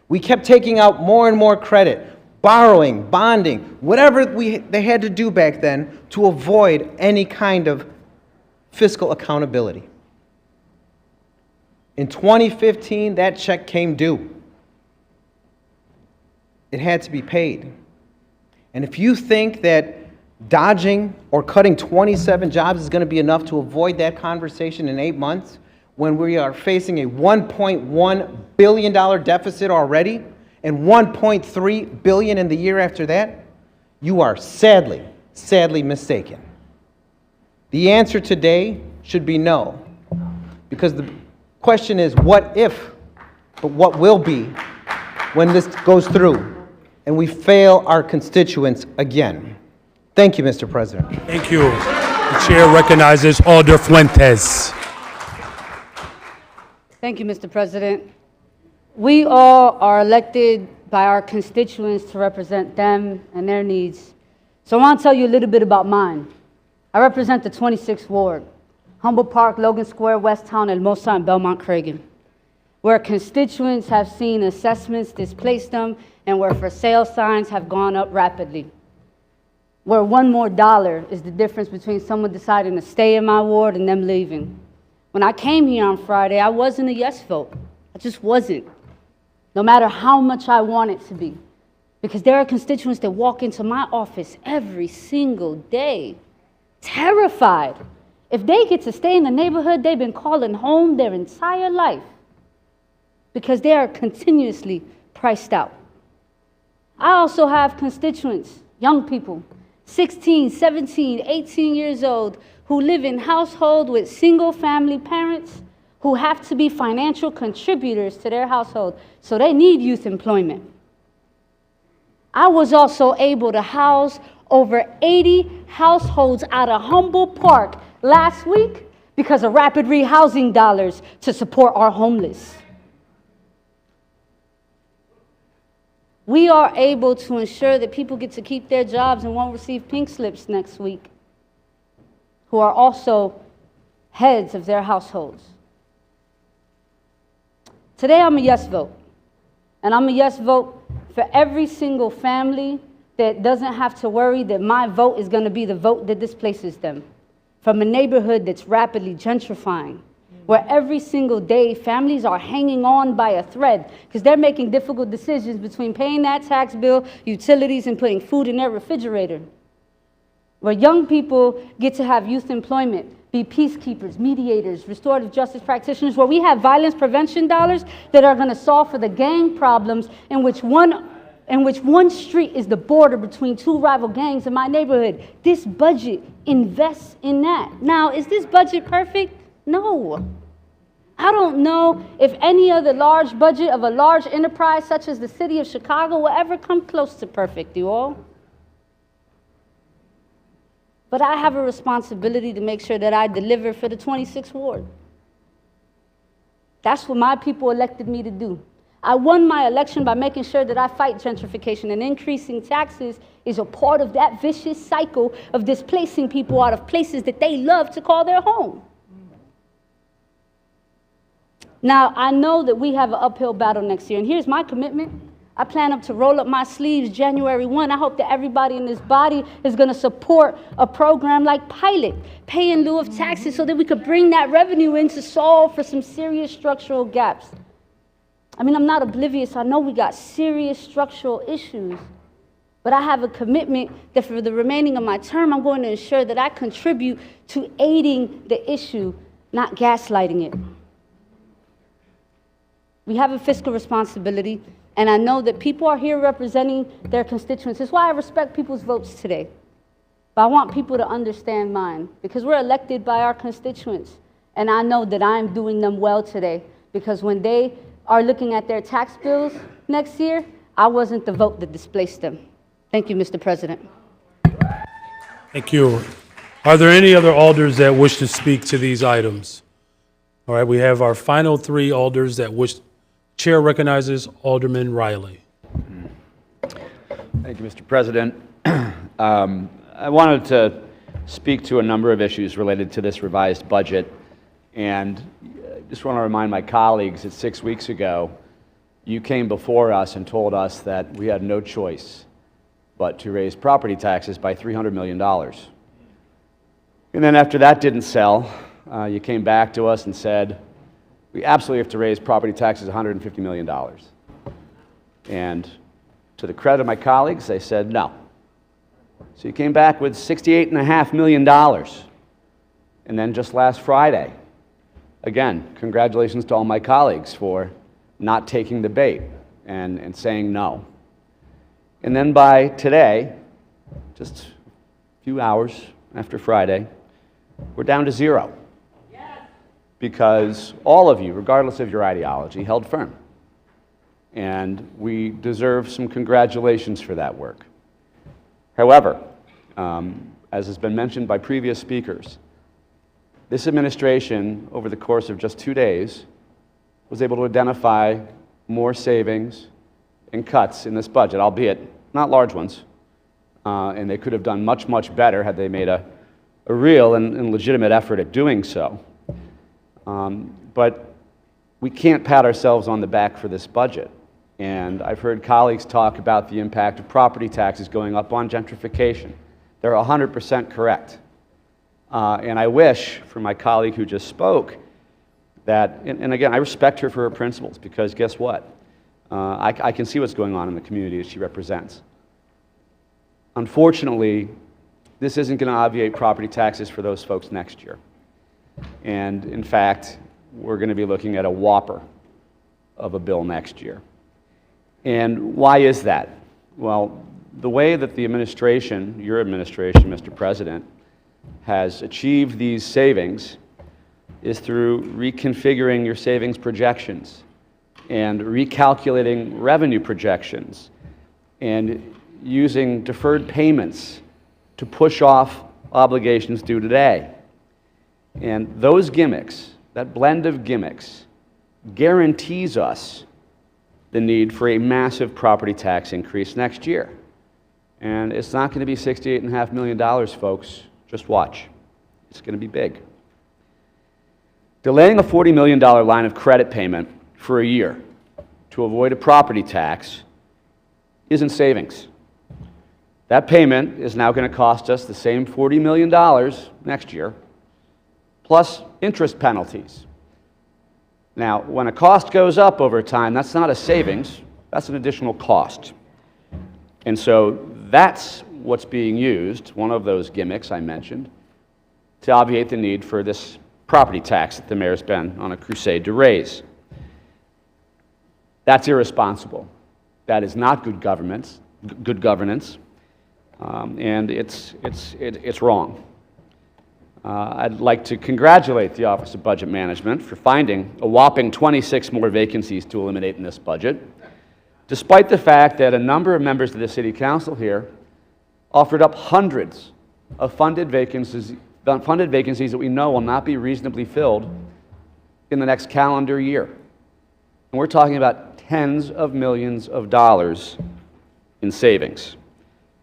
We kept taking out more and more credit, borrowing, bonding, whatever they had to do back then to avoid any kind of fiscal accountability. In 2015, that check came due. It had to be paid. And if you think that dodging or cutting 27 jobs is going to be enough to avoid that conversation in 8 months, when we are facing a $1.1 billion deficit already and $1.3 billion in the year after that, you are sadly, sadly mistaken. The answer today should be no, because the question is what if, but what will be when this goes through and we fail our constituents again. Thank you, Mr. President. Thank you. The chair recognizes Alder Fuentes. Thank you, Mr. President. We all are elected by our constituents to represent them and their needs. So I want to tell you a little bit about mine. I represent the 26th Ward, Humboldt Park, Logan Square, Westtown, Hermosa, and Belmont-Cragen, where constituents have seen assessments displace them and where for sale signs have gone up rapidly. Where $1 more is the difference between someone deciding to stay in my ward and them leaving. When I came here on Friday, I wasn't a yes vote. I just wasn't, no matter how much I want it to be. Because there are constituents that walk into my office every single day, terrified. If they get to stay in the neighborhood they've been calling home their entire life, because they are continuously priced out. I also have constituents, young people, 16, 17, 18 years old, who live in households with single-family parents who have to be financial contributors to their household, so they need youth employment. I was also able to house over 80 households out of Humboldt Park last week because of rapid rehousing dollars to support our homeless. We are able to ensure that people get to keep their jobs and won't receive pink slips next week, who are also heads of their households. Today I'm a yes vote, and I'm a yes vote for every single family that doesn't have to worry that my vote is going to be the vote that displaces them, from a neighborhood that's rapidly gentrifying, where every single day families are hanging on by a thread because they're making difficult decisions between paying that tax bill, utilities, and putting food in their refrigerator. where young people get to have youth employment, be peacekeepers, mediators, restorative justice practitioners, where we have violence prevention dollars that are going to solve for the gang problems in which one street is the border between two rival gangs in my neighborhood. This budget invests in that. Now, is this budget perfect? No. I don't know if any other large budget of a large enterprise such as the city of Chicago will ever come close to perfect, you all. But I have a responsibility to make sure that I deliver for the 26th ward. That's what my people elected me to do. I won my election by making sure that I fight gentrification, and increasing taxes is a part of that vicious cycle of displacing people out of places that they love to call their home. Now, I know that we have an uphill battle next year, and here's my commitment. I plan to roll up my sleeves January 1. I hope that everybody in this body is going to support a program like Pilot, pay in lieu of taxes, so that we could bring that revenue in to solve for some serious structural gaps. I mean, I'm not oblivious. I know we got serious structural issues, but I have a commitment that for the remaining of my term, I'm going to ensure that I contribute to aiding the issue, not gaslighting it. We have a fiscal responsibility, and I know that people are here representing their constituents. That's why I respect people's votes today. But I want people to understand mine, because we're elected by our constituents, and I know that I'm doing them well today, because when they are looking at their tax bills next year, I wasn't the vote that displaced them. Thank you, Mr. President. Thank you. Are there any other alders that wish to speak to these items? All right, we have our final three alders that wish. Chair recognizes Alderman Riley. Thank you, Mr. President. I wanted to speak to a number of issues related to this revised budget, and just want to remind my colleagues that 6 weeks ago, you came before us and told us that we had no choice but to raise property taxes by $300 million. And then after that didn't sell, you came back to us and said, we absolutely have to raise property taxes $150 million. And to the credit of my colleagues, they said no. So you came back with $68.5 million. And then just last Friday, again, congratulations to all my colleagues for not taking the bait and saying no. And then by today, just a few hours after Friday, we're down to zero. Because all of you, regardless of your ideology, held firm. And we deserve some congratulations for that work. However, as has been mentioned by previous speakers, this administration, over the course of just 2 days, was able to identify more savings and cuts in this budget, albeit not large ones. And they could have done much, much better had they made a real and legitimate effort at doing so. But we can't pat ourselves on the back for this budget. And I've heard colleagues talk about the impact of property taxes going up on gentrification. They're 100% correct. And I wish, for my colleague who just spoke, that, and again, I respect her for her principles, because guess what? I can see what's going on in the community that she represents. Unfortunately, this isn't going to obviate property taxes for those folks next year. And in fact, we're going to be looking at a whopper of a bill next year. And why is that? Well, the way that the administration, your administration, Mr. President, has achieved these savings is through reconfiguring your savings projections and recalculating revenue projections and using deferred payments to push off obligations due today. And those gimmicks, that blend of gimmicks, guarantees us the need for a massive property tax increase next year. And it's not going to be $68.5 million, folks. Just watch. It's going to be big. Delaying a $40 million line of credit payment for a year to avoid a property tax isn't savings. That payment is now going to cost us the same $40 million next year, plus interest penalties. Now, when a cost goes up over time, that's not a savings, that's an additional cost. And so that's what's being used, one of those gimmicks I mentioned, to obviate the need for this property tax that the mayor's been on a crusade to raise. That's irresponsible. That is not good governance, and it's wrong. I'd like to congratulate the Office of Budget Management for finding a whopping 26 more vacancies to eliminate in this budget, despite the fact that a number of members of the City Council here offered up hundreds of funded vacancies that we know will not be reasonably filled in the next calendar year. And we're talking about tens of millions of dollars in savings.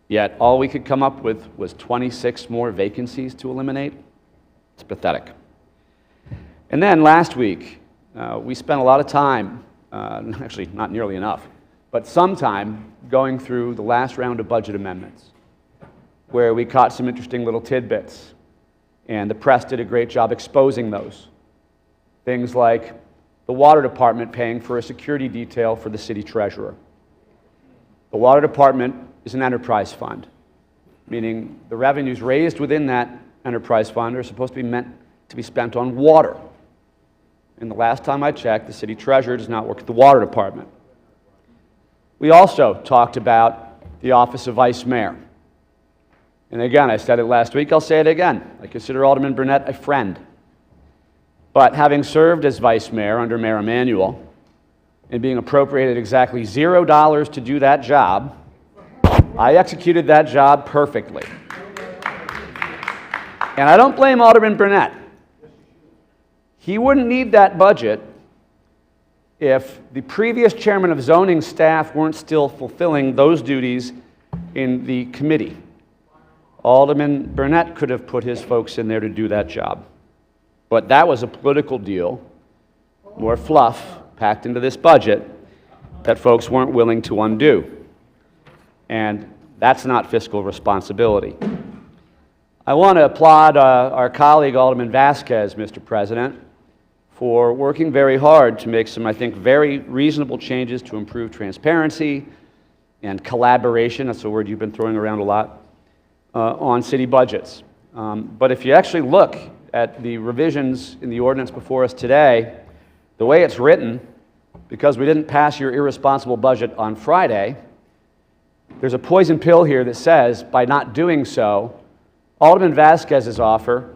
Yet all we could come up with was 26 more vacancies to eliminate. It's pathetic. And then last week, we spent a lot of time, actually not nearly enough, but some time going through the last round of budget amendments, where we caught some interesting little tidbits, and the press did a great job exposing those. Things like the water department paying for a security detail for the city treasurer. The water department is an enterprise fund, meaning the revenues raised within that enterprise fund are supposed to be meant to be spent on water. And the last time I checked, the city treasurer does not work at the water department. We also talked about the office of vice mayor. And again, I said it last week, I'll say it again. I consider Alderman Burnett a friend. But having served as vice mayor under Mayor Emanuel and being appropriated exactly $0 to do that job, I executed that job perfectly. And I don't blame Alderman Burnett. He wouldn't need that budget if the previous chairman of zoning staff weren't still fulfilling those duties in the committee. Alderman Burnett could have put his folks in there to do that job. But that was a political deal, more fluff packed into this budget that folks weren't willing to undo. And that's not fiscal responsibility. I want to applaud our colleague, Alderman Vasquez, Mr. President, for working very hard to make some, I think, very reasonable changes to improve transparency and collaboration, that's a word you've been throwing around a lot, on city budgets. But if you actually look at the revisions in the ordinance before us today, the way it's written, because we didn't pass your irresponsible budget on Friday, there's a poison pill here that says, by not doing so, Alderman Vasquez's offer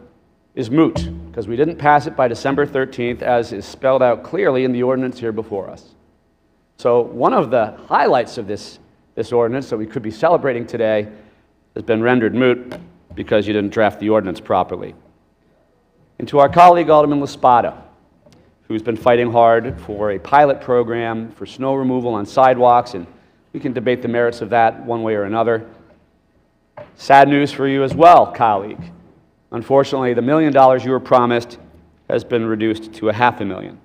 is moot, because we didn't pass it by December 13th, as is spelled out clearly in the ordinance here before us. So one of the highlights of this ordinance that we could be celebrating today has been rendered moot because you didn't draft the ordinance properly. And to our colleague, Alderman Laspada, who's been fighting hard for a pilot program for snow removal on sidewalks, and we can debate the merits of that one way or another. Sad news for you as well, colleague. Unfortunately, the $1 million you were promised has been reduced to $500,000.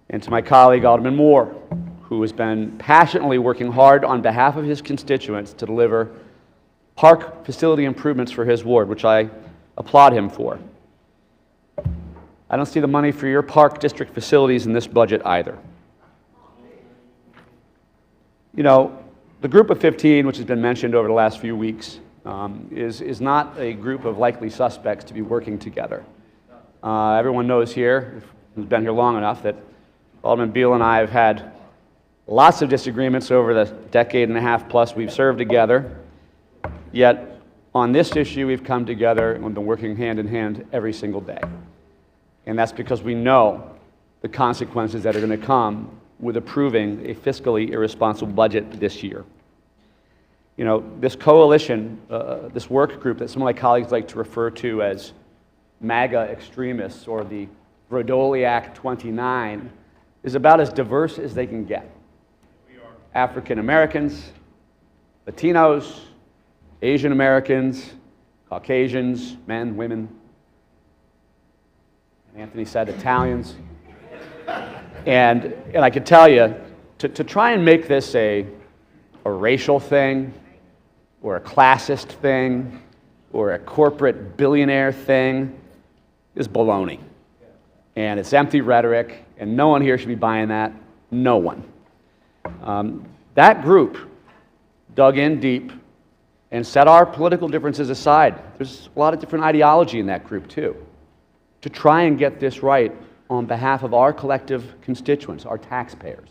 And to my colleague, Alderman Moore, who has been passionately working hard on behalf of his constituents to deliver park facility improvements for his ward, which I applaud him for. I don't see the money for your park district facilities in this budget either. You know, the group of 15, which has been mentioned over the last few weeks, is not a group of likely suspects to be working together. Everyone knows here, who's been here long enough, that Alderman Beal and I have had lots of disagreements over the decade and a half plus we've served together. Yet, on this issue, we've come together and we've been working hand in hand every single day. And that's because we know the consequences that are going to come with approving a fiscally irresponsible budget this year. You know, this coalition, this work group that some of my colleagues like to refer to as MAGA extremists or the Vrodoliak 29 is about as diverse as they can get. African Americans, Latinos, Asian Americans, Caucasians, men, women, and Anthony said Italians. And I could tell you, to try and make this a racial thing, or a classist thing, or a corporate billionaire thing, is baloney. And it's empty rhetoric, and no one here should be buying that. No one. That group dug in deep and set our political differences aside. There's a lot of different ideology in that group too, to try and get this right on behalf of our collective constituents, our taxpayers,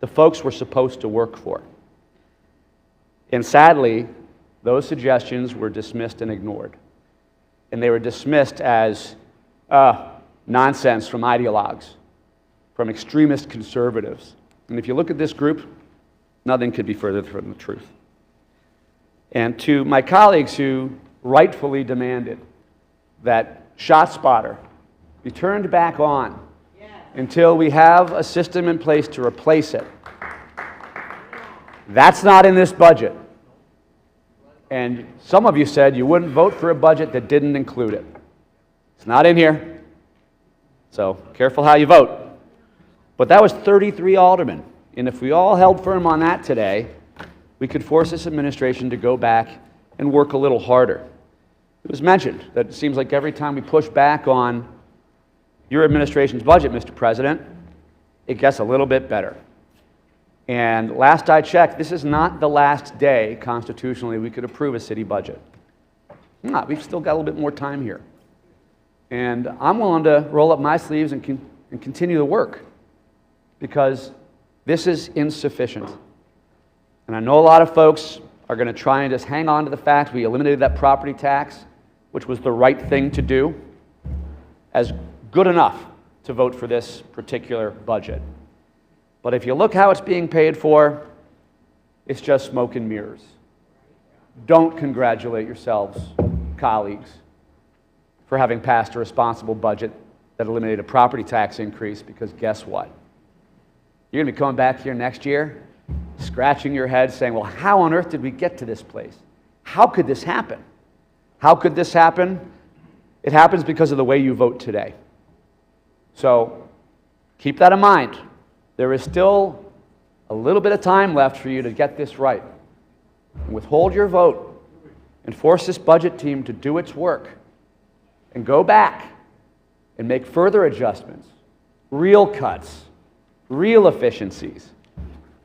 the folks we're supposed to work for. And sadly, those suggestions were dismissed and ignored. And they were dismissed as nonsense from ideologues, from extremist conservatives. And if you look at this group, nothing could be further from the truth. And to my colleagues who rightfully demanded that ShotSpotter be turned back on until we have a system in place to replace it. That's not in this budget. And some of you said you wouldn't vote for a budget that didn't include it. It's not in here. So careful how you vote. But that was 33 aldermen. And if we all held firm on that today, we could force this administration to go back and work a little harder. It was mentioned that it seems like every time we push back on your administration's budget, Mr. President, it gets a little bit better. And last I checked, this is not the last day constitutionally we could approve a city budget. We've still got a little bit more time here. And I'm willing to roll up my sleeves and continue the work, because this is insufficient. And I know a lot of folks are going to try and just hang on to the fact we eliminated that property tax, which was the right thing to do, as good enough to vote for this particular budget. But if you look how it's being paid for, it's just smoke and mirrors. Don't congratulate yourselves, colleagues, for having passed a responsible budget that eliminated a property tax increase, because guess what? You're going to be coming back here next year, scratching your head, saying, well, how on earth did we get to this place? How could this happen? How could this happen? It happens because of the way you vote today. So keep that in mind. There is still a little bit of time left for you to get this right. And withhold your vote and force this budget team to do its work and go back and make further adjustments, real cuts, real efficiencies.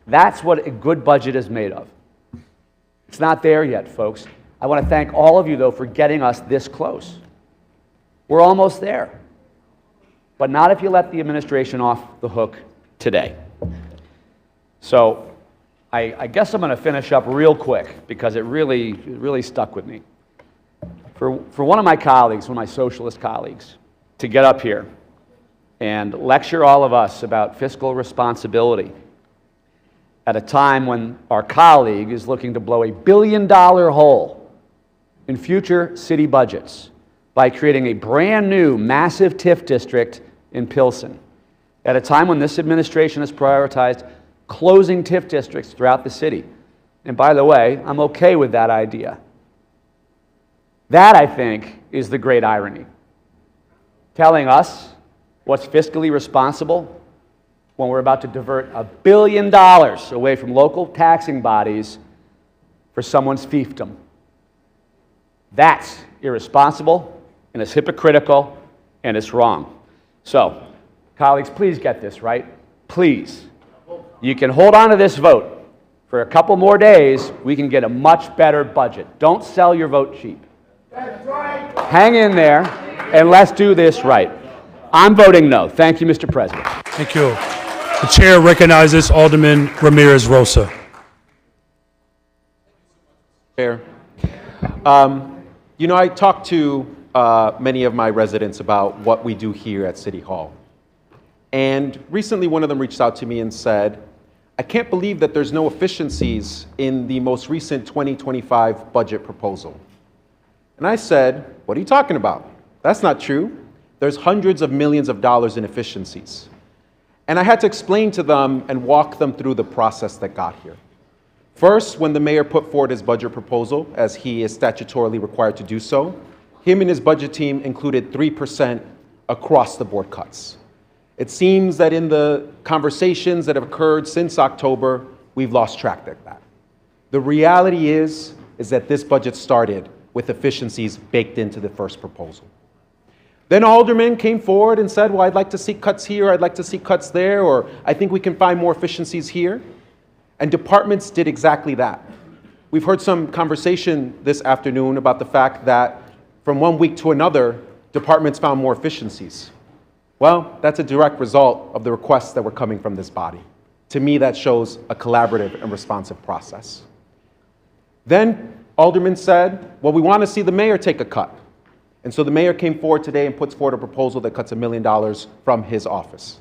That's what a good budget is made of. It's not there yet, folks. I want to thank all of you, though, for getting us this close. We're almost there. But not if you let the administration off the hook today. So I guess I'm going to finish up real quick, because it really stuck with me. For one of my colleagues, one of my socialist colleagues, to get up here and lecture all of us about fiscal responsibility at a time when our colleague is looking to blow $1 billion hole in future city budgets by creating a brand new massive TIF district in Pilsen, at a time when this administration has prioritized closing TIF districts throughout the city. And by the way, I'm okay with that idea. That, I think, is the great irony. Telling us what's fiscally responsible when we're about to divert $1 billion away from local taxing bodies for someone's fiefdom. That's irresponsible, and it's hypocritical, and it's wrong. So, colleagues, please get this right. Please. You can hold on to this vote. For a couple more days, we can get a much better budget. Don't sell your vote cheap. That's right. Hang in there, and let's do this right. I'm voting no. Thank you, Mr. President. Thank you. The chair recognizes Alderman Ramirez Rosa. Chair. You know, I talked to many of my residents about what we do here at City Hall. And recently one of them reached out to me and said, I can't believe that there's no efficiencies in the most recent 2025 budget proposal. And I said, what are you talking about? That's not true. There's hundreds of millions of dollars in efficiencies. And I had to explain to them and walk them through the process that got here. First, when the mayor put forward his budget proposal, as he is statutorily required to do so, him and his budget team included 3% across the board cuts. It seems that in the conversations that have occurred since October, we've lost track of that. The reality is that this budget started with efficiencies baked into the first proposal. Then aldermen came forward and said, well, I'd like to see cuts here, I'd like to see cuts there, or I think we can find more efficiencies here. And departments did exactly that. We've heard some conversation this afternoon about the fact that from one week to another, departments found more efficiencies. Well, that's a direct result of the requests that were coming from this body. To me, that shows a collaborative and responsive process. Then Alderman said, well, we want to see the mayor take a cut. And so the mayor came forward today and puts forward a proposal that cuts $1 million from his office.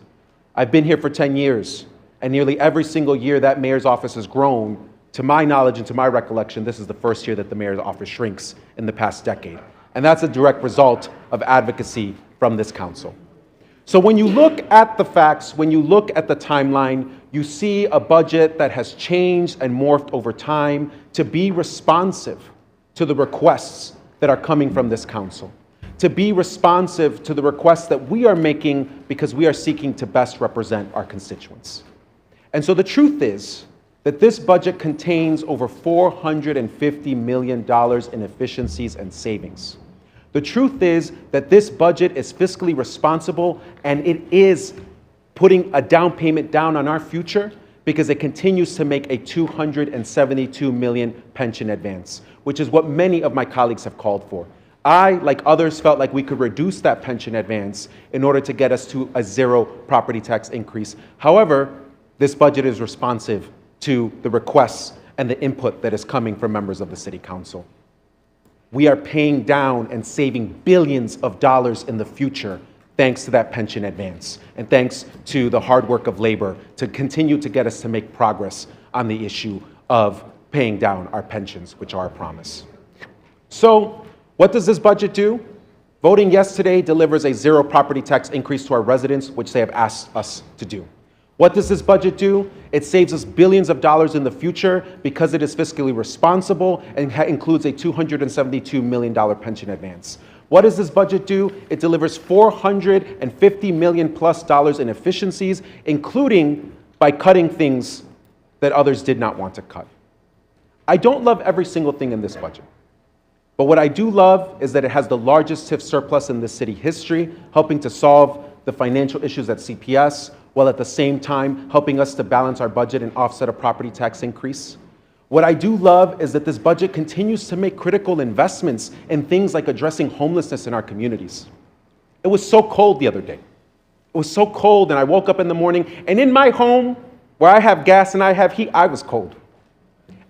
I've been here for 10 years, and nearly every single year that mayor's office has grown. To my knowledge and to my recollection, this is the first year that the mayor's office shrinks in the past decade. And that's a direct result of advocacy from this council. So when you look at the facts, when you look at the timeline, you see a budget that has changed and morphed over time to be responsive to the requests that are coming from this council, to be responsive to the requests that we are making because we are seeking to best represent our constituents. And so the truth is that this budget contains over $450 million in efficiencies and savings. The truth is that this budget is fiscally responsible, and it is putting a down payment down on our future because it continues to make a $272 million pension advance, which is what many of my colleagues have called for. I, like others, felt like we could reduce that pension advance in order to get us to a zero property tax increase. However, this budget is responsive to the requests and the input that is coming from members of the City Council. We are paying down and saving billions of dollars in the future thanks to that pension advance and thanks to the hard work of labor to continue to get us to make progress on the issue of paying down our pensions, which are a promise. So what does this budget do? Voting yes today delivers a zero property tax increase to our residents, which they have asked us to do. What does this budget do? It saves us billions of dollars in the future because it is fiscally responsible and includes a $272 million pension advance. What does this budget do? It delivers $450 million plus in efficiencies, including by cutting things that others did not want to cut. I don't love every single thing in this budget, but what I do love is that it has the largest TIF surplus in this city history, helping to solve the financial issues at CPS, while at the same time helping us to balance our budget and offset a property tax increase. What I do love is that this budget continues to make critical investments in things like addressing homelessness in our communities. It was so cold the other day. It was so cold, and I woke up in the morning, and in my home, where I have gas and I have heat, I was cold.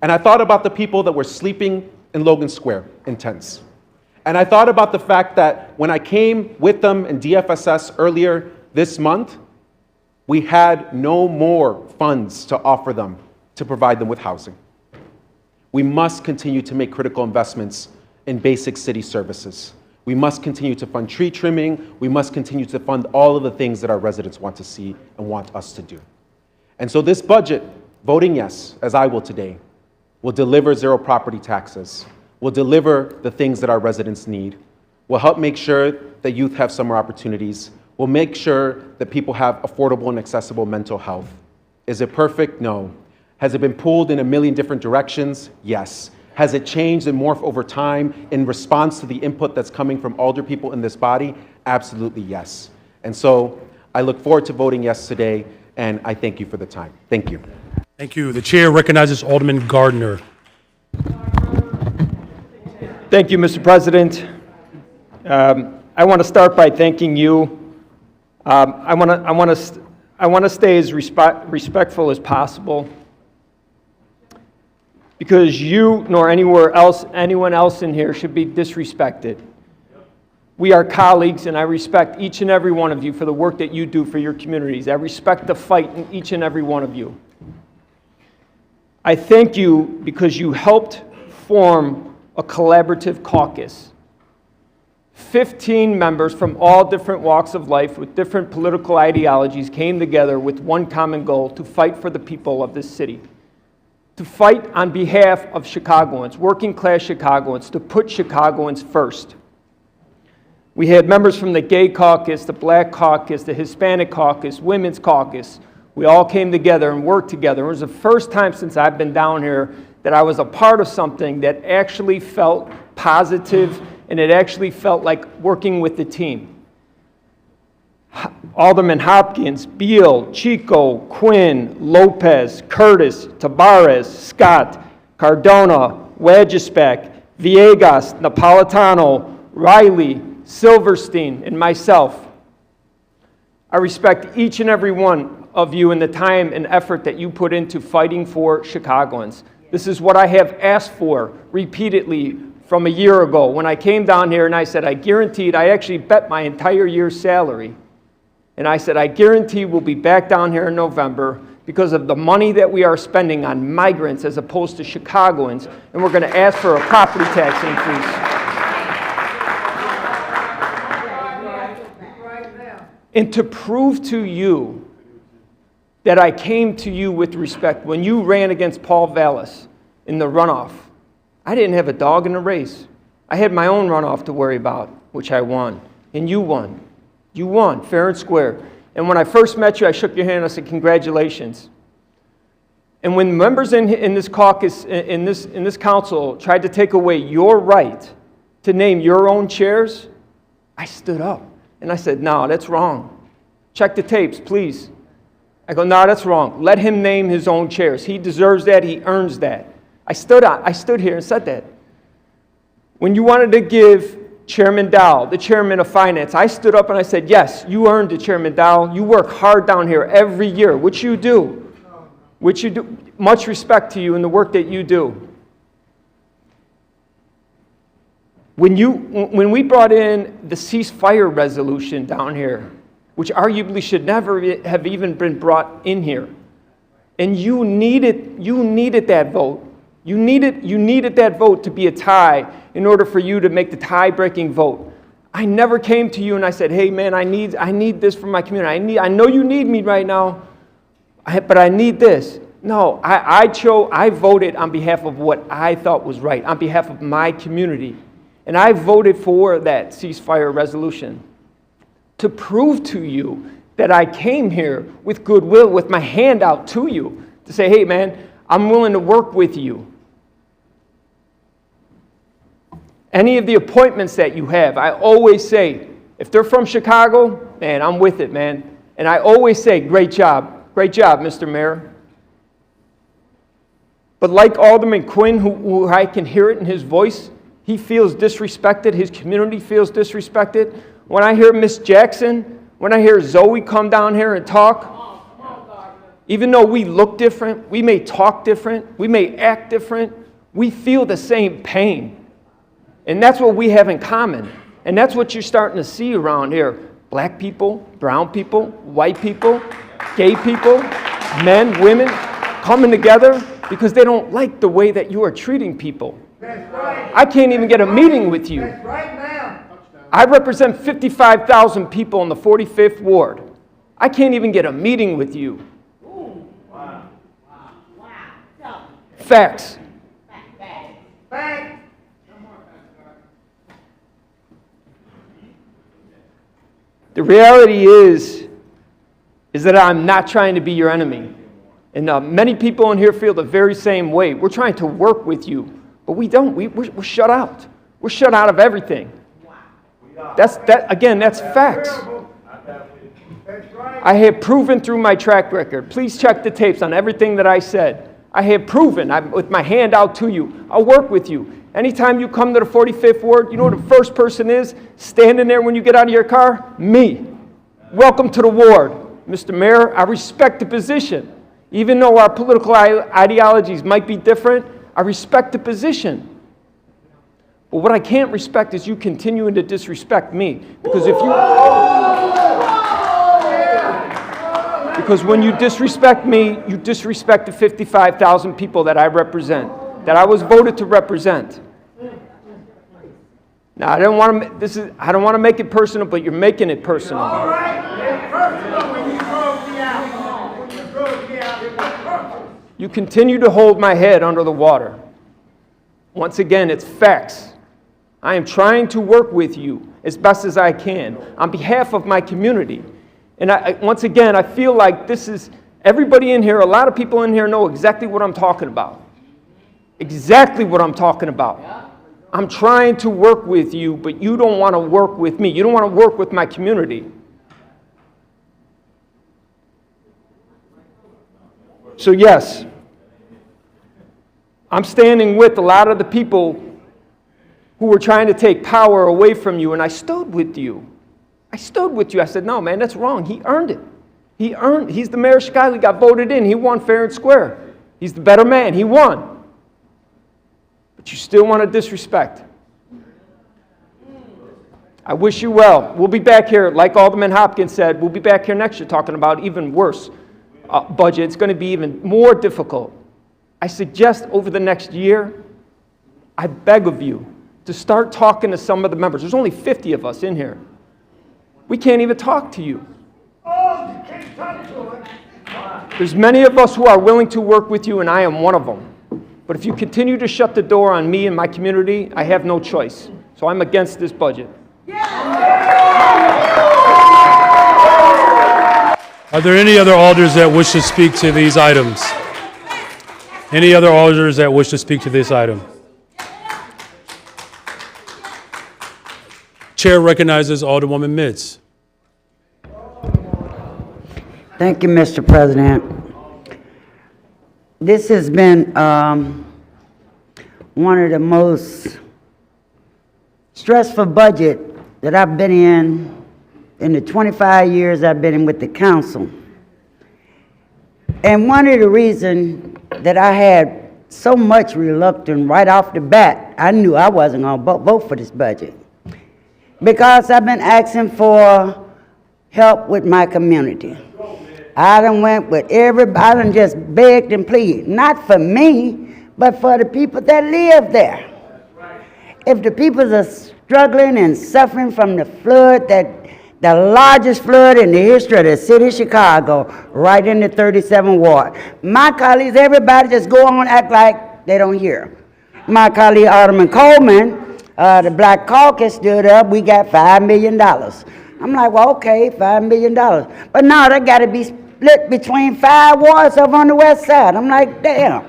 And I thought about the people that were sleeping in Logan Square in tents. And I thought about the fact that when I came with them in DFSS earlier this month, we had no more funds to offer them to provide them with housing. We must continue to make critical investments in basic city services. We must continue to fund tree trimming. We must continue to fund all of the things that our residents want to see and want us to do. And so this budget, voting yes, as I will today, will deliver zero property taxes, will deliver the things that our residents need, will help make sure that youth have summer opportunities, will make sure that people have affordable and accessible mental health. Is it perfect? No. Has it been pulled in a million different directions? Yes. Has it changed and morphed over time in response to the input that's coming from older people in this body? Absolutely yes. And so I look forward to voting yes today, and I thank you for the time. Thank you. Thank you. The chair recognizes Alderman Gardner. Thank you, Mr. President. I want to start by thanking you. I want to stay as respectful as possible because you nor anyone else in here should be disrespected. We are colleagues, and I respect each and every one of you for the work that you do for your communities. I respect the fight in each and every one of you. I thank you because you helped form a collaborative caucus. 15 members from all different walks of life with different political ideologies came together with one common goal: to fight for the people of this city, to fight on behalf of Chicagoans, working class Chicagoans, to put Chicagoans first. We had members from the Gay Caucus, the Black Caucus, the Hispanic Caucus, Women's Caucus. We all came together and worked together. It was the first time since I've been down here that I was a part of something that actually felt positive, and it actually felt like working with the team. Alderman Hopkins, Beal, Chico, Quinn, Lopez, Curtis, Tabarez, Scott, Cardona, Wajispek, Villegas, Napolitano, Riley, Silverstein, and myself. I respect each and every one of you and the time and effort that you put into fighting for Chicagoans. This is what I have asked for repeatedly from a year ago when I came down here and I said, I actually bet my entire year's salary. And I said, I guarantee we'll be back down here in November because of the money that we are spending on migrants as opposed to Chicagoans, and we're going to ask for a property tax increase. And to prove to you that I came to you with respect, when you ran against Paul Vallis in the runoff, I didn't have a dog in the race. I had my own runoff to worry about, which I won, and you won. You won, fair and square. And when I first met you, I shook your hand and I said, congratulations. And when members in this caucus, in this council, tried to take away your right to name your own chairs, I stood up and I said, no, that's wrong. Check the tapes, please. I go, no, that's wrong. Let him name his own chairs. He deserves that. He earns that. I stood here and said that. When you wanted to give Chairman Dow, the chairman of finance, I stood up and I said, yes, you earned it, Chairman Dow. You work hard down here every year, which you do. Much respect to you in the work that you do. When we brought in the ceasefire resolution down here, which arguably should never have even been brought in here, and you needed that vote. You needed that vote to be a tie in order for you to make the tie-breaking vote. I never came to you and I said, hey man, I need this for my community. I know you need me right now, but I need this. No, I voted on behalf of what I thought was right, on behalf of my community. And I voted for that ceasefire resolution to prove to you that I came here with goodwill, with my hand out to you, to say, hey man, I'm willing to work with you. Any of the appointments that you have, I always say, if they're from Chicago, man, I'm with it, man. And I always say, great job, Mr. Mayor. But like Alderman Quinn, who I can hear it in his voice, he feels disrespected, his community feels disrespected. When I hear Miss Jackson, when I hear Zoe come down here and talk, even though we look different, we may talk different, we may act different, we feel the same pain. And that's what we have in common. And that's what you're starting to see around here. Black people, brown people, white people, gay people, men, women, coming together because they don't like the way that you are treating people. I can't even get a meeting with you. I represent 55,000 people in the 45th Ward. I can't even get a meeting with you. Facts. The reality is that I'm not trying to be your enemy. And many people in here feel the very same way. We're trying to work with you, but we don't. We're shut out. We're shut out of everything. That's facts. I have proven through my track record. Please check the tapes on everything that I said. I have proven, with my hand out to you, I'll work with you. Anytime you come to the 45th Ward, you know what the first person is standing there when you get out of your car? Me. Welcome to the ward. Mr. Mayor, I respect the position. Even though our political ideologies might be different, I respect the position. But what I can't respect is you continuing to disrespect me. Because when you disrespect me, you disrespect the 55,000 people that I represent, that I was voted to represent. Now, I don't want to make it personal, but you're making it personal. You continue to hold my head under the water. Once again, it's facts. I am trying to work with you as best as I can on behalf of my community. And once again, I feel like this is, everybody in here, a lot of people in here know exactly what I'm talking about. Exactly what I'm talking about. I'm trying to work with you, but you don't want to work with me. You don't want to work with my community. So yes, I'm standing with a lot of the people who were trying to take power away from you, and I stood with you. I stood with you. I said, no, man, that's wrong. He earned it. He's the mayor of Chicago. He got voted in. He won fair and square. He's the better man. He won. But you still want to disrespect. I wish you well. We'll be back here, like Alderman Hopkins said, we'll be back here next year talking about even worse budget. It's going to be even more difficult. I suggest over the next year, I beg of you to start talking to some of the members. There's only 50 of us in here. We can't even talk to you. There's many of us who are willing to work with you, and I am one of them. But if you continue to shut the door on me and my community, I have no choice. So I'm against this budget. Are there any other alders that wish to speak to these items? Any other alders that wish to speak to this item? Chair recognizes Alderwoman Mitz. Thank you, Mr. President. This has been one of the most stressful budget that I've been in the 25 years I've been in with the council. And one of the reasons that I had so much reluctance right off the bat, I knew I wasn't going to vote for this budget. Because I've been asking for help with my community. I done went with everybody, I done just begged and pleaded, not for me, but for the people that live there. If the people are struggling and suffering from the flood, the largest flood in the history of the city of Chicago, right in the 37th Ward. My colleagues, everybody just go on and act like they don't hear. My colleague Alderman Coleman, the Black Caucus stood up, we got $5 million. I'm like, well, okay, $5 million. But now that got to be split between 5 wards over on the west side. I'm like, damn.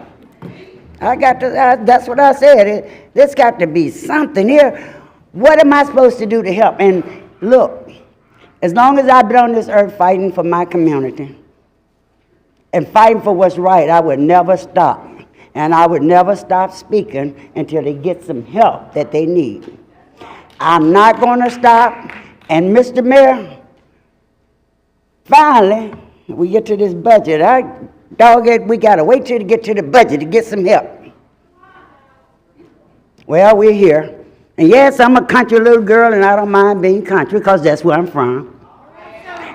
That's what I said. This got to be something here. What am I supposed to do to help? And look, as long as I've been on this earth fighting for my community and fighting for what's right, I would never stop. And I would never stop speaking until they get some help that they need. I'm not going to stop. And Mr. Mayor, finally, we get to this budget. We got to wait till to get to the budget to get some help. Well, we're here. And yes, I'm a country little girl, and I don't mind being country because that's where I'm from.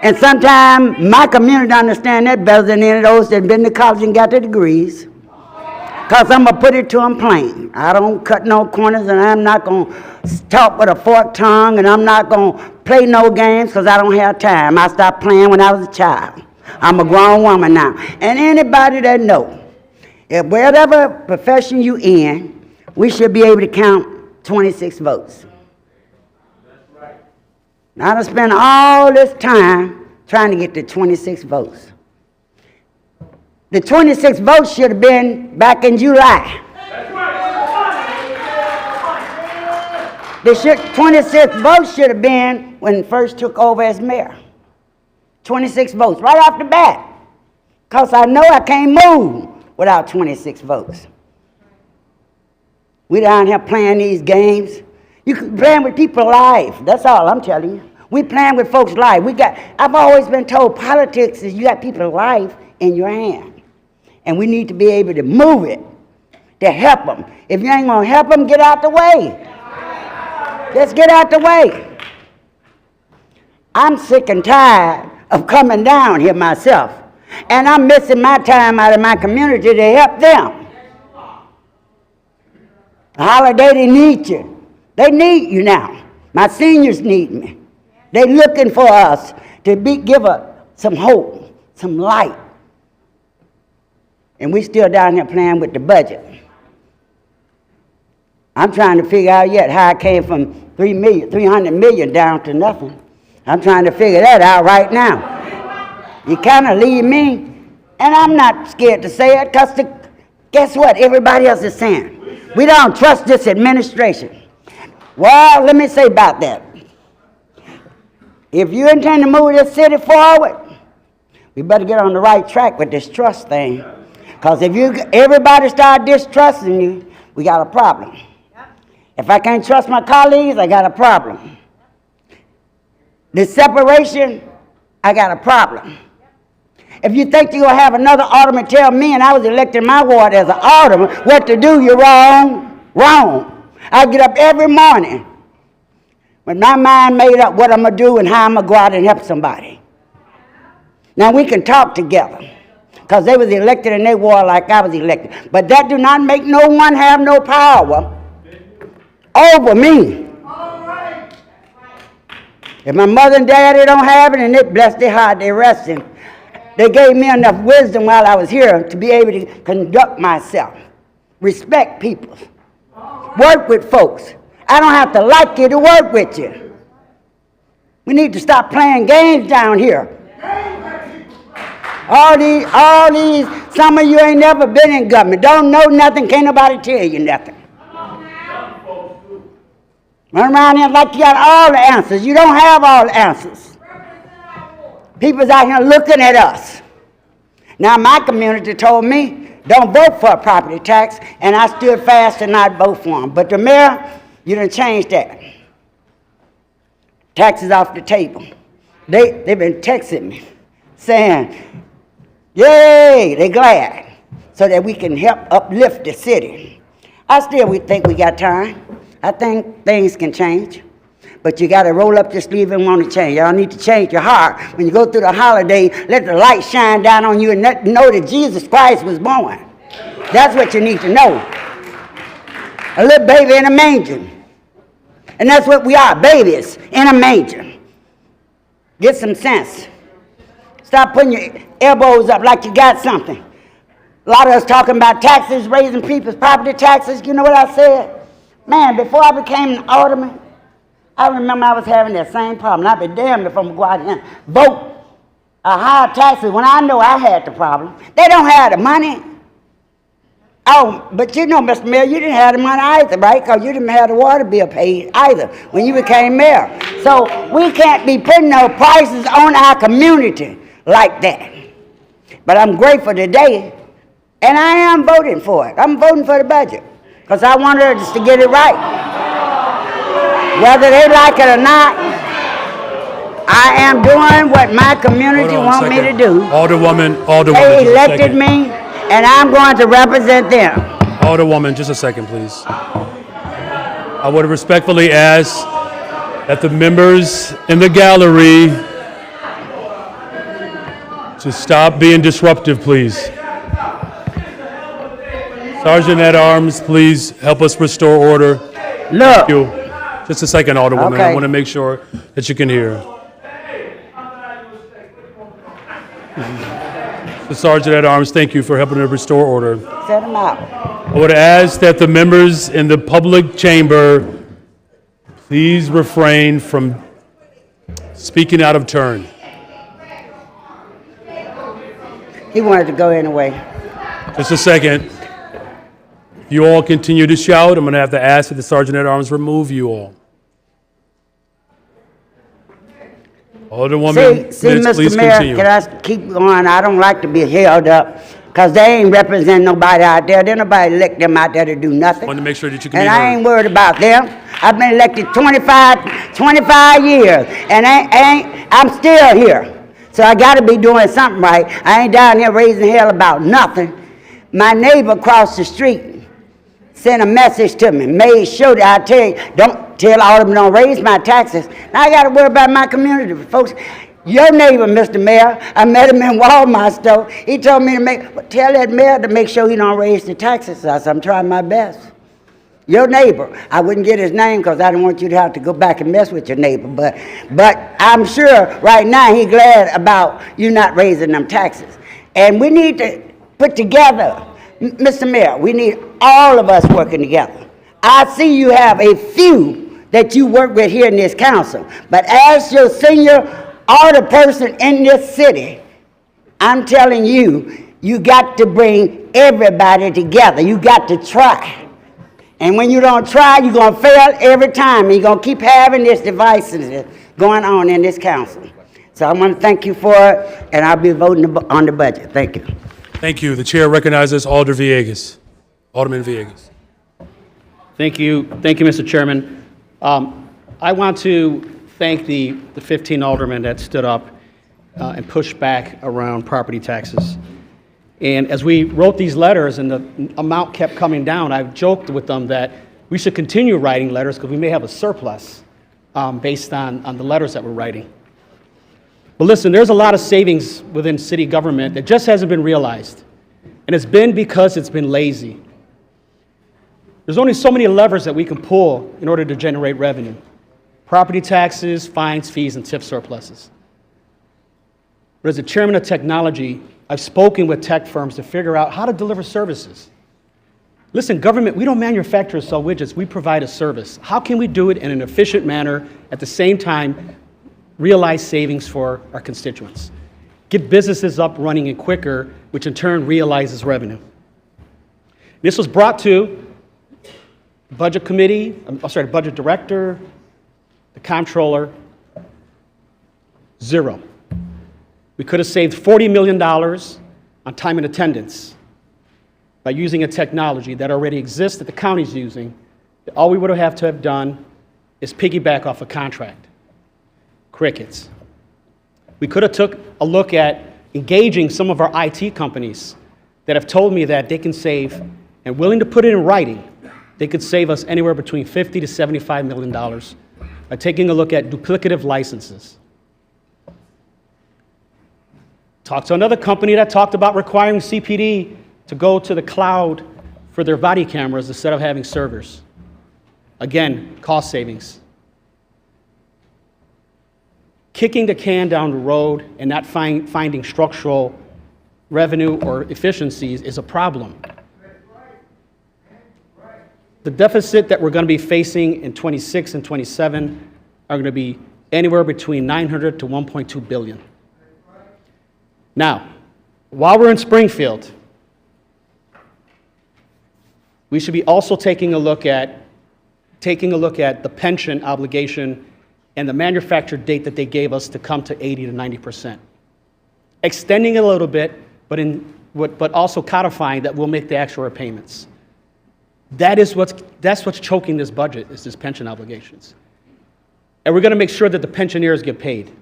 And sometimes my community understand that better than any of those that have been to college and got their degrees. Because I'm going to put it to them plain. I don't cut no corners, and I'm not going to talk with a forked tongue, and I'm not going to play no games because I don't have time. I stopped playing when I was a child. I'm a grown woman now. And anybody that know, if whatever profession you in, we should be able to count 26 votes. Now, I done spent all this time trying to get the 26 votes. The 26 votes should have been back in July. The 26 votes should have been when first took over as mayor. 26 votes, right off the bat. Because I know I can't move without 26 votes. We down here playing these games. You can play with people's lives. That's all I'm telling you. We playing with folks' lives. I've always been told politics is you got people's life in your hand. And we need to be able to move it, to help them. If you ain't gonna help them, get out the way. Just get out the way. I'm sick and tired of coming down here myself. And I'm missing my time out of my community to help them. Holiday, they need you. They need you now. My seniors need me. They're looking for us to give some hope, some light. And we still down here playing with the budget. I'm trying to figure out yet how I came from 300 million down to nothing. I'm trying to figure that out right now. You kind of leave me, and I'm not scared to say it, because guess what? Everybody else is saying. We don't trust this administration. Well, let me say about that. If you intend to move this city forward, we better get on the right track with this trust thing. Because if everybody start distrusting you, we got a problem. If I can't trust my colleagues, I got a problem. The separation, I got a problem. If you think you're going to have another alderman tell me, and I was elected in my ward as an alderman, what to do, you're wrong. Wrong. I get up every morning with my mind made up what I'm going to do and how I'm going to go out and help somebody. Now, we can talk together, because they was elected in their ward like I was elected. But that do not make no one have no power over me. If my mother and daddy don't have it, and they bless their heart, they resting. They gave me enough wisdom while I was here to be able to conduct myself, respect people, work with folks. I don't have to like you to work with you. We need to stop playing games down here. All these, some of you ain't never been in government, don't know nothing, can't nobody tell you nothing. Run around here like you got all the answers. You don't have all the answers. People's out here looking at us. Now my community told me, don't vote for a property tax, and I stood fast and not vote for them. But the mayor, you done changed that. Taxes off the table. They've been texting me, saying, yay, they glad, so that we can help uplift the city. We think we got time. I think things can change. But you got to roll up your sleeve and want to change. Y'all need to change your heart. When you go through the holiday, let the light shine down on you and know that Jesus Christ was born. That's what you need to know. A little baby in a manger. And that's what we are, babies in a manger. Get some sense. Stop putting your elbows up like you got something. A lot of us talking about taxes, raising people's property taxes. You know what I said? Man, before I became an alderman, I remember I was having that same problem. I'd be damned if I'm going to go out and vote a higher taxes when I know I had the problem. They don't have the money. Oh, but you know, Mr. Mayor, you didn't have the money either, right? Because you didn't have the water bill paid either when you became mayor. So we can't be putting no prices on our community like that. But I'm grateful today, and I am voting for it. I'm voting for the budget because I want us to get it right. Whether they like it or not, I am doing what my community want me to do. Alderwoman, they elected me, and I'm going to represent them. Alderwoman, just a second, please. I would respectfully ask that the members in the gallery to stop being disruptive, please. Sergeant at Arms, please help us restore order. Look. Thank you. Just a second, Alderwoman. Okay. I want to make sure that you can hear. The Sergeant at Arms, thank you for helping to restore order. Set them out. I would ask that the members in the public chamber please refrain from speaking out of turn. He wanted to go anyway. Just a second. If you all continue to shout, I'm going to have to ask that the Sergeant at Arms remove you all. Alderwoman, See, Mitz, please Mr. Mayor, continue. can I keep going? I don't like to be held up because they ain't representing nobody out there. There's nobody elect them out there to do nothing. I want to make sure that you can And be I heard. ain't worried about them. I've been elected 25 years, and I'm still here. So I got to be doing something right. I ain't down here raising hell about nothing. My neighbor across the street sent a message to me, made sure that I tell you, don't tell Alderman don't raise my taxes. Now I got to worry about my community, folks. Your neighbor, Mr. Mayor, I met him in Walmart store. He told me to tell that mayor to make sure he don't raise the taxes. I said, I'm trying my best. Your neighbor, I wouldn't get his name because I don't want you to have to go back and mess with your neighbor, but I'm sure right now he's glad about you not raising them taxes. And we need to put together, Mr. Mayor, we need all of us working together. I see you have a few that you work with here in this council, but as your senior audit person in this city, I'm telling you, you got to bring everybody together. You got to try. And when you don't try, you're going to fail every time. And you're going to keep having this divisiveness going on in this council. So I want to thank you for it, and I'll be voting on the budget. Thank you. Thank you. The chair recognizes Alderman Villegas. Thank you, Mr. Chairman. I want to thank the 15 aldermen that stood up and pushed back around property taxes. And as we wrote these letters and the amount kept coming down, I've joked with them that we should continue writing letters because we may have a surplus based on the letters that we're writing. But listen, there's a lot of savings within city government that just hasn't been realized. And it's been because it's been lazy. There's only so many levers that we can pull in order to generate revenue. Property taxes, fines, fees, and tip surpluses. But as the chairman of technology, I've spoken with tech firms to figure out how to deliver services. Listen, government, we don't manufacture or sell widgets, we provide a service. How can we do it in an efficient manner, at the same time, realize savings for our constituents? Get businesses up running and quicker, which in turn realizes revenue. This was brought to the Budget Committee, the Budget Director, the Comptroller, zero. We could have saved $40 million on time and attendance by using a technology that already exists that the county's using. All we would have to have done is piggyback off a contract. Crickets. We could have took a look at engaging some of our IT companies that have told me that they can save, and willing to put it in writing, they could save us anywhere between $50 to $75 million by taking a look at duplicative licenses. Talked to another company that talked about requiring CPD to go to the cloud for their body cameras instead of having servers. Again, cost savings. Kicking the can down the road and not finding structural revenue or efficiencies is a problem. The deficit that we're going to be facing in 26 and 27 are going to be anywhere between 900 to 1.2 billion. Now, while we're in Springfield, we should be also taking a look at the pension obligation and the manufactured date that they gave us to come to 80 to 90%. Extending it a little bit, but also codifying that we'll make the actual repayments. That's what's choking this budget, is this pension obligations. And we're going to make sure that the pensioners get paid.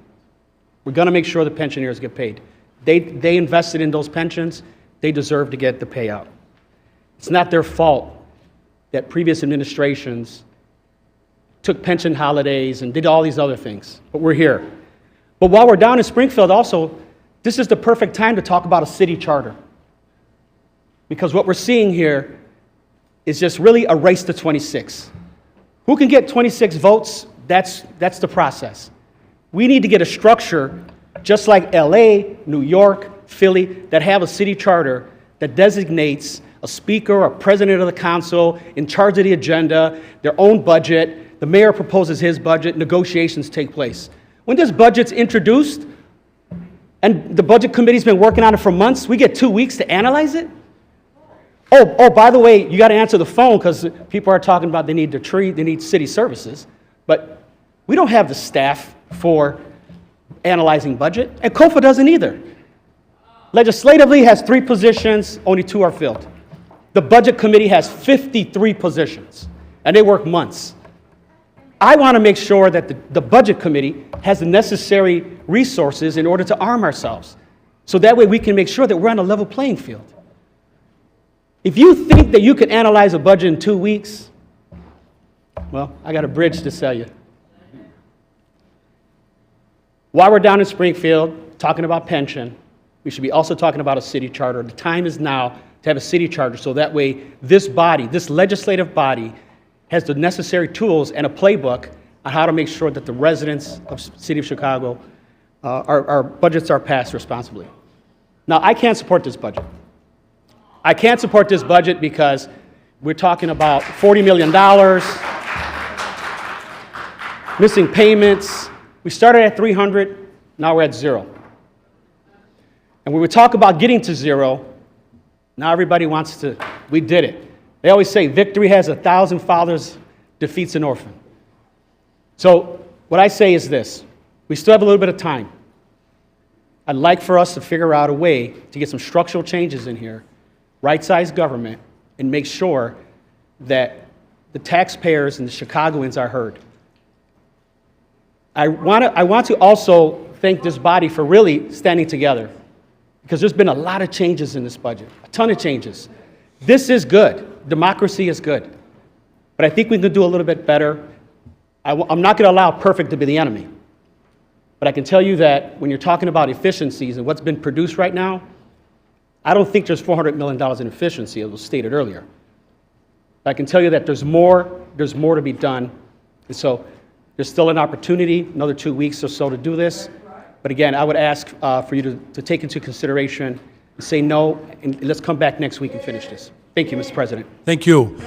We're going to make sure the pensioners get paid. They invested in those pensions. They deserve to get the payout. It's not their fault that previous administrations took pension holidays and did all these other things, but we're here. But while we're down in Springfield also, this is the perfect time to talk about a city charter. Because what we're seeing here is just really a race to 26. Who can get 26 votes? That's the process. We need to get a structure just like LA, New York, Philly, that have a city charter that designates a speaker or president of the council in charge of the agenda, their own budget. The mayor proposes his budget, negotiations take place. When this budget's introduced, and the budget committee's been working on it for months, we get 2 weeks to analyze it? Oh, by the way, you got to answer the phone because people are talking about they need city services, but we don't have the staff for analyzing budget, and COFA doesn't either. Legislatively has 3 positions, only 2 are filled. The budget committee has 53 positions, and they work months. I want to make sure that the budget committee has the necessary resources in order to arm ourselves, so that way we can make sure that we're on a level playing field. If you think that you can analyze a budget in 2 weeks, well, I got a bridge to sell you. While we're down in Springfield talking about pension, we should be also talking about a city charter. The time is now to have a city charter, so that way this body, this legislative body, has the necessary tools and a playbook on how to make sure that the residents of the city of Chicago, our budgets are passed responsibly. Now, I can't support this budget. I can't support this budget because we're talking about $40 million, missing payments. We started at 300, now we're at 0. And when we talk about getting to 0, now everybody wants to, we did it. They always say victory has 1,000 fathers, defeats an orphan. So what I say is this: we still have a little bit of time. I'd like for us to figure out a way to get some structural changes in here, right-size government, and make sure that the taxpayers and the Chicagoans are heard. I want to also thank this body for really standing together, because there's been a lot of changes in this budget, a ton of changes. This is good. Democracy is good. But I think we can do a little bit better. I'm not going to allow perfect to be the enemy. But I can tell you that when you're talking about efficiencies and what's been produced right now, I don't think there's $400 million in efficiency, as was stated earlier. But I can tell you that there's more to be done. And so there's still an opportunity, another 2 weeks or so to do this. But again, I would ask for you to take into consideration and say no, and let's come back next week and finish this. Thank you, Mr. President. Thank you.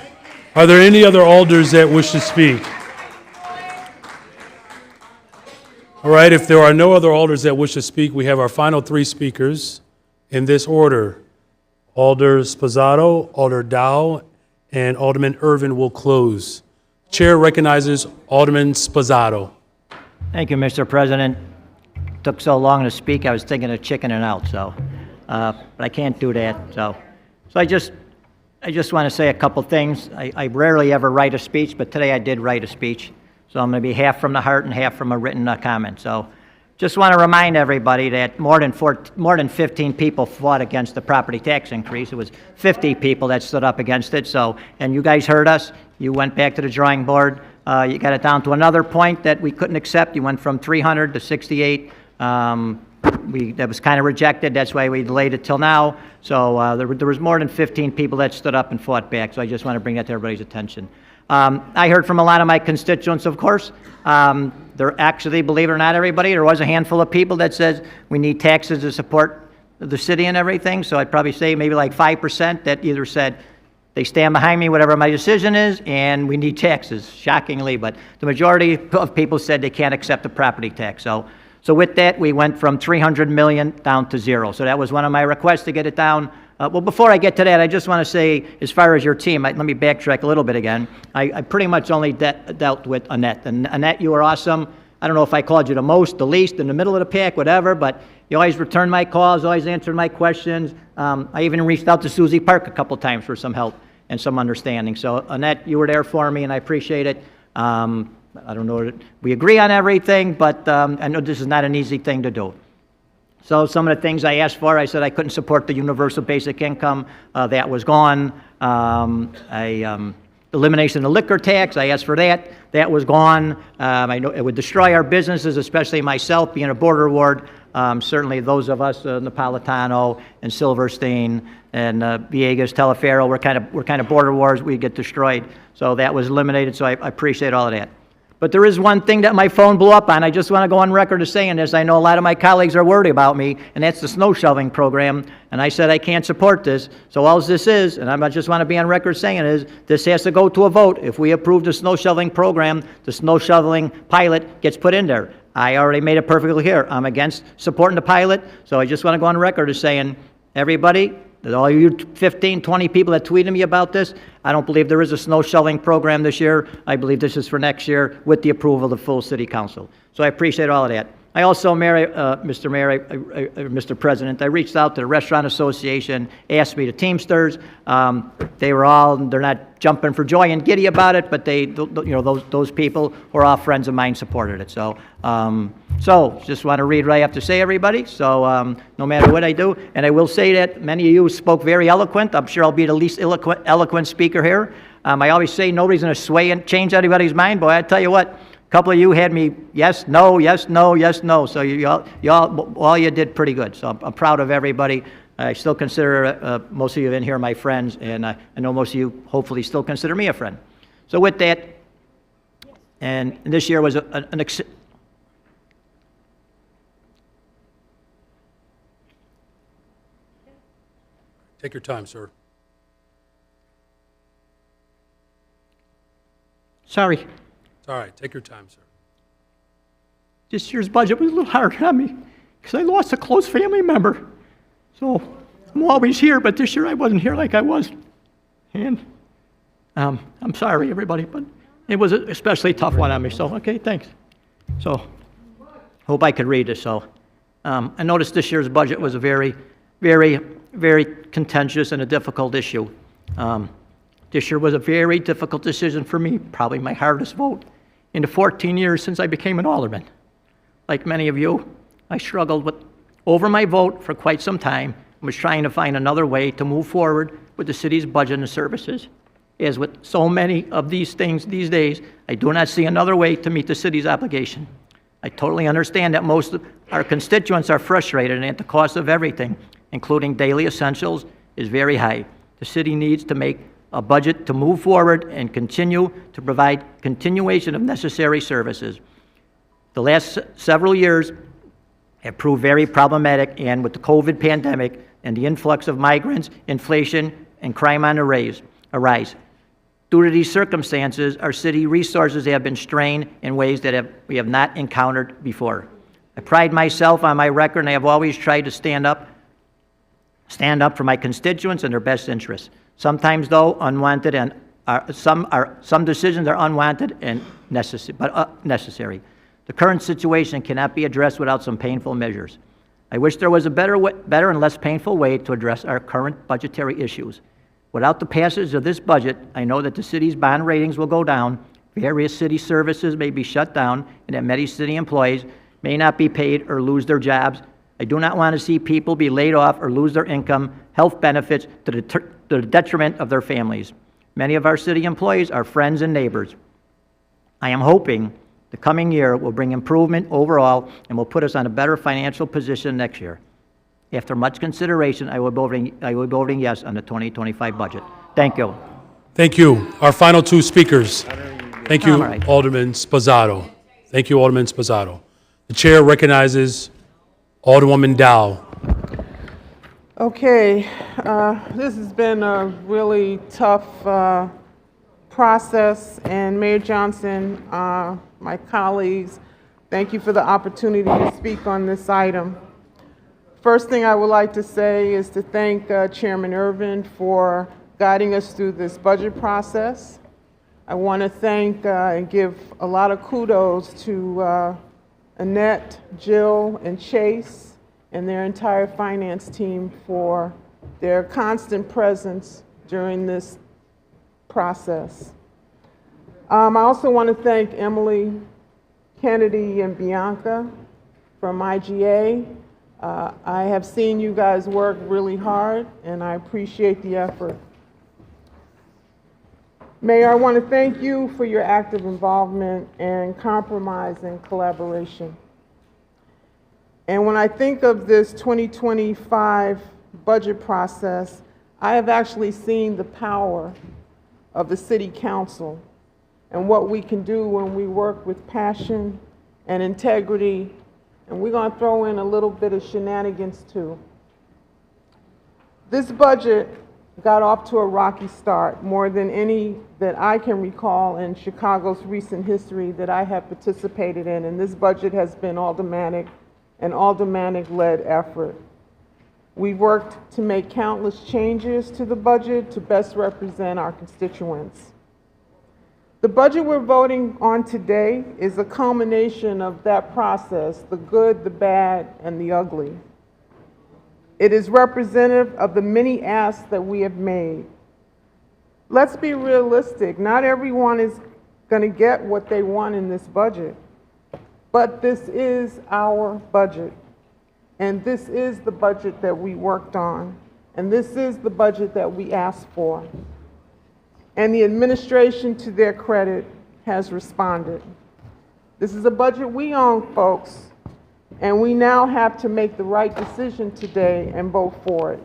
Are there any other alders that wish to speak? All right, if there are no other alders that wish to speak, we have our final 3 speakers in this order. Alder Sposato, Alder Dow, and Alderman Irvin will close. Chair recognizes Alderman Sposato. Thank you, Mr. President. Took so long to speak, I was thinking of chickening out, but I can't do that. So I just want to say a couple things. I rarely ever write a speech, but today I did write a speech. So I'm going to be half from the heart and half from a written comment. So just want to remind everybody that more than 15 people fought against the property tax increase. It was 50 people that stood up against it. So, and you guys heard us. You went back to the drawing board. You got it down to another point that we couldn't accept. You went from 300 to 68. That was kind of rejected. That's why we delayed it till now. So there was more than 15 people that stood up and fought back. So I just want to bring that to everybody's attention. I heard from a lot of my constituents, of course. There actually, believe it or not, everybody, there was a handful of people that says we need taxes to support the city and everything. So I'd probably say maybe like 5% that either said they stand behind me, whatever my decision is, and we need taxes, shockingly. But the majority of people said they can't accept the property tax. So with that, we went from 300 million down to 0. So that was one of my requests to get it down. Well, before I get to that, I just want to say, as far as your team, let me backtrack a little bit again. I pretty much only dealt with Annette. And Annette, you were awesome. I don't know if I called you the most, the least, in the middle of the pack, whatever, but you always returned my calls, always answered my questions. I even reached out to Susie Park a couple times for some help and some understanding. So, Annette, you were there for me, and I appreciate it. I don't know, we agree on everything, but I know this is not an easy thing to do. So some of the things I asked for, I said I couldn't support the universal basic income. That was gone. Elimination of the liquor tax, I asked for that. That was gone. I know it would destroy our businesses, especially myself, being a border ward. Certainly those of us, Napolitano and Silverstein and Villegas, Teleferro, we're kind of border wars. We get destroyed. So that was eliminated, so I appreciate all of that. But there is one thing that my phone blew up on. I just want to go on record as saying this. I know a lot of my colleagues are worried about me, and that's the snow shoveling program. And I said I can't support this. So all this is, and I just want to be on record saying is, this has to go to a vote. If we approve the snow shoveling program, the snow shoveling pilot gets put in there. I already made it perfectly clear. I'm against supporting the pilot. So I just want to go on record as saying, everybody, all you 15, 20 people that tweeted me about this, I don't believe there is a snow shoveling program this year. I believe this is for next year with the approval of the full city council. So I appreciate all of that. I also, Mr. Mayor, Mr. President, I reached out to the Restaurant Association, asked me to Teamsters. They're not jumping for joy and giddy about it, but those people who are all friends of mine supported it. So just want to read what I have to say, everybody. So no matter what I do, and I will say that many of you spoke very eloquent. I'm sure I'll be the least eloquent speaker here. I always say nobody's going to sway and change anybody's mind. Boy, I tell you what, a couple of you had me yes, no, yes, no, yes, no. So all you did pretty good. So I'm proud of everybody. I still consider most of you in here my friends, and I know most of you hopefully still consider me a friend. So with that, and this year was Take your time, sir. Sorry. It's all right. Take your time, sir. This year's budget was a little hard on me because I lost a close family member. So I'm always here, but this year I wasn't here like I was. And I'm sorry, everybody, but it was an especially tough one on me. So, okay, thanks. So hope I could read this. So I noticed this year's budget was a very, very, very contentious and a difficult issue. This year was a very difficult decision for me, probably my hardest vote in the 14 years since I became an alderman. Like many of you, I struggled over my vote for quite some time and was trying to find another way to move forward with the city's budget and services. As with so many of these things these days, I do not see another way to meet the city's obligation. I totally understand that most of our constituents are frustrated and that the cost of everything, including daily essentials, is very high. The city needs to make a budget to move forward and continue to provide continuation of necessary services. The last several years have proved very problematic, and with the COVID pandemic and the influx of migrants, inflation, and crime on the rise. Due to these circumstances, our city resources have been strained in ways that we have not encountered before. I pride myself on my record, and I have always tried to stand up for my constituents and their best interests. Sometimes, though, unwanted and some decisions are unwanted and necessary. The current situation cannot be addressed without some painful measures. I wish there was a better and less painful way to address our current budgetary issues. Without the passage of this budget, I know that the city's bond ratings will go down, various city services may be shut down, and that many city employees may not be paid or lose their jobs. I do not want to see people be laid off or lose their income, health benefits to the detriment of their families. Many of our city employees are friends and neighbors. I am hoping the coming year will bring improvement overall and will put us on a better financial position next year. After much consideration, I will be voting yes on the 2025 budget. Thank you. Thank you. Our final two speakers. Thank you, All right. Alderman Sposato. Thank you, Alderman Sposato. The chair recognizes Alderwoman Dow. Okay, this has been a really tough process, and Mayor Johnson, my colleagues, thank you for the opportunity to speak on this item. First thing I would like to say is to thank Chairman Irvin for guiding us through this budget process. I want to thank and give a lot of kudos to Annette, Jill, and Chase and their entire finance team for their constant presence during this process. I also want to thank Emily, Kennedy, and Bianca from IGA. I have seen you guys work really hard, and I appreciate the effort. Mayor, I want to thank you for your active involvement and compromise and collaboration. And when I think of this 2025 budget process, I have actually seen the power of the City Council and what we can do when we work with passion and integrity. And we're going to throw in a little bit of shenanigans too. This budget got off to a rocky start, more than any that I can recall in Chicago's recent history that I have participated in. And this budget has been an aldermanic-led effort. We've worked to make countless changes to the budget to best represent our constituents. The budget we're voting on today is a culmination of that process, the good, the bad, and the ugly. It is representative of the many asks that we have made. Let's be realistic. Not everyone is going to get what they want in this budget. But this is our budget. And this is the budget that we worked on. And this is the budget that we asked for. And the administration, to their credit, has responded. This is a budget we own, folks. And we now have to make the right decision today and vote for it.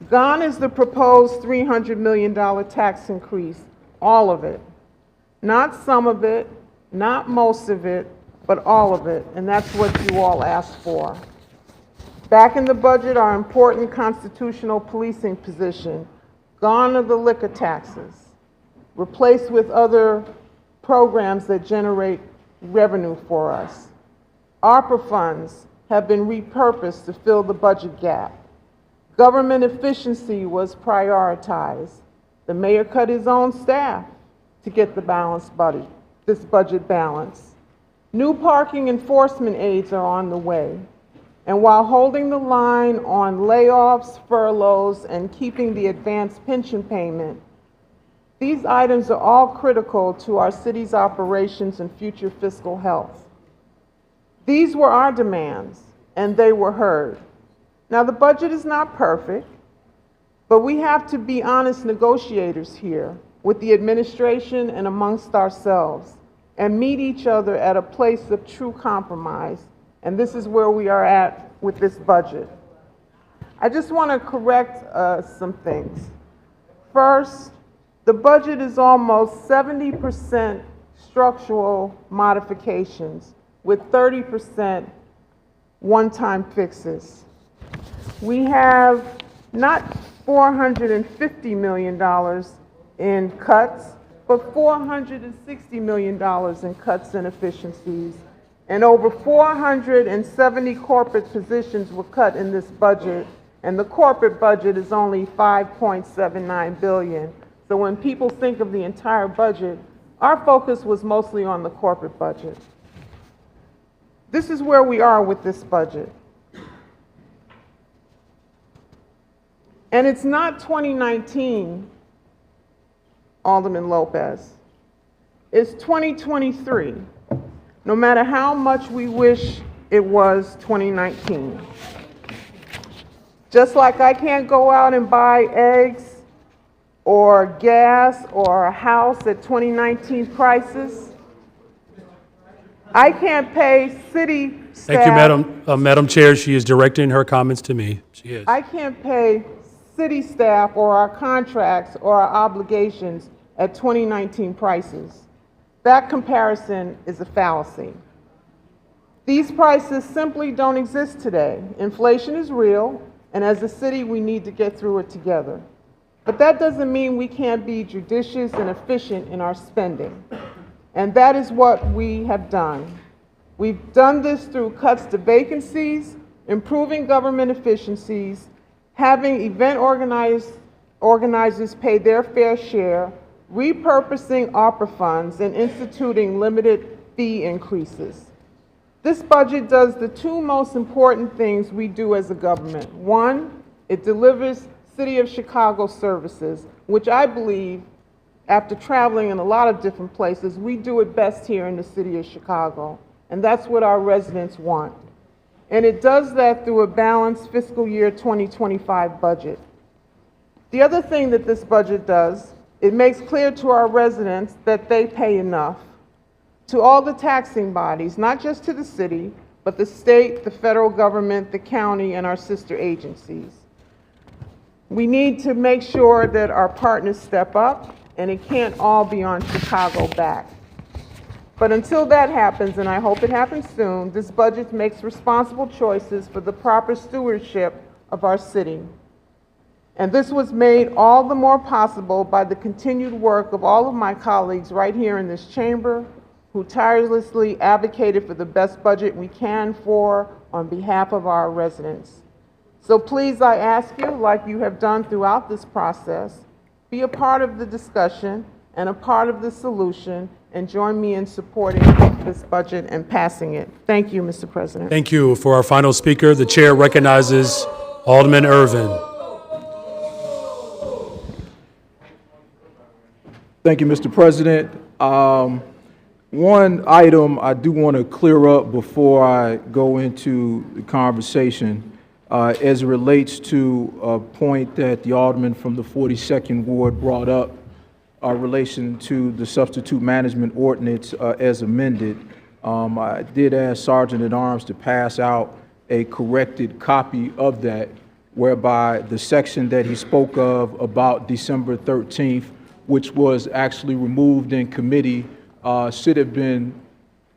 Gone is the proposed $300 million tax increase, all of it. Not some of it, not most of it, but all of it, and that's what you all asked for. Back in the budget are important constitutional policing position. Gone are the liquor taxes, replaced with other programs that generate revenue for us. ARPA funds have been repurposed to fill the budget gap. Government efficiency was prioritized. The mayor cut his own staff to get the balanced budget, this budget balance. New parking enforcement aids are on the way. And while holding the line on layoffs, furloughs, and keeping the advanced pension payment, these items are all critical to our city's operations and future fiscal health. These were our demands, and they were heard. Now, the budget is not perfect, but we have to be honest negotiators here with the administration and amongst ourselves and meet each other at a place of true compromise. And this is where we are at with this budget. I just want to correct some things. First, the budget is almost 70% structural modifications with 30% one-time fixes. We have not $450 million in cuts, but $460 million in cuts and efficiencies. And over 470 corporate positions were cut in this budget, and the corporate budget is only $5.79 billion. So when people think of the entire budget, our focus was mostly on the corporate budget. This is where we are with this budget. And it's not 2019, Alderman Lopez. It's 2023, no matter how much we wish it was 2019. Just like I can't go out and buy eggs or gas or a house at 2019 prices, I can't pay city staff. Thank you, Madam Chair. She is directing her comments to me. She is. I can't pay city staff or our contracts or our obligations at 2019 prices. That comparison is a fallacy. These prices simply don't exist today. Inflation is real, and as a city, we need to get through it together. But that doesn't mean we can't be judicious and efficient in our spending. And that is what we have done. We've done this through cuts to vacancies, improving government efficiencies, having event organizers pay their fair share, repurposing ARPA funds, and instituting limited fee increases. This budget does the two most important things we do as a government. One, it delivers City of Chicago services, which I believe, after traveling in a lot of different places, we do it best here in the City of Chicago. And that's what our residents want. And it does that through a balanced fiscal year 2025 budget. The other thing that this budget does, it makes clear to our residents that they pay enough. To all the taxing bodies, not just to the city, but the state, the federal government, the county, and our sister agencies. We need to make sure that our partners step up, and it can't all be on Chicago back. But until that happens, and I hope it happens soon, this budget makes responsible choices for the proper stewardship of our city. And this was made all the more possible by the continued work of all of my colleagues right here in this chamber, who tirelessly advocated for the best budget we can for on behalf of our residents. So please, I ask you, like you have done throughout this process, be a part of the discussion and a part of the solution, and join me in supporting this budget and passing it. Thank you, Mr. President. Thank you. For our final speaker, the chair recognizes Alderman Irvin. Thank you, Mr. President. One item I do want to clear up before I go into the conversation as it relates to a point that the alderman from the 42nd Ward brought up in relation to the substitute management ordinance as amended. I did ask Sergeant at Arms to pass out a corrected copy of that, whereby the section that he spoke of about December 13th, which was actually removed in committee, should have been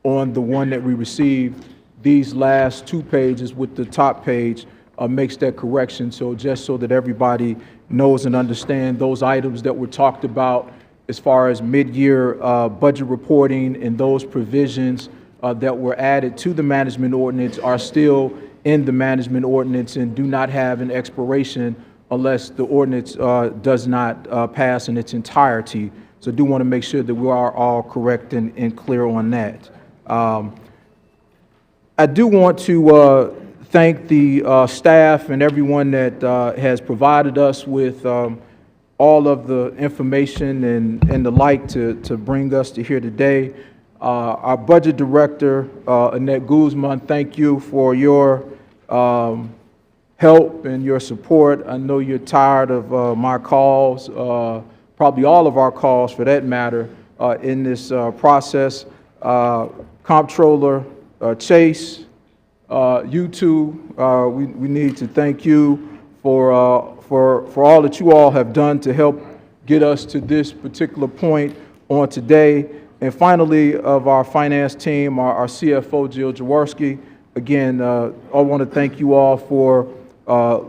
on the one that we received. These last two pages with the top page makes that correction. So just so that everybody knows and understand, those items that were talked about as far as mid-year budget reporting and those provisions that were added to the management ordinance are still in the management ordinance and do not have an expiration unless the ordinance does not pass in its entirety. So I do want to make sure that we are all correct and clear on that. I do want to thank the staff and everyone that has provided us with all of the information and the like to bring us to here today. Our budget director, Annette Guzman, thank you for your help and your support. I know you're tired of my calls, probably all of our calls for that matter, in this process. Comptroller Chase, you two, we need to thank you for all that you all have done to help get us to this particular point on today. And finally, of our finance team, our CFO, Jill Jaworski, again, I want to thank you all for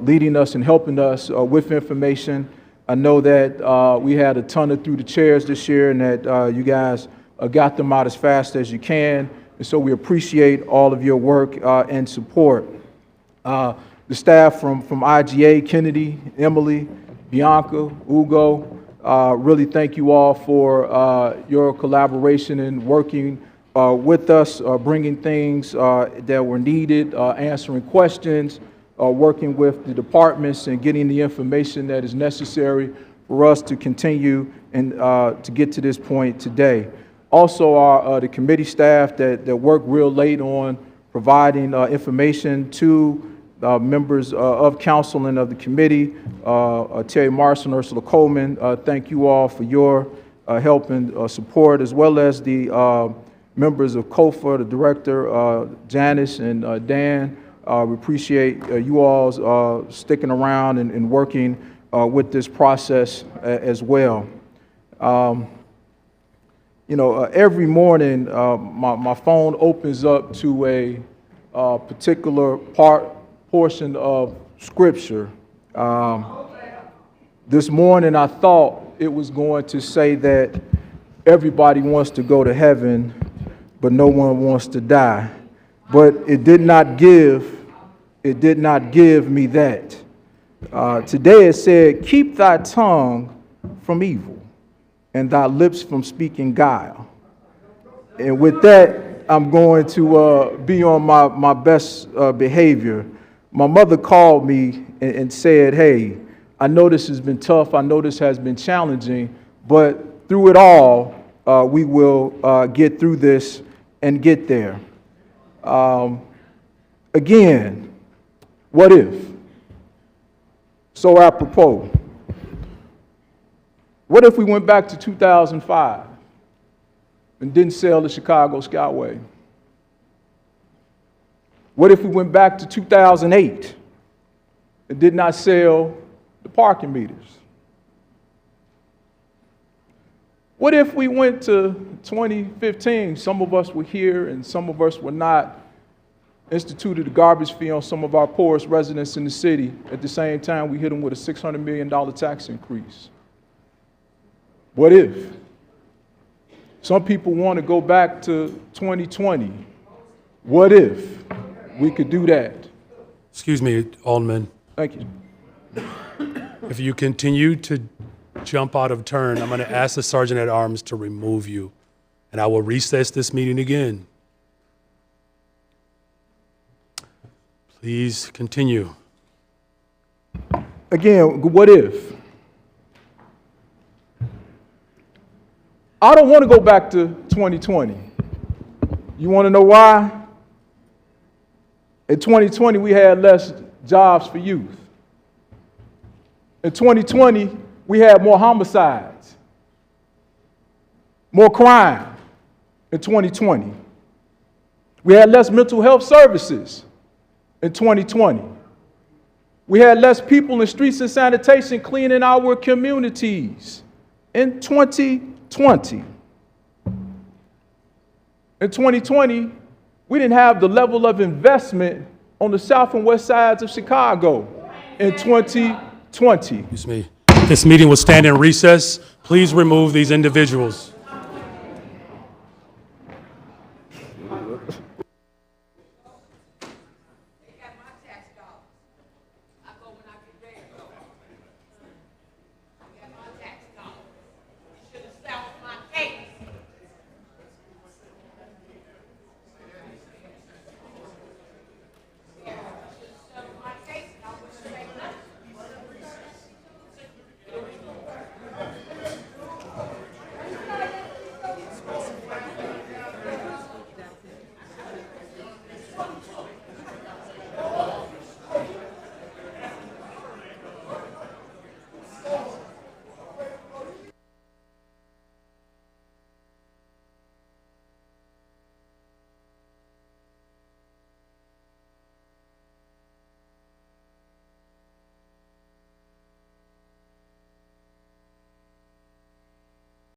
leading us and helping us with information. I know that we had a ton of through the chairs this year and that you guys got them out as fast as you can. And so we appreciate all of your work and support. The staff from IGA, Kennedy, Emily, Bianca, Ugo, really thank you all for your collaboration and working with us, bringing things that were needed, answering questions, working with the departments and getting the information that is necessary for us to continue and to get to this point today. Also, the committee staff that worked real late on providing information to members of council and of the committee, Terry Marson, Ursula Coleman, thank you all for your help and support, as well as the members of COFA, the director, Janice and Dan. We appreciate you all sticking around and working with this process as well. You know, every morning my phone opens up to a particular portion of Scripture. This morning I thought it was going to say that everybody wants to go to heaven, but no one wants to die. But it did not give me that. Today it said, keep thy tongue from evil and thy lips from speaking guile. And with that, I'm going to be on my best behavior. My mother called me and said, hey, I know this has been tough. I know this has been challenging, but through it all, we will get through this and get there. Again, what if? So apropos, what if we went back to 2005 and didn't sail the Chicago Skyway? What if we went back to 2008 and did not sail the parking meters? What if we went to 2015, some of us were here and some of us were not, instituted a garbage fee on some of our poorest residents in the city. At the same time, we hit them with a $600 million tax increase. What if? Some people want to go back to 2020. What if we could do that? Excuse me, Alderman. Thank you. If you continue to jump out of turn, I'm going to ask the Sergeant at Arms to remove you, and I will recess this meeting again. Please continue. Again, what if? I don't want to go back to 2020. You want to know why? In 2020, we had less jobs for youth. In 2020, we had more homicides, more crime in 2020. We had less mental health services in 2020. We had less people in streets and sanitation cleaning our communities in 2020. In 2020, we didn't have the level of investment on the south and west sides of Chicago in 2020. Excuse me. This meeting will stand in recess. Please remove these individuals.